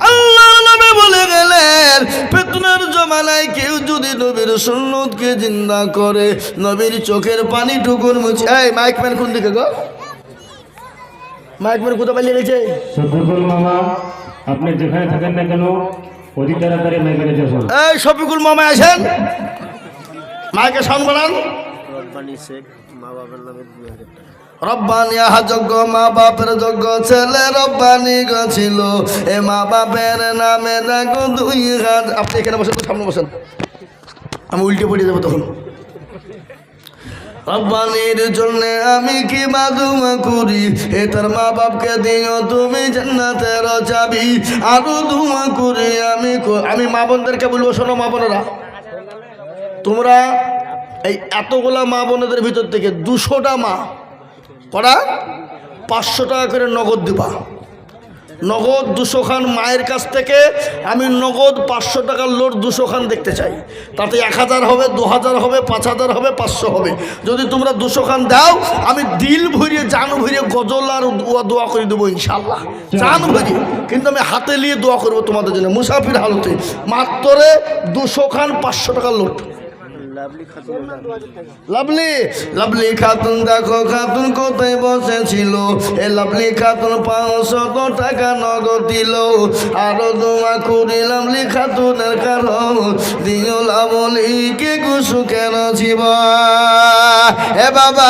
আল্লাহ নবী বলে গেলেন ফিতনার জমানায় কেউ যদি নবীর সুন্নতকে জিন্দা করে নবীর চোখের পানি টুকুর মুছে এই মাইকম্যান কোন দিকে গো মাইকম্যান কোথা পালিয়ে গেছে? শফিকুল মামা আপনি যেখানে থাকেন না কেন অতি তাড়াতাড়ি মাইকের কাছে আসুন। এই শফিকুল মামা আসেন মাইকে সাউন্ড বানান। রব্বানি শেখ, মা বাবার নামে 2,000 টাকা। রব্বানি আহা যোগ্য মা বাপের যোগ্য ছেলে রব্বানি ছিল এ মা বাপের নামে দেখো 2,000। আপনি এখানে বসেন তো সামনে বসেন আমি উল্টে পড়ে যাবো তখন। রব্বানির জন্য আমি কি মাদুমা করি এ তার মা বাপকে দিও তুমি জান্নাতের চাবি। আরো দুমা করি আমি মা বোনদেরকে বলবো শোনো মা বোনেরা তোমরা এই এতগুলা মা বোনদের ভিতর থেকে 200টা মা করা 500 টাকা করে নগদ দিবা। নগদ 200 খান মায়ের কাছ থেকে আমি নগদ 500 টাকার লোড 200 খান দেখতে চাই। তাতে 1000 হবে 2000 হবে 5000 হবে 500 হবে। যদি তোমরা 200 খান দাও আমি দিল ভরিয়ে জান ভরিয়ে গজল আর দোয়া করে দেবো ইনশাল্লাহ জান ভরিয়ে। কিন্তু আমি হাতে নিয়ে দোয়া করবো তোমাদের জন্য মুসাফির হালতে মাত্র 200 খান 500 টাকার load lovely Khatun lovely lovely Khatun দেখো খাতুন কোথায় বসেছিল এ লাভলি খাতুন 500 টাকা নগদ দিল আরো দোয়া করি লাভলি খাতুনের কারণ দিও লাভলিকে সুখের জীবন এ বাবা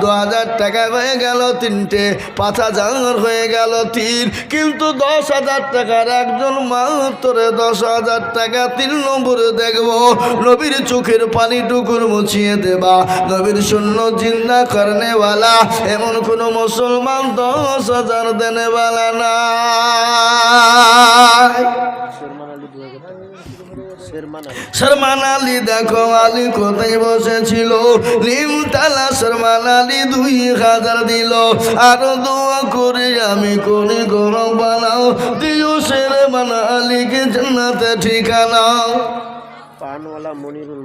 2000 টাকা হয়ে গেল তিনটে 5000 হয়ে গেল তিন কিন্তু 10,000 টাকার একজন মাত্র 10,000 টাকা 3 নম্বরে দেখবো নবীর চোখের পানি টুকুর মুছিয়ে দেবা নবীর শূন্য জিন্দা করনেওয়ালা এমন কোন মুসলমান 10,000 দেনেওয়ালা না শর্মান আলী দেখো আলী কোথায় বসেছিল নিমতলা শর্মান আলী 2000 দিল আরো দোয়া করে আমি করি গরম বানাও দিও শর্মান আলীকে জান্নাতে ঠিকানা পানওয়ালা মনিরুল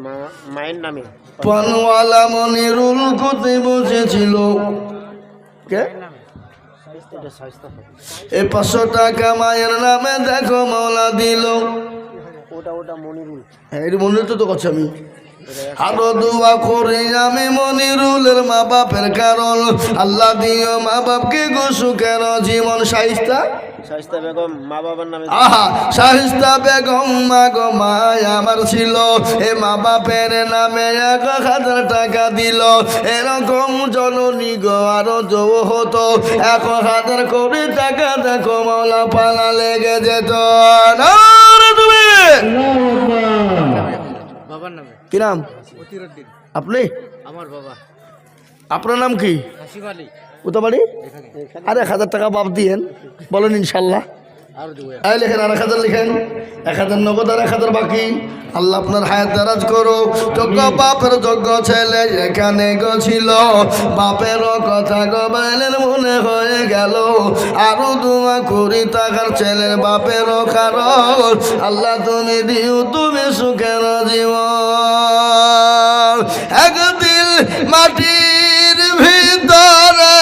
মায়ের নামে পানওয়ালা মনিরুল কোথায় বসেছিল কে এই 500 টাকা মায়ের নামে দেখো মাওলা দিল ওটা মনিরুল এই মনিরুল তো করছি আমি আরো দোয়া করে আমি মনিরুলের মা বাপের কারণ আল্লাহ দিও মা বাপকে গো সুখের জীবন শাইস্তা বেগম মা বাবার নামে আহা শাহিস্তা বেগম মা গো মা আমার ছিল এ মা বাপের নামে 1000 টাকা দিল এরকম জননী গো আরো যৌ হতো 1000 কোটি টাকা দেখো মাওলা পালা লেগে যেত তুমি বাবার নামে কি নাম মতিউদ্দিন আপনি আমার বাবা আপনার নাম কি হাসিব আলী কোথা বাড়ি আর 1000 টাকা বাপ দিয়েন বলেন ইনশাল্লাহ আর দেবো এই লেখেন আর 1000 লিখেন 1000 নগদ আর 1000 বাকি আল্লাহ আপনার হায়াত দারাজ করো যোগ্য বাপের যোগ্য ছেলে এখানে গছিল বাপের কথা গবাইলেন মনে হয়ে গেল আরো দোয়া করি তাকার ছেলের বাপের কারণ আল্লাহ তুমি দিও তুমি সুখের জীবন একদিন মাটির ভিতরে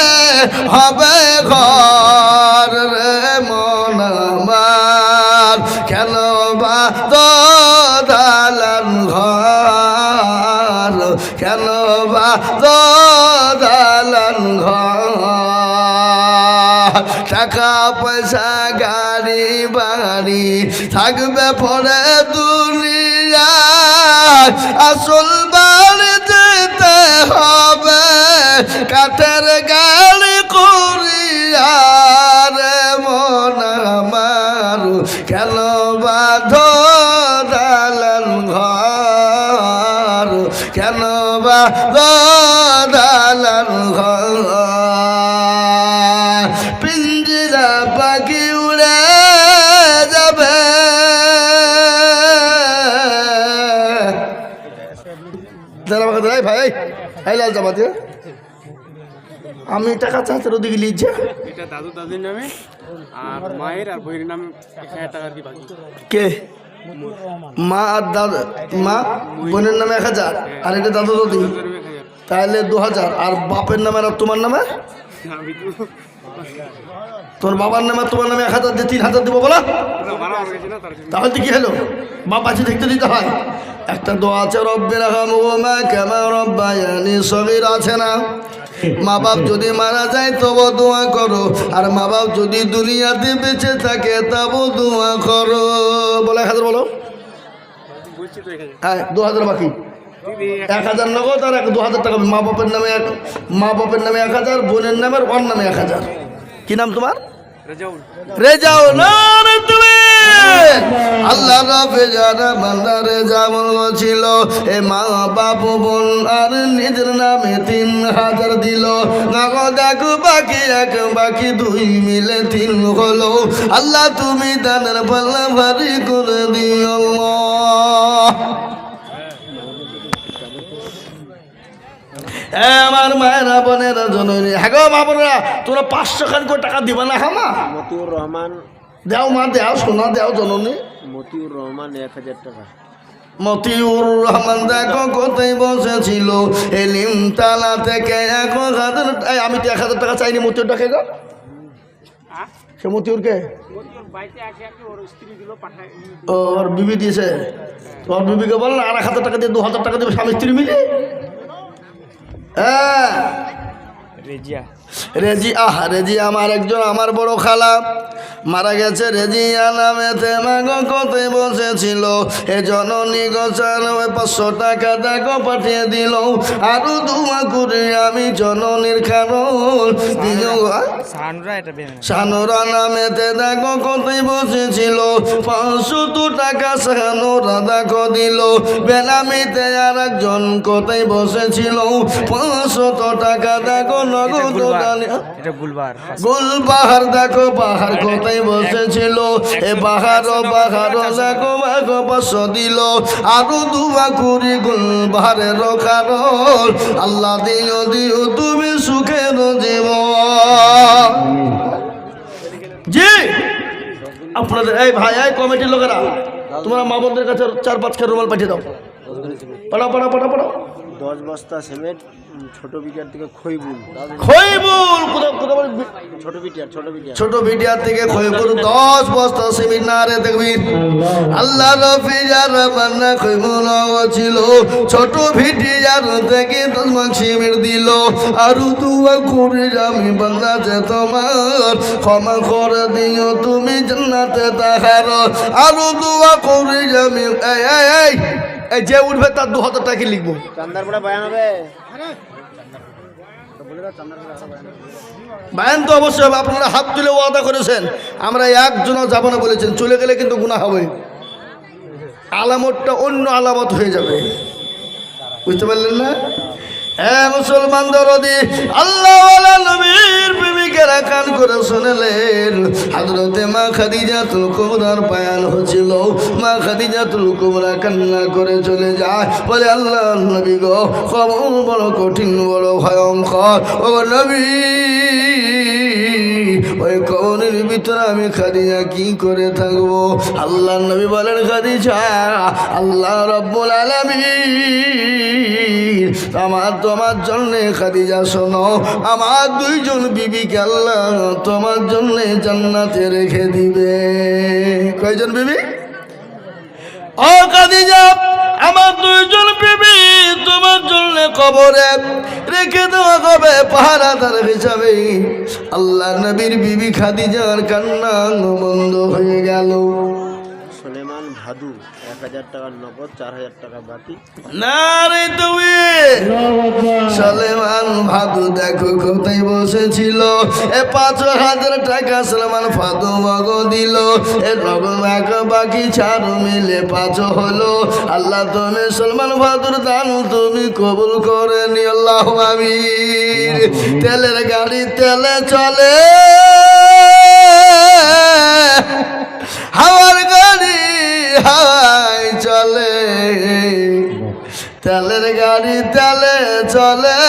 হবে ঘর রে মন আমার কেন বা দালান ঘর কেন বা দালান ঘর টাকা পয়সা গাড়ি বাড়ি থাকবে পরে দুনিয়া আসল বাড়ি যেতে হবে কাঠের গাড়ি করিয়া রে মন আমার কেন বাধ দালান ঘর কেন বাধ দালান ঘর পিঞ্জিরা পাখি উড়ে যাবে ভাই এই লাল জামাতে আমি টাকা চাচ্ছি ওদিকে লিখছে এটা দাদু দাদির নামে আর মায়ের আর বইয়ের নামে 1000 টাকা কি বাকি কে মা আর দাদা মা বোনের নামে 1000 আর এটা দাদু দাদি তাহলে 2000 আর বাপের নামে আর তোমার নামে আমি তো তোর বাবার নামে আর তোমার নামে 1000 দিয়ে 3000 দিব বলা বাড়া হয়ে গেছে না তার জন্য তাহলে কি হলো বাপ আছে দেখতে দিতে হয় একটা দোয়া আছে রব্বির রহমহুমা কামা রব্বায়ানি সগীরা আছে না মা বাপ যদি মারা যায় তবু দোয়া করো আর মা বাপ যদি দুনিয়াতে বেঁচে থাকে তবু দোয়া করো বলে 1000 বলো বলছি তো 1000 হ্যাঁ 2000 বাকি 1000 নগদ আর 2000 টাকা মা বাপের নামে 1000 বোনের নামে ওর নামে 1000 কি নাম তোমার রাজাউল রেজাও না রে তুমি আল্লাহ রাবে যারা বান্দা রেজাউল ছিল এ মা বাপ বোন আর নিজের নামে 3000 দিল নগদ এক বাকি 2 মিলে 3 হলো আল্লাহ তুমি দানের পাল্লা ভারী করে দিও আল্লাহ আমার মায়েরা বোনেরা জননী হ্যাঁ গো মা বোনেরা তোমরা 500 খান করে টাকা দিবা না হামা মতিউর রহমান দেও মা দেও সোনা দেও জননী মতিউর রহমান 1000 টাকা মতিউর রহমান দেখো কোথায় বসেছিল এলিম তালা থেকে 1000 আমি তো 1000 টাকা চাইনি মতিউর টাকা গো সে মতিউরকে বাড়িতে আসে আর কি ওর স্ত্রী দিল পাঠায় ওর বিবি দিয়েছে, তোর বিবিকে বল না 1,000 টাকা দিয়ে 2,000 টাকা দেবে স্বামী স্ত্রী মিলে। হ্যাঁ রেজিয়া আমার একজন আমার বড় খালা মারা গেছে। রেজিয়া নামেতে মাগো কতে বসেছিল, এ জননী গোচার 500 টাকা দেখো পাঠিয়ে দিল। আরো দুমা করে আমি জননীর কারণ শানুরা নামেতে দেখো কতে বসেছিল, 500 টাকা শানুরা দেখো দিল। বেনামিতে আর একজন কোথায় বসেছিল, 500 টাকা দেখো নগদ গুলবাহার দেখো বাহার কোথায় বসেছিল, এ বাহারও দেখো বাঘো 500 দিল। আরো দুয়া কুড়ি গুলবাহারের কারণ আল্লাহ দিও তুমি সুখের জীবন। জি আপনাদের এই ভাই এই কমিটির লোকেরা তোমরা মা বোনদের কাছে 4-5 খান রুমাল পাঠিয়ে দাও। পড়াও 10 বস্তা সিমেন্ট ছোট বিটিয়ার থেকে খইবুল ছোট বিটিয়ার থেকে খইবুল 10 বস্তা সিমেন্ট না রে দেখবি আল্লাহ রফিজার বান্না খইবুল ছিল, ছোট বিটিয়ার থেকে 10 মণ সিমেন্ট দিল। আর দুয়া করে আমি বান্দা যে তোমার ক্ষমা করে দিও তুমি জান্নাতে তাহার। আর দুয়া করে আমি এই যে উঠবে তার 2,000 টাকা লিখবো। চান্দারপাড়া বায়ান হবে, বায়ান তো অবশ্যই হবে। আপনারা হাত তুলে ওয়াদা করেছেন, আমরা একজনও যাবো না বলেছেন, চলে গেলে কিন্তু গুনাহ হবে, আলামতটা অন্য আলামত হয়ে যাবে, বুঝতে পারলেন না? হ্যাঁ মুসলমান দরদি আল্লাহওয়ালা নবীর প্রেমিকেরা কান করে শুনলেন। হযরতে মা খাদিজাতুল কুবরার বয়ান হচ্ছিল। মা খাদিজাতুল কুবরা কান্না করে চলে যায়, বলে আল্লাহ নবী গো খবর বড় কঠিন বড় ভয়ঙ্কর, ও নবী ওই কবরের ভিতরে আমি খাদিজা কি করে থাকবো? আল্লাহ নবী বলেন খাদিজা আল্লাহ রাব্বুল আলামিন তোমার জন্যে খাদিজা শোনো, আমার 2 জন বিবিকে আল্লাহ তোমার জন্যে জান্নাতে রেখে দিবে। কয়জন বিবি? ও খাদিজা আমার 2 জন বিবি তোমার জন্য কবরে রেখে দেওয়া হবে পাহারাদার হিসাবে। আল্লাহ নবীর বিবি খাদিজার কান্না বন্ধ হয়ে গেল। সুলেমান ভাদু 1000 টাকা নগদ, 4000 টাকা বাকি। না রে তুমি সুলেমান ভাদু দেখো কোথায় বসেছিল, এ 5,000 টাকা সুলেমান ভাদু মগো দিল। এ নগদ বাকি 4 মিলে 5 হলো। আল্লাহ তুমি সুলেমান ভাদুর দান তুমি কবুল করে নি, আল্লাহু আমিন। তেলের গাড়ি তেলে চলে, হাওয়ার গাড়ি হাওয়ায় চলে, তেলের গাড়ি তেলে চলে,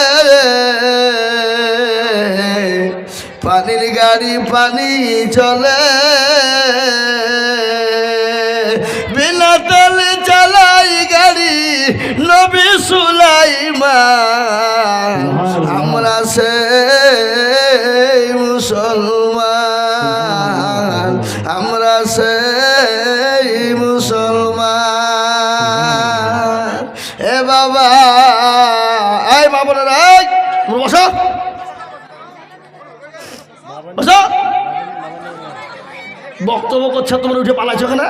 পানির গাড়ি পানি চলে, বিনা তেলে চালাই গাড়ি নবী সুলাইমান। আমরা সেই মুসলমান, আমরা সেই মুসলমান। এ বাবা এই বাবা বসো বসো, বক্তব্য করছে তোমরা উঠে পালাচ্ছ কেন?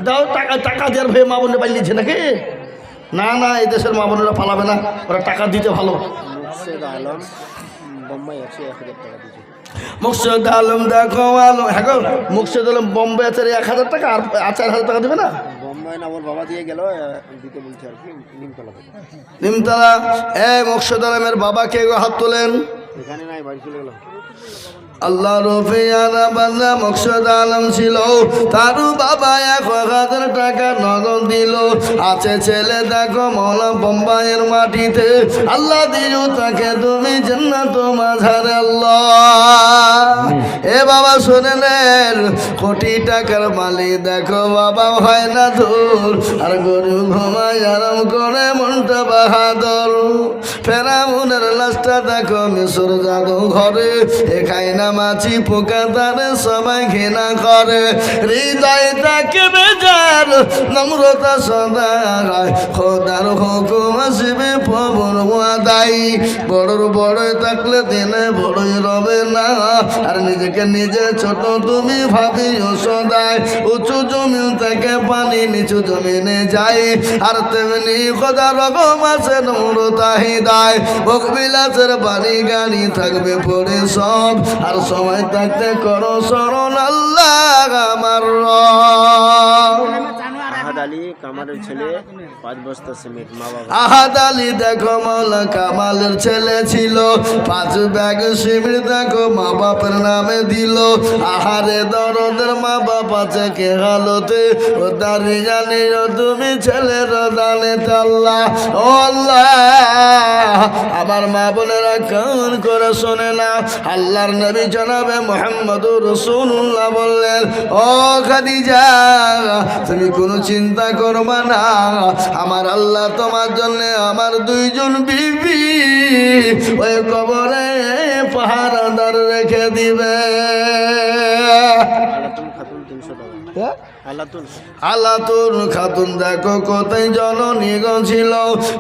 দাও টাকা দেওয়ার ভয়ে মা বোনে পালিয়েছে নাকি? না না, এই দেশের মা বোনেরা পালাবে না, ওরা টাকা দিতে ভালো। মুর্শেদ আলম বোম্বাই আছে 1000 টাকা দিয়েছে। মুর্শেদ আলম দেখো আলম, হ্যাঁ গো মুর্শেদ আলম বোম্বে আছে 1000 টাকা, আর 4,000 টাকা দেবে না? বোম্বাই না, ওর বাবা দিয়ে গেল দিতে বলছে আর কি, নিমতলা থেকে। নিমতলা মুর্শেদ আলমের বাবা কে হাত তোলেন? এখানে নাই, বাড়ি চলে গেলাম। আল্লাহ রফিয়ানা বান্দা মুর্শেদ আলম ছিল, তার বাবা 1000 টাকা নগদ দিল। আছে ছেলে দেখো মৌলা বোম্বাইয়ের মাটিতে, আল্লাহ দিও তাকে তুমি জান্নাত মাঝারে। আল্লাহ এ বাবা শুনে নেন, কোটি টাকার মালিক দেখো বাবা হয় না দূর, আর গরু ঘুমায় আরাম করে মনটা বাহাদুর। ফেরাউনের লাশটা দেখো মিশর জাদু ঘরে, এ খায় না মাছি পোকা তারে সবাই ঘৃণা করে। হৃদয় তাকে বেজার নম্রতা সদা, খোদার হুকুম আসবে পবন আদায়। বড়র বড় থাকলে দিনে বড়ই রবে না, আর নিজেকে নিজে ছোট তুমি ভাবিও সদায়। উঁচু জমিন থেকে পানি নিচু জমিনে যায়, আর তেমনি খোদার রকম আছে নম্রতা হৃদয়। ভোগ বিলাসের বাড়ি গাড়ি থাকবে পরে সব, আর সময় থাকতে করো স্মরণ আল্লাহ আমার রব। আহাদ আলী কামালের ছেলে 5 বস্তা সিমেন্ট মা বাবা। আহাদ আলী দেখো মাওলা কামালের ছেলে ছিল, 5 ব্যাগ সিমেন্ট দেখো মা বাপের নামে দিল। আহারে দরদের মা বাপ আছে কে হালতে, ও দাঁড়িয়ে জানি তুমি ছেলের দানে আল্লাহ। ও আল্লাহ আমার মা বোনেরা কান করে শোনে না, আল্লাহর নবী জনাবে মুহাম্মদুর রাসূলুল্লাহ বললেন, ও খাদিজা তুমি কোনো চিন্তা করবা না, আমার আল্লাহ তোমার জন্য আমার 2 জন বিবি ওই কবরে পাহারাদার রেখে দিবে। আলাতুল খাতুন 300 টাকা। আলাতুল আলাতুল খাতুন দেখো কোথায় জননী গো ছিল,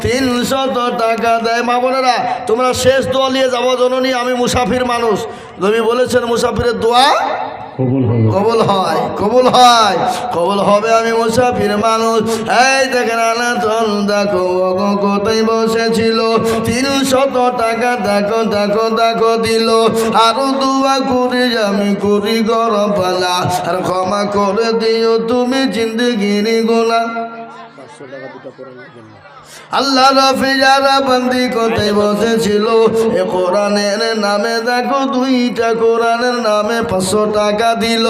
300 টাকা দেয়। মা বোনেরা তোমরা শেষ দোয়া নিয়ে যাবো জননী, আমি মুসাফির মানুষ। নবী বলেছেন মুসাফিরের দোয়া কবুল হলো। কবুল হয়, কবুল হয়, কবুল হবে, আমি মুসাফির মানুষ। এই দেখেন আলাতুল দেখো কোথায় বসেছিল, 300 টাকা দেখো দেখো দেখো দিল। আরো দোয়া করি আমি করি গরম পালা, আর ক্ষমা করে দিও তুমি জিন্দগির গোলা। 500 টাকা দুটো কোরআনের জন্য। আল্লাহ রাফি যারা বন্দি কোথায় বসেছিল, এ কোরআনের নামে দেখো 2টা কোরআনের নামে 500 টাকা দিল।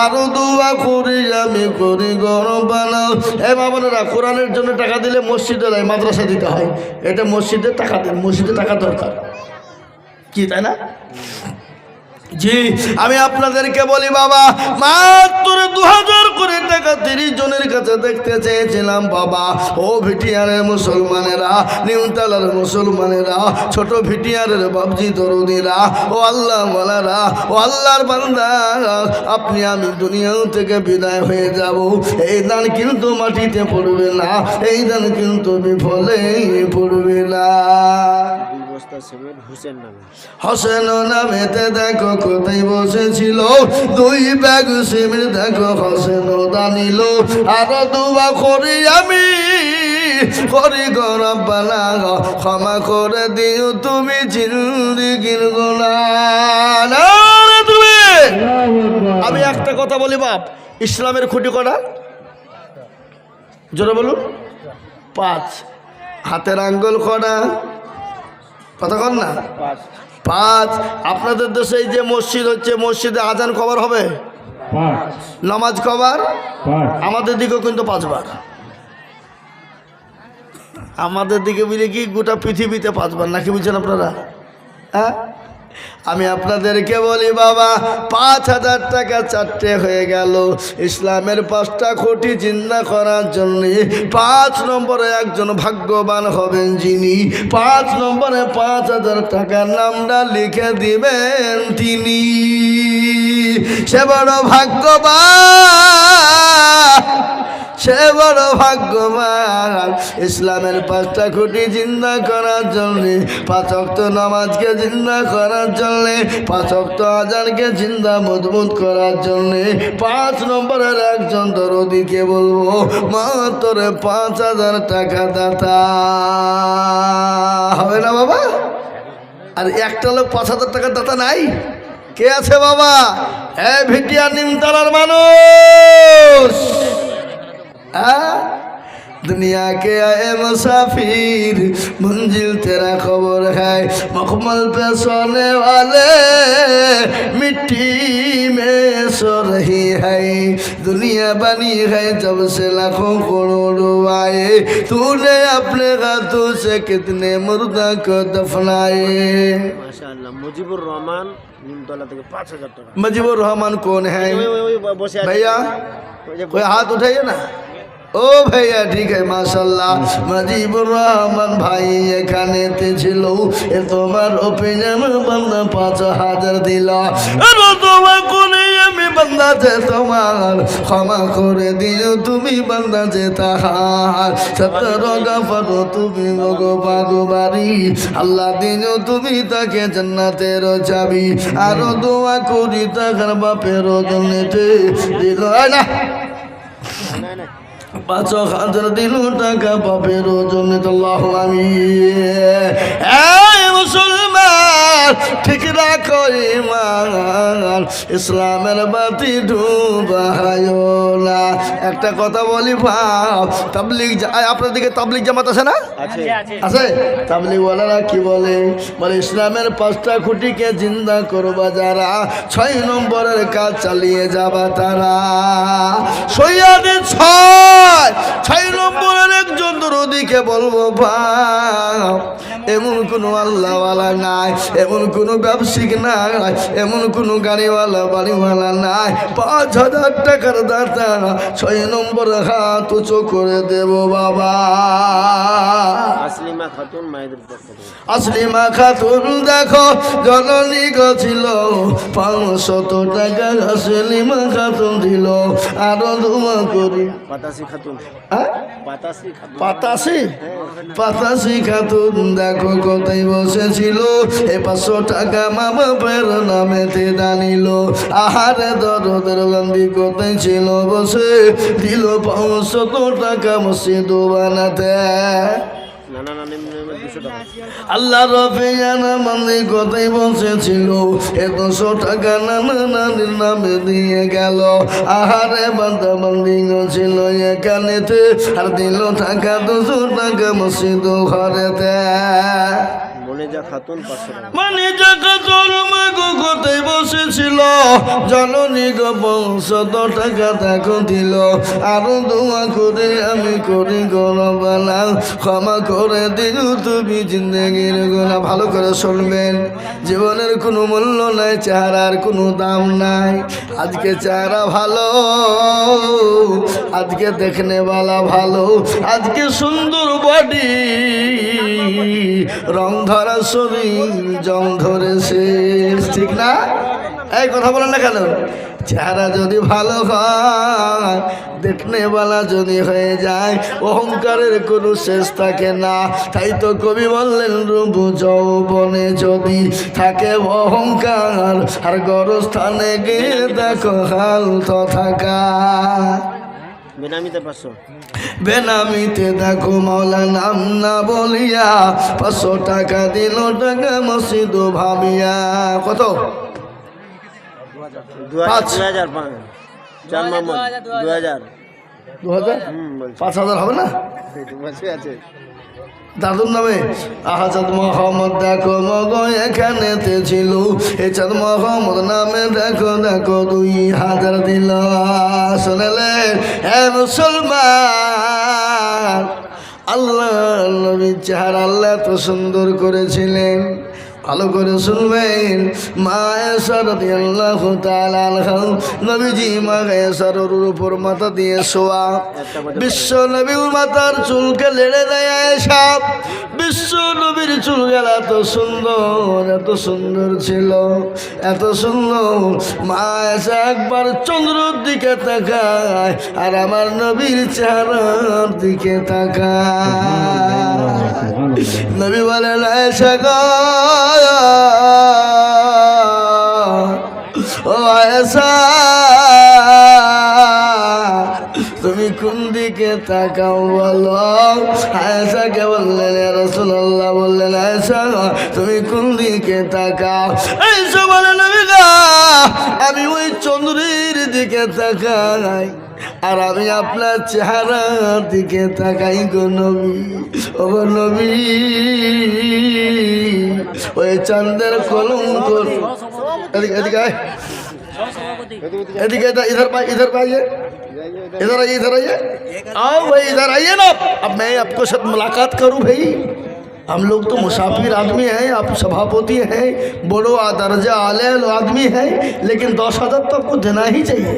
আরো দোয়া করি আমি করি গরম বানাও। এ বাবারা কোরআনের জন্য টাকা দিলে মসজিদে যায়, মাদ্রাসা দিতে হয়, এটা মসজিদে টাকা দেন, মসজিদে টাকা দরকার কি তাই না? জি আমি আপনাদেরকে বলি বাবা, মাত্র 2000 করে টাকা 30 জনের কাছে দেখতে চেয়েছিলাম বাবা। ও ভিটিয়ারের মুসলমানেরা, নিউতালার মুসলমানেরা, ছোট ভিটিয়ারের বাবজি দরদিরা, ও আল্লাহ ওয়ালারা, ও আল্লাহর বান্দা, আপনি আমি দুনিয়া থেকে বিদায় হয়ে যাব, এই দান কিন্তু মাটিতে পড়বে না, এই দান কিন্তু বিফলে পড়বে না। 2 বস্তা সিমেন্ট হোসেন নামে। হোসেন নামেতে দেখো কোথায় বসেছিল, 2 ব্যাগ সিমেন্ট দেখো হোসেন দানিল। আরো দোয়া করি আমি করি গরম বানা, ক্ষমা করে দিও তুমি জিন্দিগির গুনাহ। তুমি আমি একটা কথা বলি বাপ, ইসলামের খুঁটি কটা? জোরে বলুন। 5। হাতের আঙ্গুল কটা? কথা কন না। 5। আপনাদের দেশে এই যে মসজিদ হচ্ছে, মসজিদে আজান কবার হবে, 5 নামাজ কবার? 5 আমাদের দিকেও কিন্তু 5 বার। আমাদের দিকে মিলে কি গোটা পৃথিবীতে 5 বার, নাকি বুঝছেন আপনারা? হ্যাঁ আমি আপনাদেরকে বলি বাবা, 5000 টাকা 4টে হয়ে গেল। ইসলামের 5টা খুঁটি চিন্তা করার জন্য 5 নম্বরে একজন ভাগ্যবান হবেন যিনি 5 নম্বরে 5000 টাকার নামটা লিখে দিবেন তিনি, সে বড় ভাগ্যবান, সে বড় ভাগ্যবান। ইসলামের 5টা খুঁটি জিন্দা করার জন্য, 5 ওয়াক্ত নামাজকে জিন্দা করার জন্য, 5 ওয়াক্ত আযানকে জিন্দা মজবুত করার জন্য 5 নম্বরের একজন দরদিকে বলবো মাত্র 5000 টাকা দাতা হবে না বাবা? আর একটা লোক 5000 টাকার দাতা নাই? কে আছে বাবা? এই ভিটিয়া নিমতলার মানুষ, दुनिया के आए मुसाफिर मंजिल तेरा खबर है मखमल पे सोने वाले मिट्टी में सो रही है दुनिया बनी है जब से लाखों करोड़ों आए तूने अपने हाथों से कितने मुर्दा को दफनाए মাশাআল্লাহ মুজিবুর রহমান নিমতলা থেকে 5000 টাকা मुजीबुर रहमान कौन है ওই বসে আছে भैया ওই যে कोई हाथ उठाइए ना ओ भैया ठीक है माशाल्लाह मुजीबुर रहमान भाई এখানে তে ছিল এ তোমার অপিনিয়ন বান্দা 5000 দিলা আরে তোমার কোনে আমি বান্দা যে তোমার ক্ষমা করে দিও তুমি বান্দা যে তাহার 17 গফর তুমি ভগবাগবারি আল্লাহ দিও তুমি তাকে জান্নাতের চাবি আর দোয়া করি তার বাপের জন্যতে দিল না নাই নাই 5000 দিল টাকা বাপের জন্য আল্লাহ আমি মুসলমান ঠিক রাখো ঈমান ইসলামের বাতি ডুবায়ো না একটা কথা বলি ভাব তাবলীগ আপনার দিকে তাবলীগ জামাত আছে না আছে আছে তাবলীগ ওয়ালারা কি বলে বলে ইসলামের 5টা খুঁটিকে জিন্দা করবা যারা 6 নম্বরের কাজ চালিয়ে যাবা তারা সৈয়দে 6 নম্বরের একজন দরদিকে বলবো ভাব এমন কোনো আল্লাহওয়ালা নাই এমন কোনো ব্যবসায়িক নাই এমন কোনো গাড়িওয়ালা বাড়িওয়ালা নাই 5000 টাকার দাতা 6 নম্বর হাত উঁচু করে দেব বাবা আসলিমা খাতুন মায়েদের পক্ষ থেকে আসলিমা খাতুন দেখো জননী ছিল 500 টাকা আসলিমা খাতুন দিল আরো দোয়া করি পাতাসি খাতুন হ্যাঁ? পাতাসি খাতুন পাতাসি খাতুন দেখো কোথায় বসেছিল এ 500 টাকা মা বাপের নামেতে দানিল আহারে দরদের বান্দি কোথায় ছিল বসে দিল 500 টাকা মসজিদ বানাতে না না না নেমে 200 টাকা আল্লাহ রফিয়ানা বান্দি কোথায় বসেছিল 100 টাকা নানা নানির নামে দিয়ে গেল আহারে বান্দা বান্দি ছিল এখানেতে আর দিল টাকা 200 টাকা মসজিদ ঘরেতে মনে যা খাতুন 500 টাকা মানে জায়গা জন্মে গো কোথায় বসেছিল জননী গো 500 টাকা দেখো দিল আরো দোয়া করে আমি করি গরবালা ক্ষমা করে দিল তুমি জিন্দগির গোনা ভালো করে শুনবেন জীবনের কোনো মূল্য নাই চেহারার কোনো দাম নাই আজকে চেহারা ভালো আজকে দেখনে वाला ভালো আজকে সুন্দর বডি রং ধরা শরীর জং ধরেছে ঠিক না এই কথা বলেন না কেন চেহারা যদি ভালো হয় দেখনে वाला যদি হয়ে যায় অহংকারের কোনো শেষ থাকে না তাই তো কবি বললেন রূপ যৌবনে যদি থাকে অহংকার আর গরস্থানে গিয়ে দেখো হাল তো থাকা বেনামিতে 500 বেনামিতে দেখো মাওলা নাম না বলিয়া 500 টাকা দিল টাকা মসজিদ ভাবিয়া কত 2000 চার মোহাম্মদ 2000 2000 বলছি 5000 হবে না বসে আছে দাদুর নামে আহাজাদ মোহাম্মদ দেখো মগ এখানেতে ছিল এ চাঁদ মোহাম্মদ নামে দেখো দেখো 2000 দিল শুনলে হে মুসলমান আল্লাহ নবীর চেহারা আল্লাহ এত সুন্দর করেছিলেন ভালো করে শুনবেন মা আয়েশা রাদিয়াল্লাহু তাআলা আনহা নবীজি মা আয়েশার উপর মাথা দিয়ে শোয়া বিশ্ব নবীর মাথার চুলকে লেড়ে দেয় আয়েশা বিশ্ব নবীর চুলগুলো এত সুন্দর ছিল এত সুন্দর মা আয়েশা একবার চন্দ্রের দিকে তাকায় আর আমার নবীর চেহারার দিকে তাকায় নবী বলেন আয়েশা গো ও আয়েশা তুমি কোন দিকে তাকাও বলো আয়েশাকে বললেন ইয়া রাসূলুল্লাহ বললেন আয়েশা তুমি কোন দিকে তাকাও আয়েশা বলেন নবী গো আমি ওই চন্দ্রের দিকে তাকাই আর আমি আপনার চেহারা দিকে তাকাই গো নবী, ও গো নবী, ওই চাঁদের কলঙ্ক। এদিকে এদিকে আয়, एदिके इधर पाइए, इधर आइए, इधर आइए, आओ भाई इधर आइए ना। अब मैं आपको साथ मुलाकात करूं भाई, हम लोग तो मुसाफिर आदमी हैं, आप सभापति हैं, बड़ो दर्जा आले आदमी हैं, लेकिन 10,000 तो आपको देना ही चाहिए।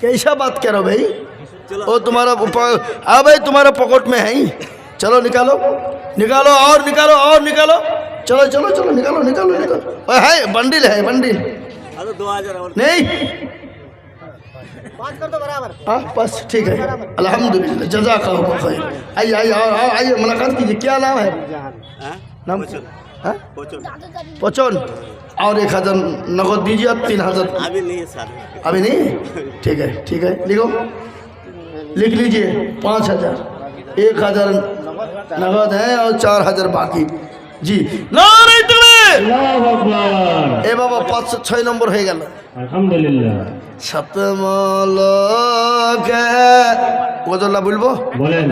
कैसा बात करो भाई, वो तुम्हारा हाँ भाई तुम्हारा पॉकेट में है ही, चलो निकालो निकालो और निकालो और निकालो, चलो चलो चलो निकालो निकालो निकालो। है बंडिल है बंडिल नहीं, हाँ बस ठीक है, अल्हम्दुलिल्लाह, जज़ाकल्लाह खैर। आइए आइए आइए मुलाकात कीजिए। क्या नाम है? नाम हाँ? पचन। और 1,000 नगद दीजिए, 3,000 अभी नहीं है सर, अभी नहीं, ठीक है लिखो, लिख लीजिए 5,000, 1,000 नगद है और 4,000 बाकी जी। नारे तकबीर, আল্লাহু আকবার। এ বাবা 506 নম্বর হয়ে গেল। আলহামদুলিল্লাহ। সতমলকে গজলটা বলবো বলেন।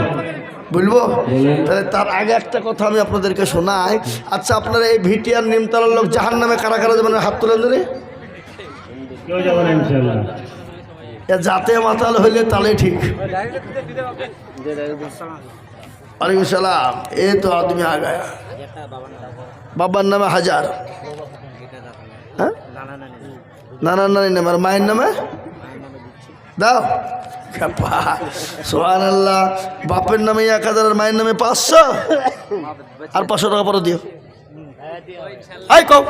বলবো বলেন। তাহলে তার আগে একটা কথা আমি আপনাদেরকে শোনাই। আচ্ছা আপনারা এই ভিটিআর নিমতলার লোক জাহান্নামে কারা কারা যাবেন হাত তুলে ধরে? কেউ যাবে না ইনশাআল্লাহ। এ জাতে মাতাল হইলে তাহলে ঠিক। वालेकुम सलाम। ये तो आदमी आ गया, बाबर नाम है हजार, नाना नानी नाम मायर नाम है दाओ सुभान अल्लाह। बापर नामे 1,000 और मायर नामे 500 और 500 টাকা পরে দিও। আই কও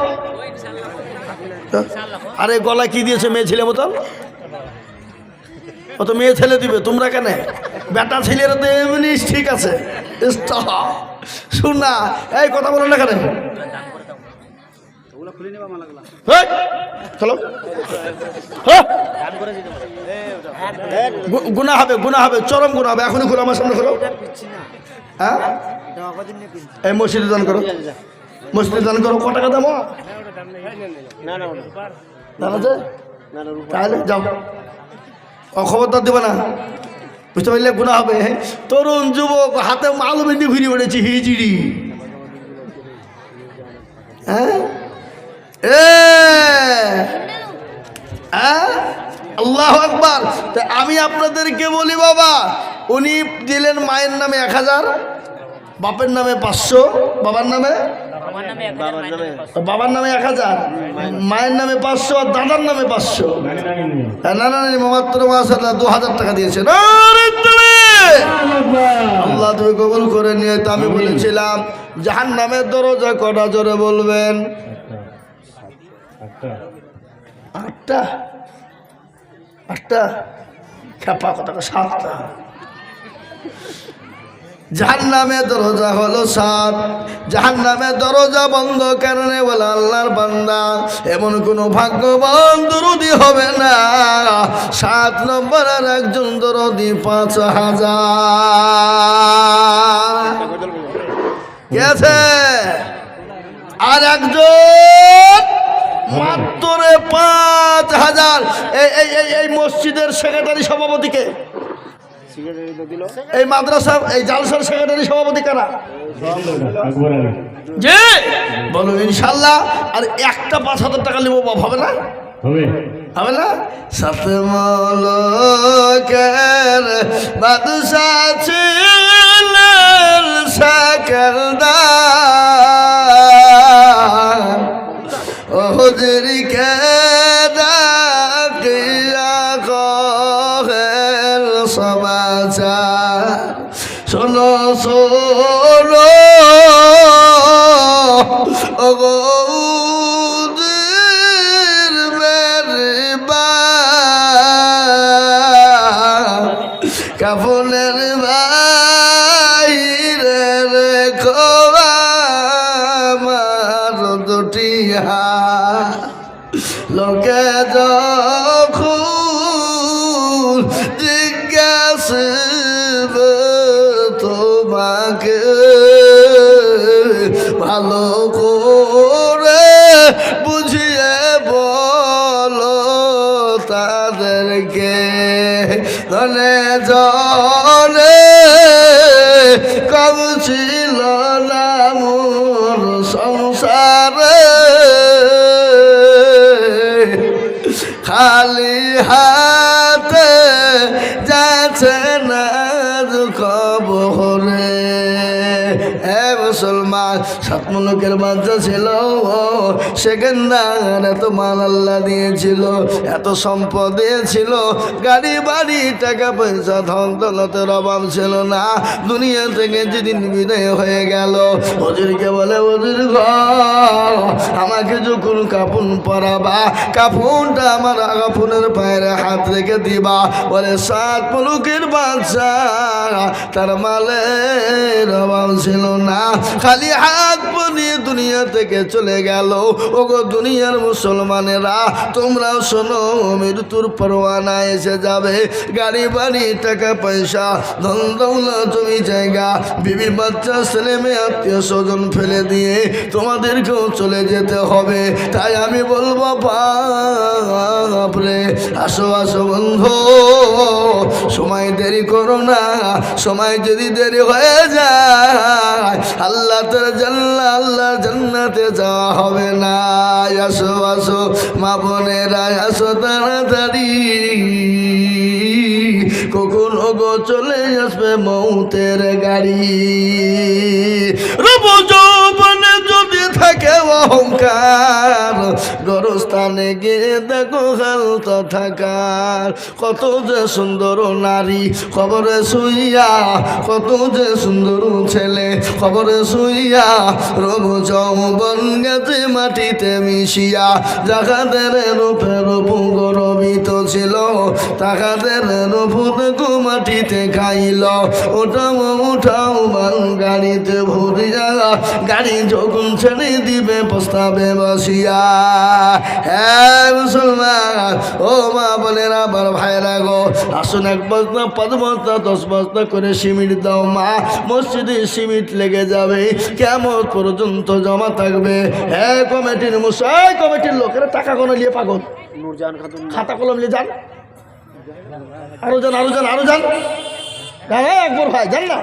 আরে গলা কি দিয়েছে মেয়ে ছেলে মতন? ও তো মেয়ে ছেলে দিবে, তোমরা কেন? বেটা ছেলেরা তো এমনি ঠিক আছে। শুন না, এই কথা বলো না কেন? চলো গুনাহ হবে, গুনাহ হবে, চরম গুনাহ হবে। এখনই খোলো, আমার সামনে খোলো। হ্যাঁ এই মসজিদে দান করো, মসজিদে দান করো। কত টাকা দাম? তাহলে যাও, খবরদার দেবে না, বুঝতে পারলে গুনাহ হবে। তরুণ যুবক হাতে মাল বেঁধে ঘুরে বেড়েছি হিজিড়ি। হ্যাঁ আল্লাহু আকবার। আমি আপনাদেরকে বলি বাবা, উনি দিলেন মায়ের নামে 1,000, বাপের নামে 500, বাবার নামে 1,000, মায়ের নামে 500 আর দাদার নামে 500। না না মাত্র মাশাআল্লাহ 2,000 টাকা দিয়েছেন। আল্লাহ তুমি কবুল করে নিয়ে। তো আমি বলেছিলাম জাহান্নামের দরজা কটা, জোরে বলবেন? 8টা। 8টা খেপা কথা, 7টা। জাহান্নামের দরজা হলো 7। জাহান্নামের দরজা বন্ধ কারণে বলে আল্লাহর বান্দা এমন কোনো ভাগ্যবান দরদি হবে না 7 নম্বরের একজন দরদি 5,000 গেছে, আর একজন মাত্র 5,000। এই মসজিদের সেক্রেটারি সভাপতিকে, এই মাদ্রাসা এই জালসার সেক্রেটারি সভাপতি কারা? জি বলুন ইনশাল্লাহ। আর একটা 5,000 টাকা নেবো, হবে না? হবে না? সাথে মলকের বাদশা ছিলেন সেকেন্দার, ওদেরকে ডাকিয়া কহেন সমাচার, শোনো শোনো ওগোদের মেরবা কাফনের বাইরে রেখো আমার দুটি হাত, লোকে যখন জিজ্ঞাসা তোমাকে ভালো করে বুঝিয়ে বলো তা ধনে জনে কম ছিল না মোর সংসারে খালি হাতে যাচ্ছে না দুঃখ বহরে। এ মুসলমান, সাত মুলুকের বাদশা ছিল সেকেন্দার, এত মাল আল্লাহ দিয়েছিল, এত সম্পদ দিয়েছিল, গাড়ি বাড়ি টাকা পয়সা ধন দৌলতের অভাব ছিল না। দুনিয়া থেকে যেদিন বিদায় হয়ে গেল, হুজুরকে বলে হুজুর গো আমাকে যখন কাফন পরাবা, কাফনটা আমার কাফনের পায়ের হাত রেখে দিবা। বলে সাত মুলুকের বাদশা তার মালের অভাব ছিল না, খালি হাত নিয়ে দুনিয়া থেকে চলে গেল। ওগো দুনিয়ার মুসলমানেরা, তোমরাও শোনো, মৃত্যুর পরোয়ানা এসে যাবে। গাড়ি বাড়ি টাকা পয়সা ধন দৌলত জমি জায়গা বিবি বাচ্চা ছেলে মেয়ে আত্মীয় স্বজন ফেলে দিয়ে তোমাদেরকেও চলে যেতে হবে। তাই আমি বলবো বাপরে, আসো আসো বন্ধু, সময় দেরি করো না। সময় যদি দেরি হয়ে যায় আল্লাহ জান্নাতে যাওয়া হবে না। আসো আসো মা বোনেরা, আসো তাড়াতাড়ি, কখন গো চলে আসবে মৌতের গাড়ি। রূপ যৌবনে যদি থাকে অহংকার, গরস্থানে গিয়ে দেখো হালতা থাকার। কত যে সুন্দর নারী খবরে শুইয়া, কত যে সুন্দর ছেলে খবরে শুইয়া, রূপ যৌবন গেছে মাটিতে মিশিয়া। যাহাদের রূপে রূপ গরবিত ছিল, তাহাদের রূপ দেখো মাটিতে খাইল। ওটাও উঠাও মান গাড়িতে ভরিয়া, গাড়ি যখন ছেড়ে দিবে প্রস্তাবে বসিয়া। হ্যাঁ মুসলমান, ও মা বোনেরা, আমার ভাইরা গো, আসুন 1 বস্তা 5 বস্তা 10 বস্তা করে সিমেন্ট দাও মা, মসজিদে সিমেন্ট লেগে যাবে, কেমন পর্যন্ত জমা থাকবে। হ্যাঁ কমিটির কমিটির লোকেরা টাকা কোনো নিয়ে পাগল, নূরজাহান খাতুন খাতা কলম নিয়ে যান, আরো যান আরো যান আরো যান, হ্যাঁ একবার ভাই যান না।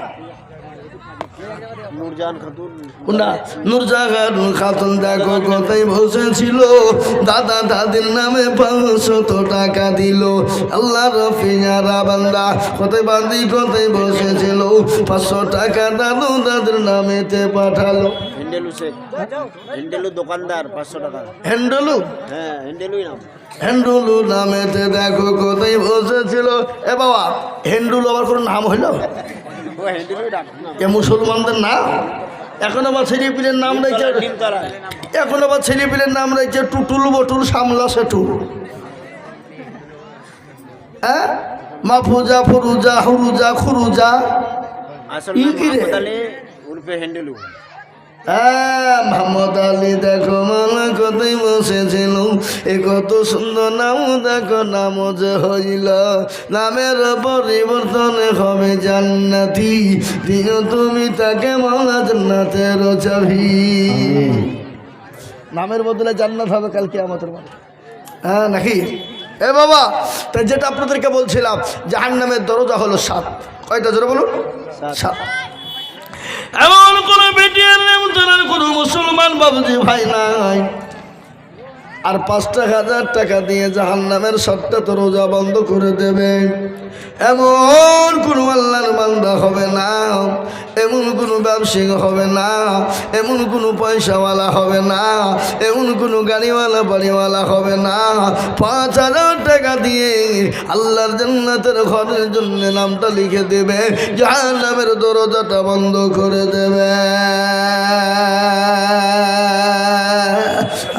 নূরজাহান খাতুন না, নূরজাহান খাতুন দেখো কোথায় বসেছিল, দাদা দাদির নামে 500 টাকা দিল। আল্লাহ রফিয়ারা বান্দা কোথায় বান্দি কোথায় বসেছিল, 500 টাকা দাদু দাদির নামেতে পাঠালো। হেন্ডেলু শেখ, হেন্ডেলু দোকানদার 500 টাকা। হ্যান্ডলু, হ্যাঁ হেন্ডেলুই নাম। হ্যান্ডুলু নামেতে দেখো কোথায় বসেছিল। এ বাবা, হ্যান্ডুলু আবার কোনো নাম হইল? ও হেন্ডেলুই ডাক নাম। এ মুসলমানদের নাম। এখন আবার ছেলে পিলের নাম রয়েছে, নিমতলায়। এখন আবার ছেলে পিলের নাম রয়েছে টুটুল বটুল সামলা সেটু, হ্যাঁ মাফুজা ফুরুজা হুরুজা খুরুজা। আসল ই নাম কি রে? মোহাম্মদ আলী উর্ফে হেন্ডেলু। হ্যাঁ মোহাম্মদ আলী দেখো মালা কোথায় বসেছিল, এ কত সুন্দর নাম দেখো, নাম যে হইল, নামের পরিবর্তনে হবে জান্নাতি, দিও তুমি তাকে মালা জান্নাতের চাবি। নামের বদলে জান্নাত হবে কালকে আমাদের মাঠে, হ্যাঁ নাকি? এ বাবা, তাই যেটা আপনাদেরকে বলছিলাম, জাহান্নামের দরজা হলো 7। কয়টা জোরে বলুন? 7। এমন কোন বেটিয়ার কোন মুসলমান বাবুজি ভাই নাই আর 5,000 টাকা দিয়ে জাহান্নামের 7টা দরজা বন্ধ করে দেবে, এমন কোনো আল্লাহর বান্দা হবে না, এমন কোনো ব্যবসায়ী হবে না, এমন কোনো পয়সাওয়ালা হবে না, এমন কোনো গাড়িওয়ালা বাড়িওয়ালা হবে না। 5,000 টাকা দিয়ে আল্লাহর জান্নাতের ঘরের জন্য নামটা লিখে দেবে, জাহান্নামের দরজাটা বন্ধ করে দেবে।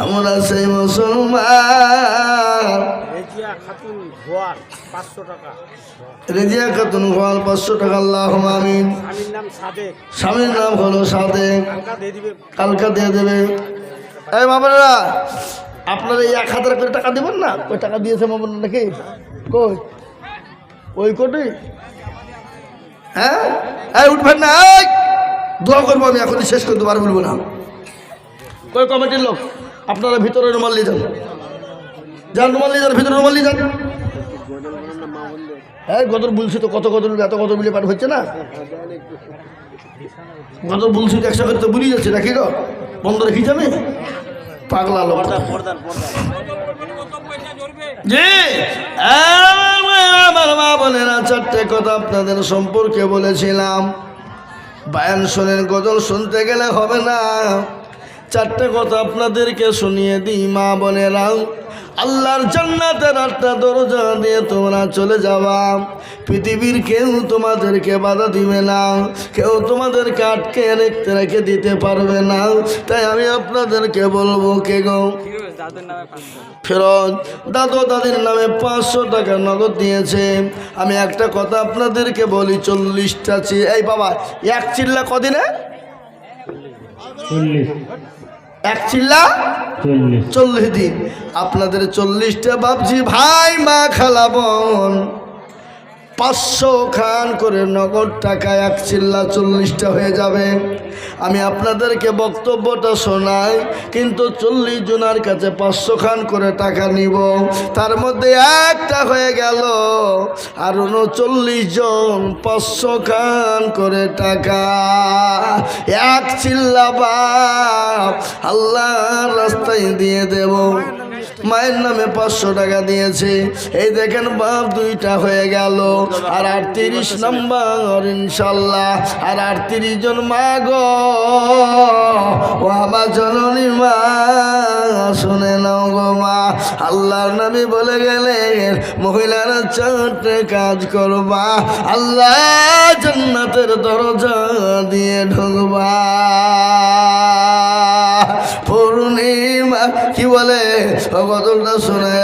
আমরা সেই মুসলমান। রেজিয়া খাতুন গোয়াল 500 টাকা। রেজিয়া খাতুন গোয়াল 500 টাকা। আল্লাহুম্মা আমিন। স্বামীর নাম সাদেক। স্বামীর নাম হলো সাদেক, টাকা দিয়ে দিবে। কালকা দিয়ে দেবে। এই মামারা, আপনারা এই 1,000 করে টাকা দেবেন না? ওই টাকা দিয়েছে মামুন নাকি? কই ওই কোটি? হ্যাঁ এই উঠবেন না, এই দোয়া করবো আমি, এখনই শেষ করতে পারবো বলবো না। কই কমিটির লোক, আপনারা ভিতরে রুমাল নিয়ে যান, যান রুমাল নিয়ে যান, ভিতরে রুমাল নিয়ে যান। হ্যাঁ গদর বলছি তো কত গদর এত গদর মিলে পাঠ হচ্ছে না গদর বলছি তো একসাথে তো বুঝিয়ে যাচ্ছে নাকি গো বন্ধ রেখি যাবে পাগলা লোক জি আমার মা বোনেরা চারটে কথা আপনাদের সম্পর্কে বলেছিলাম বায়ান শোনেন গজল শুনতে গেলে হবে না চারটে কথা আপনাদেরকে শুনিয়ে দিই মা বোনেরা আল্লাহর জান্নাতের 8টা দরজা দিয়ে তোমরা চলে যাবা পৃথিবীর কেউ তোমাদেরকে বাধা দিবে না কেউ তোমাদেরকে আটকে রেখে দিতে পারবে না তাই আমি আপনাদেরকে বলবো কে গো ফেরত দাদু দাদির নামে 500 টাকা নগদ দিয়েছে আমি একটা কথা আপনাদেরকে বলি 40টা এই বাবা এক চিল্লা কদিনে 40 এক চিল্লা 40 দিন আপনাদের 40টা বাপজি ভাই মা খালা বোন 500 খান করে নগদ টাকা এক চিল্লা 40টা হয়ে যাবে আমি আপনাদেরকে বক্তব্যটা শোনাই কিন্তু 40 জনের কাছে 500 খান করে টাকা নিব তার মধ্যে একটা হয়ে গেল আর 39 জন 500 খান করে টাকা এক চিল্লা বাপ আল্লাহর রাস্তায় দিয়ে দেব মায়ের নামে 500 টাকা দিয়েছে এই দেখেন বাপ 2টা হয়ে গেল আর 38 নম্বর ইনশাল্লাহ আর 38 জন মা গো ও আমার জননী মা শুনে নাও গো মা আল্লাহর নবী বলে গেলেন মহিলারা 4টে কাজ করবা আল্লাহ জান্নাতের দরজা দিয়ে ঢুকবা পূর্ণিমা কি বলে গজলটা শুনে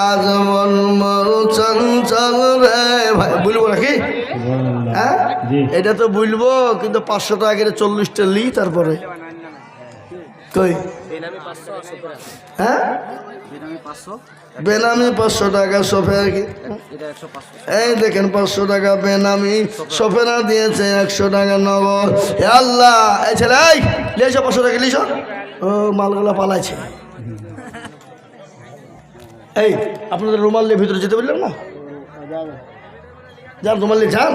আজ মন মরু চঞ্চল রে ভাই বলবো নাকি হ্যাঁ এটা তো বলবো কিন্তু 500 টাকা করে 40টা লি তারপরে কই হ্যাঁ বেনামি 500 টাকা সফের কি এই দেখেন 500 টাকা বেনামি সফেরা দিয়েছে 100 টাকা নগদ হে আল্লাহ এই ছেলে এই লিয়েছো 500 টাকা লিয়েছো ও মালগুলা পালাইছে এই আপনাদের রুমাল নিয়ে ভিতরে যেতে বললেন না যান রুমাল নিয়ে যান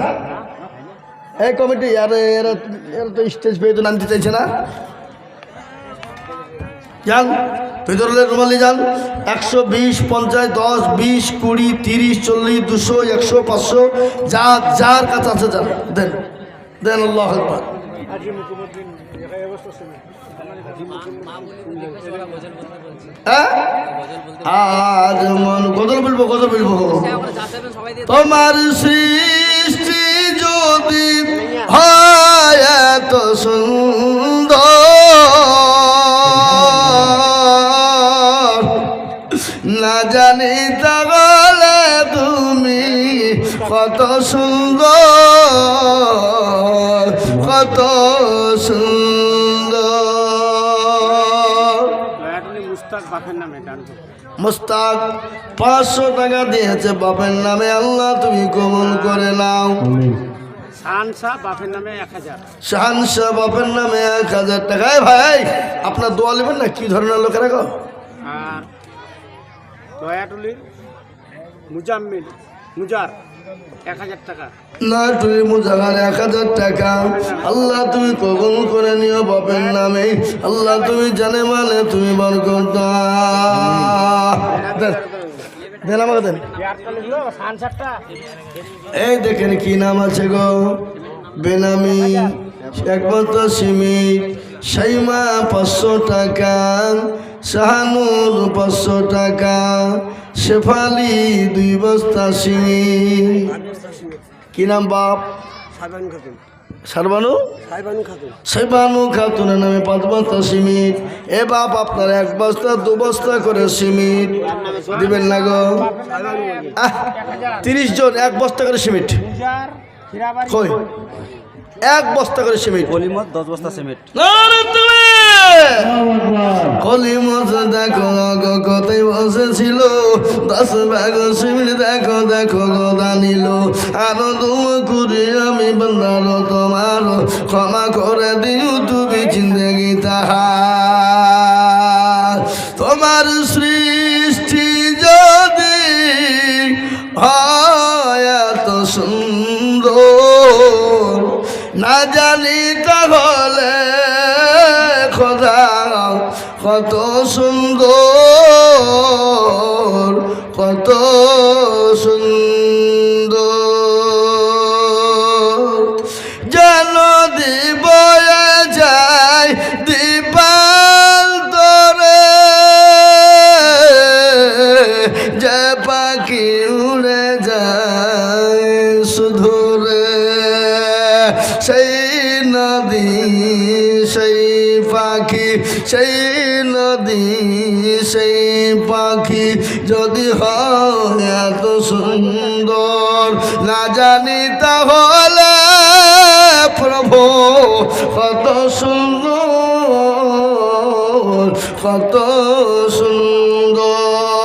এই কমিটি আরে এরা তো স্টেজ পেয়ে তো নামতে চাইছে না যান ভিতরে রুমাল নিয়ে যান 120 50 10 20 20 30 40 200 100 500 যার কাছে আছে যান দেন দেন আল্লাহ আকবার আজ মন গজল বলবো তোমার সৃষ্টি যদি হয় এত সুন্দর না জানি তাহলে তুমি কত সুন্দর কত সুন্দর মুস্তাক 500 টাকা দিয়েছে বাপের নামে আল্লাহ তুমি কবুল করে নাও শাহানশাহ বাপের নামে 1000 টাকা ভাই আপনার দোয়া নেবেন না কি ধরনের লোকেরা গো আর দয়াটুলি মুজাম্মিল মুজার 1000 টাকা না তুমি মুজাহার 1000 টাকা আল্লাহ তুমি কবুল করে নিও বাপের নামে আল্লাহ তুমি জানে মানে তুমি বরকত দেন আমাকে দেন এই দেখেন কি নাম আছে গো বেনামি একমাত্র সিমিট সাইমা 500 টাকা শাহানুর 500 টাকা শেফালি 2 বস্তা সিমিট কি নাম বাপ সাইবানু খাতুনের নামে 5 বস্তা সিমিট এ বাপ আপনার 1 বস্তা 2 বস্তা করে সিমিট দিবেন না গো 30 জন 1 বস্তা করে সিমিট কই 1 বস্তা করে সিমিট 10 বস্তা সিমেন্ট কলিমত দেখো গো কতই বসেছিল 10 ভাগ সিমিট দেখো দেখো গোদা নিল আরো তুমি করি আমি বন্দার তোমার ক্ষমা করে দিও তুমি জিন্দগি তাহার তোমার সৃষ্টি যদি হয় এত কত সুন্দর, কত সুন্দর, যেন দিবয়ে যায় দীপাল তরে, যে পাখি উড়ে যায় সুধুরে, সেই নদী সেই পাখি, সেই নদী সেই পাখি যদি হয় এত সুন্দর, না জানি তাহলে প্রভু কত সুন্দর, কত সুন্দর,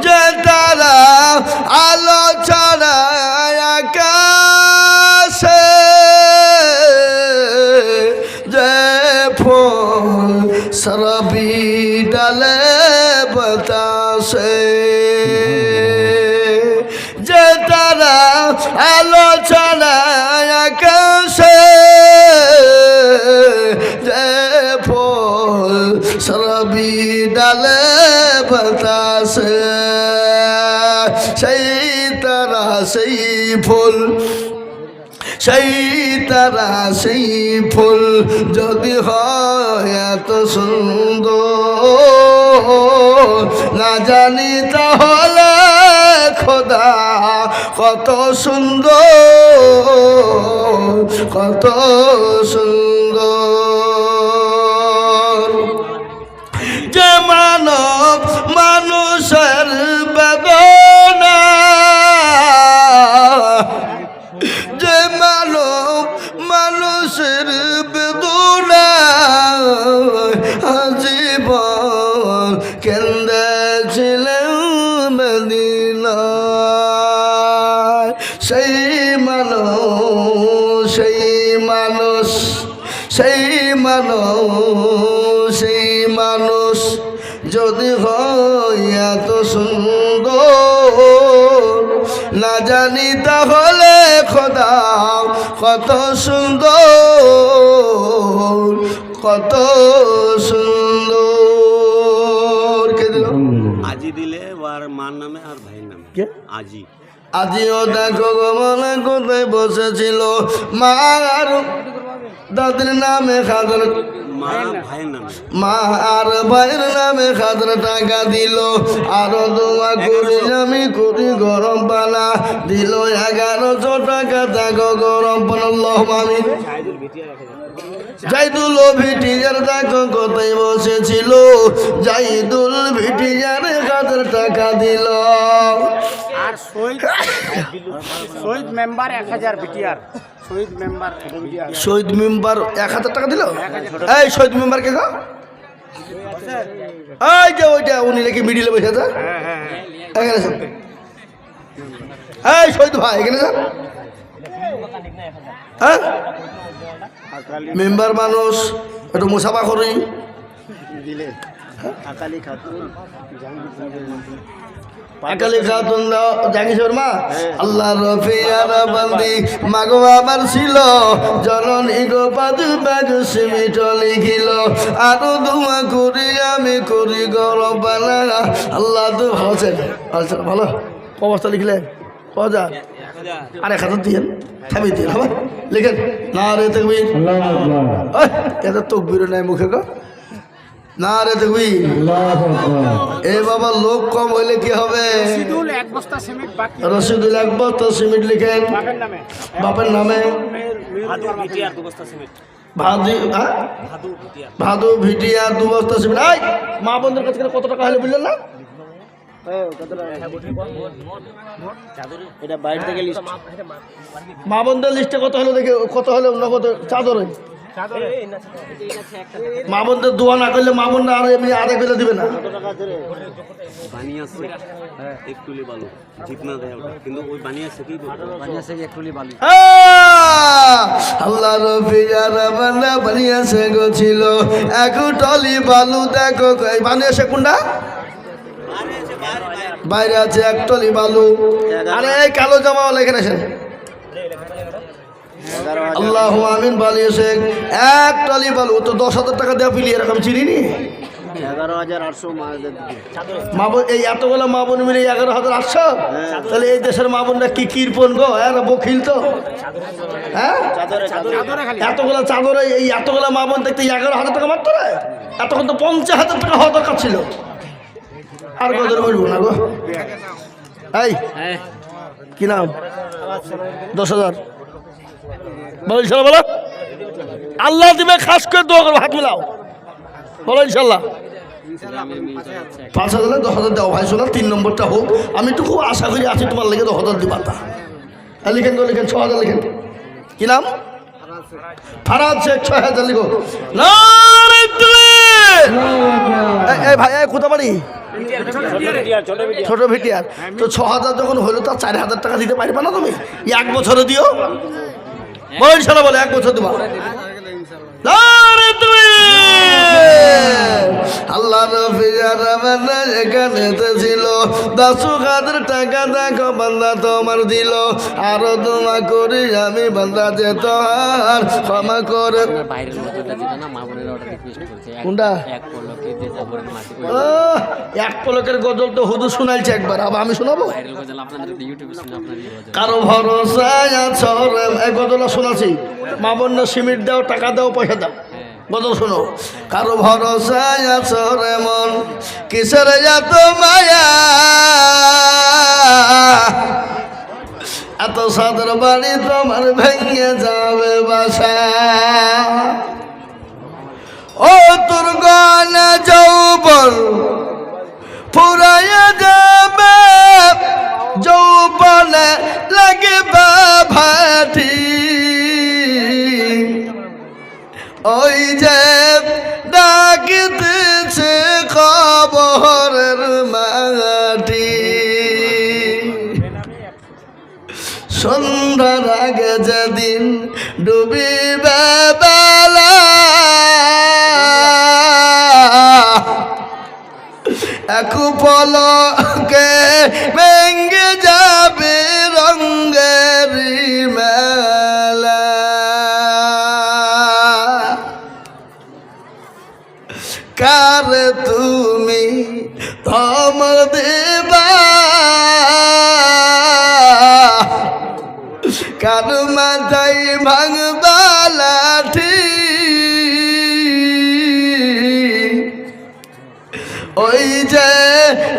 যে তারা আলো ছাড়া আকাশে, যে ফুল সরবি ডালে বাতাসে, যে তারা আলো ছাড়া আকাশে, যে ফুল সরবি ডালে বাতাসে, সেই তারা সেই ফুল, সেই তারা সেই ফুল যদি হয় এত সুন্দর, না জানি তাহলে খোদা কত সুন্দর, কত সুন্দর, যে মানব মানুষের বেদনা, যে মানব মানুষের বেদনা, আজীবন কেন্দ্রেছিলেন মদিনায়, সেই মানুষ, সেই মানুষ, সেই মানুষ, সেই মানুষ যদি হয় এত সুন্দর, না জানি তাহলে খোদা কত সুন্দর, কত সুন্দর। কে দিল? আজি দিলে আর মার নামে আর ভাইয়ের নামে। কে? আজি। আজিও দেখো গো মনে কোথায় বসেছিল, মা আর দাদির নামে খাদার, মা ভাইয়ের নামে। মা আর ভাইয়ের নামে খাদার টাকা দিল, আরো দোয়া করি আমি করি গরম পানা, দিল 1100 টাকা দেখো গরম পানা। আমিন। জাইদুল ভিটিয়ার দেখো কোথায় বসেছিল, জাইদুল ভিটিয়ার খাদার টাকা দিল, আর শহীদ মেম্বার 1000 বিটিআর, শহীদ মেম্বার শহীদ মেম্বার 1000 টাকা দিল। এই শহীদ মেম্বার কে গো? এই যে ওইটা উনি নাকি মিডিলে বসে আছে, এখানে স্যার। এই শহীদ ভাই এখানে স্যার। হ্যাঁ মেম্বার মানুষ একটু মুসাফা করি দিলে আকালি খাতুন, আকালি খাতুন জাগিসর মা, আল্লাহ রফিয়ার বান্দি মাগো আমার ছিল, জননী গো পাদু বাজু সিমিট লিখিল, আরো দোয়া করি আমি করি গরম পানা। আল্লাহ তো ভালো ভালো অবস্থা লিখলেন 1000 আর 1000 দিয়েন, থামিয়ে দিন হবে লিখেন না রে তকবীর। আল্লাহু আকবার, এত তকবীর নাই মুখে গো, না রে তকবীর। আল্লাহু আকবার। এ বাবা লোক কম হইলে কি হবে? রশিদুল 1 বস্তা সিমেন্ট বাকি, রশিদুল 1 বস্তা সিমেন্ট লিখেন বাপের নামে, বাপের নামে। ভাদু বিটিআর 2 বস্তা সিমেন্ট, ভাদু ভিটিয়া 2 বস্তা সিমেন্ট। এই মা বন্ধুর কাছে কত টাকা হলো বললেন না? এটা বাইরে থেকে লিস্ট। মা বন্ধুর লিস্টে কত হলো দেখে, কত হলো নগদ চাদর। মা বন্ধুর দোয়া না করলে মা বন্ধু আর এমনি আধা কিলো দিবে না। বানিয়েছে এক টুলি বালু, জিতনা দেয় ওটা, কিন্তু ওই বানিয়েছে কি বানিয়েছে এক টুলি বালু। আল্লাহ রফিয়ার বান্দা বানিয়েছে গো ছিল এক টলি বালু, দেখো বানিয়েছে কোনটা? বাইরে আছে 1 টলি বালু। আরে এই কালো জামা এখানে আসেন, আল্লাহ আমিন বালিয়ে শেখ এক টলি বালু তো 10,000 টাকা দেওয়া পিলি এরকম চিনি 11,800 মা বোন এই এতগুলো মা বোন মিলে 11,800 তাহলে এই দেশের মা বোনরা কি কিরপন গো এরা বখিল তো হ্যাঁ এতগুলো চাদরে এই এতগুলো মা বোন দেখতে 11,000 টাকা মাত্র এতক্ষণ তো 50,000 টাকা হওয়া দরকার ছিল আর কত বলবো না গো এই কি নাম 10,000 বলো ইনশাল্লাহ বলো আল্লাহ দিবে খাস করে দোয়া করবো হাত মিলাও বলো ইনশাল্লাহ 5,000 10,000 দেওয়া ভাই শোনা 3 নম্বরটা হোক আমি তো খুব আশা করি আছি তোমার লেগে 10,000 দিবা তা লিখেন তো লিখেন 6,000 লিখেন কি নাম ফারাজ শেখ 6,000 লিখো নারে এই ভাই এই কোথা বাড়ি ছোট ভিটিয়ার তো 6,000 যখন হলো তো 4,000 টাকা দিতে পারবে না তুমি 1 বছরে দিও বলো ইনশাল্লাহ বলে 1 বছর দিবা আল্লাহ এখানে ছিল 10,000 টাকা দেখো বান্দা তোমার দিল আরো দোয়া করি আমি বান্দা যে তোমার ক্ষমা করে কোনটা এক পলকের গজল তো হুদু শোনাইছে একবার আবার আমি শোনাবো কারো ভরসায় আছো এই গজলটা শোনাছি মা বোন সিমেন্ট দাও টাকা দাও পয়সা দাও গজল শোনো কারো ভরসায় আছো রে মন কিসের এত মায়া এত সাদর বাড়ি তোমার ভেঙে যাবে বাসা ও তোর গানা যৌবন ফুরাইয়া যাবে যৌবনে লাগবে ভাটি ওই যে ডাকিতেছে খবরের মাটি সন্ধ্যার আগে যেদিন ডুবিবে বেলা এক পলকে ভেঙে যাবে রঙের মেলা কার তুমি থম দেবা কার মাথায় ভাঙবা লাঠি ওই যে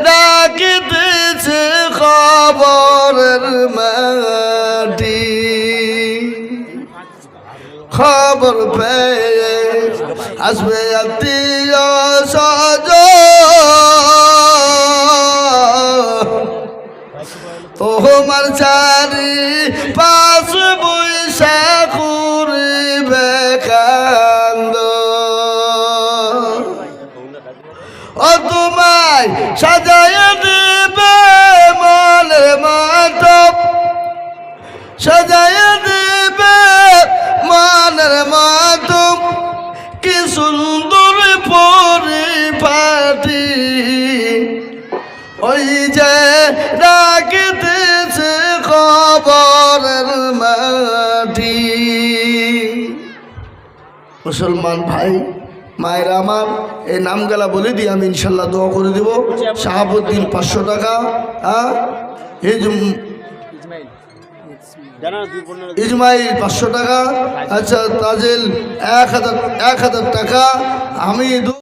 ডাকিতেছে খবরের মাটি খবর পেয়ে আসবে আত্মীয় তোমার চারি পাশ বৈশা করবে কান্দ ও তোমায় সাজায় দেবে মনের মাটপ সাজায় দেবে মনের মাটপ কি সুন্দর পরিপাটি ওই যে ডাকিতেছে খবরের মাটি মুসলমান ভাই মায়ের আমার এই নামগুলা বলে দিই আমি ইনশাল্লাহ দোয়া করে দেবো শাহাবুদ্দিন 500 টাকা ইজমাইল 500 টাকা আচ্ছা তাজেল 1,000 টাকা আমি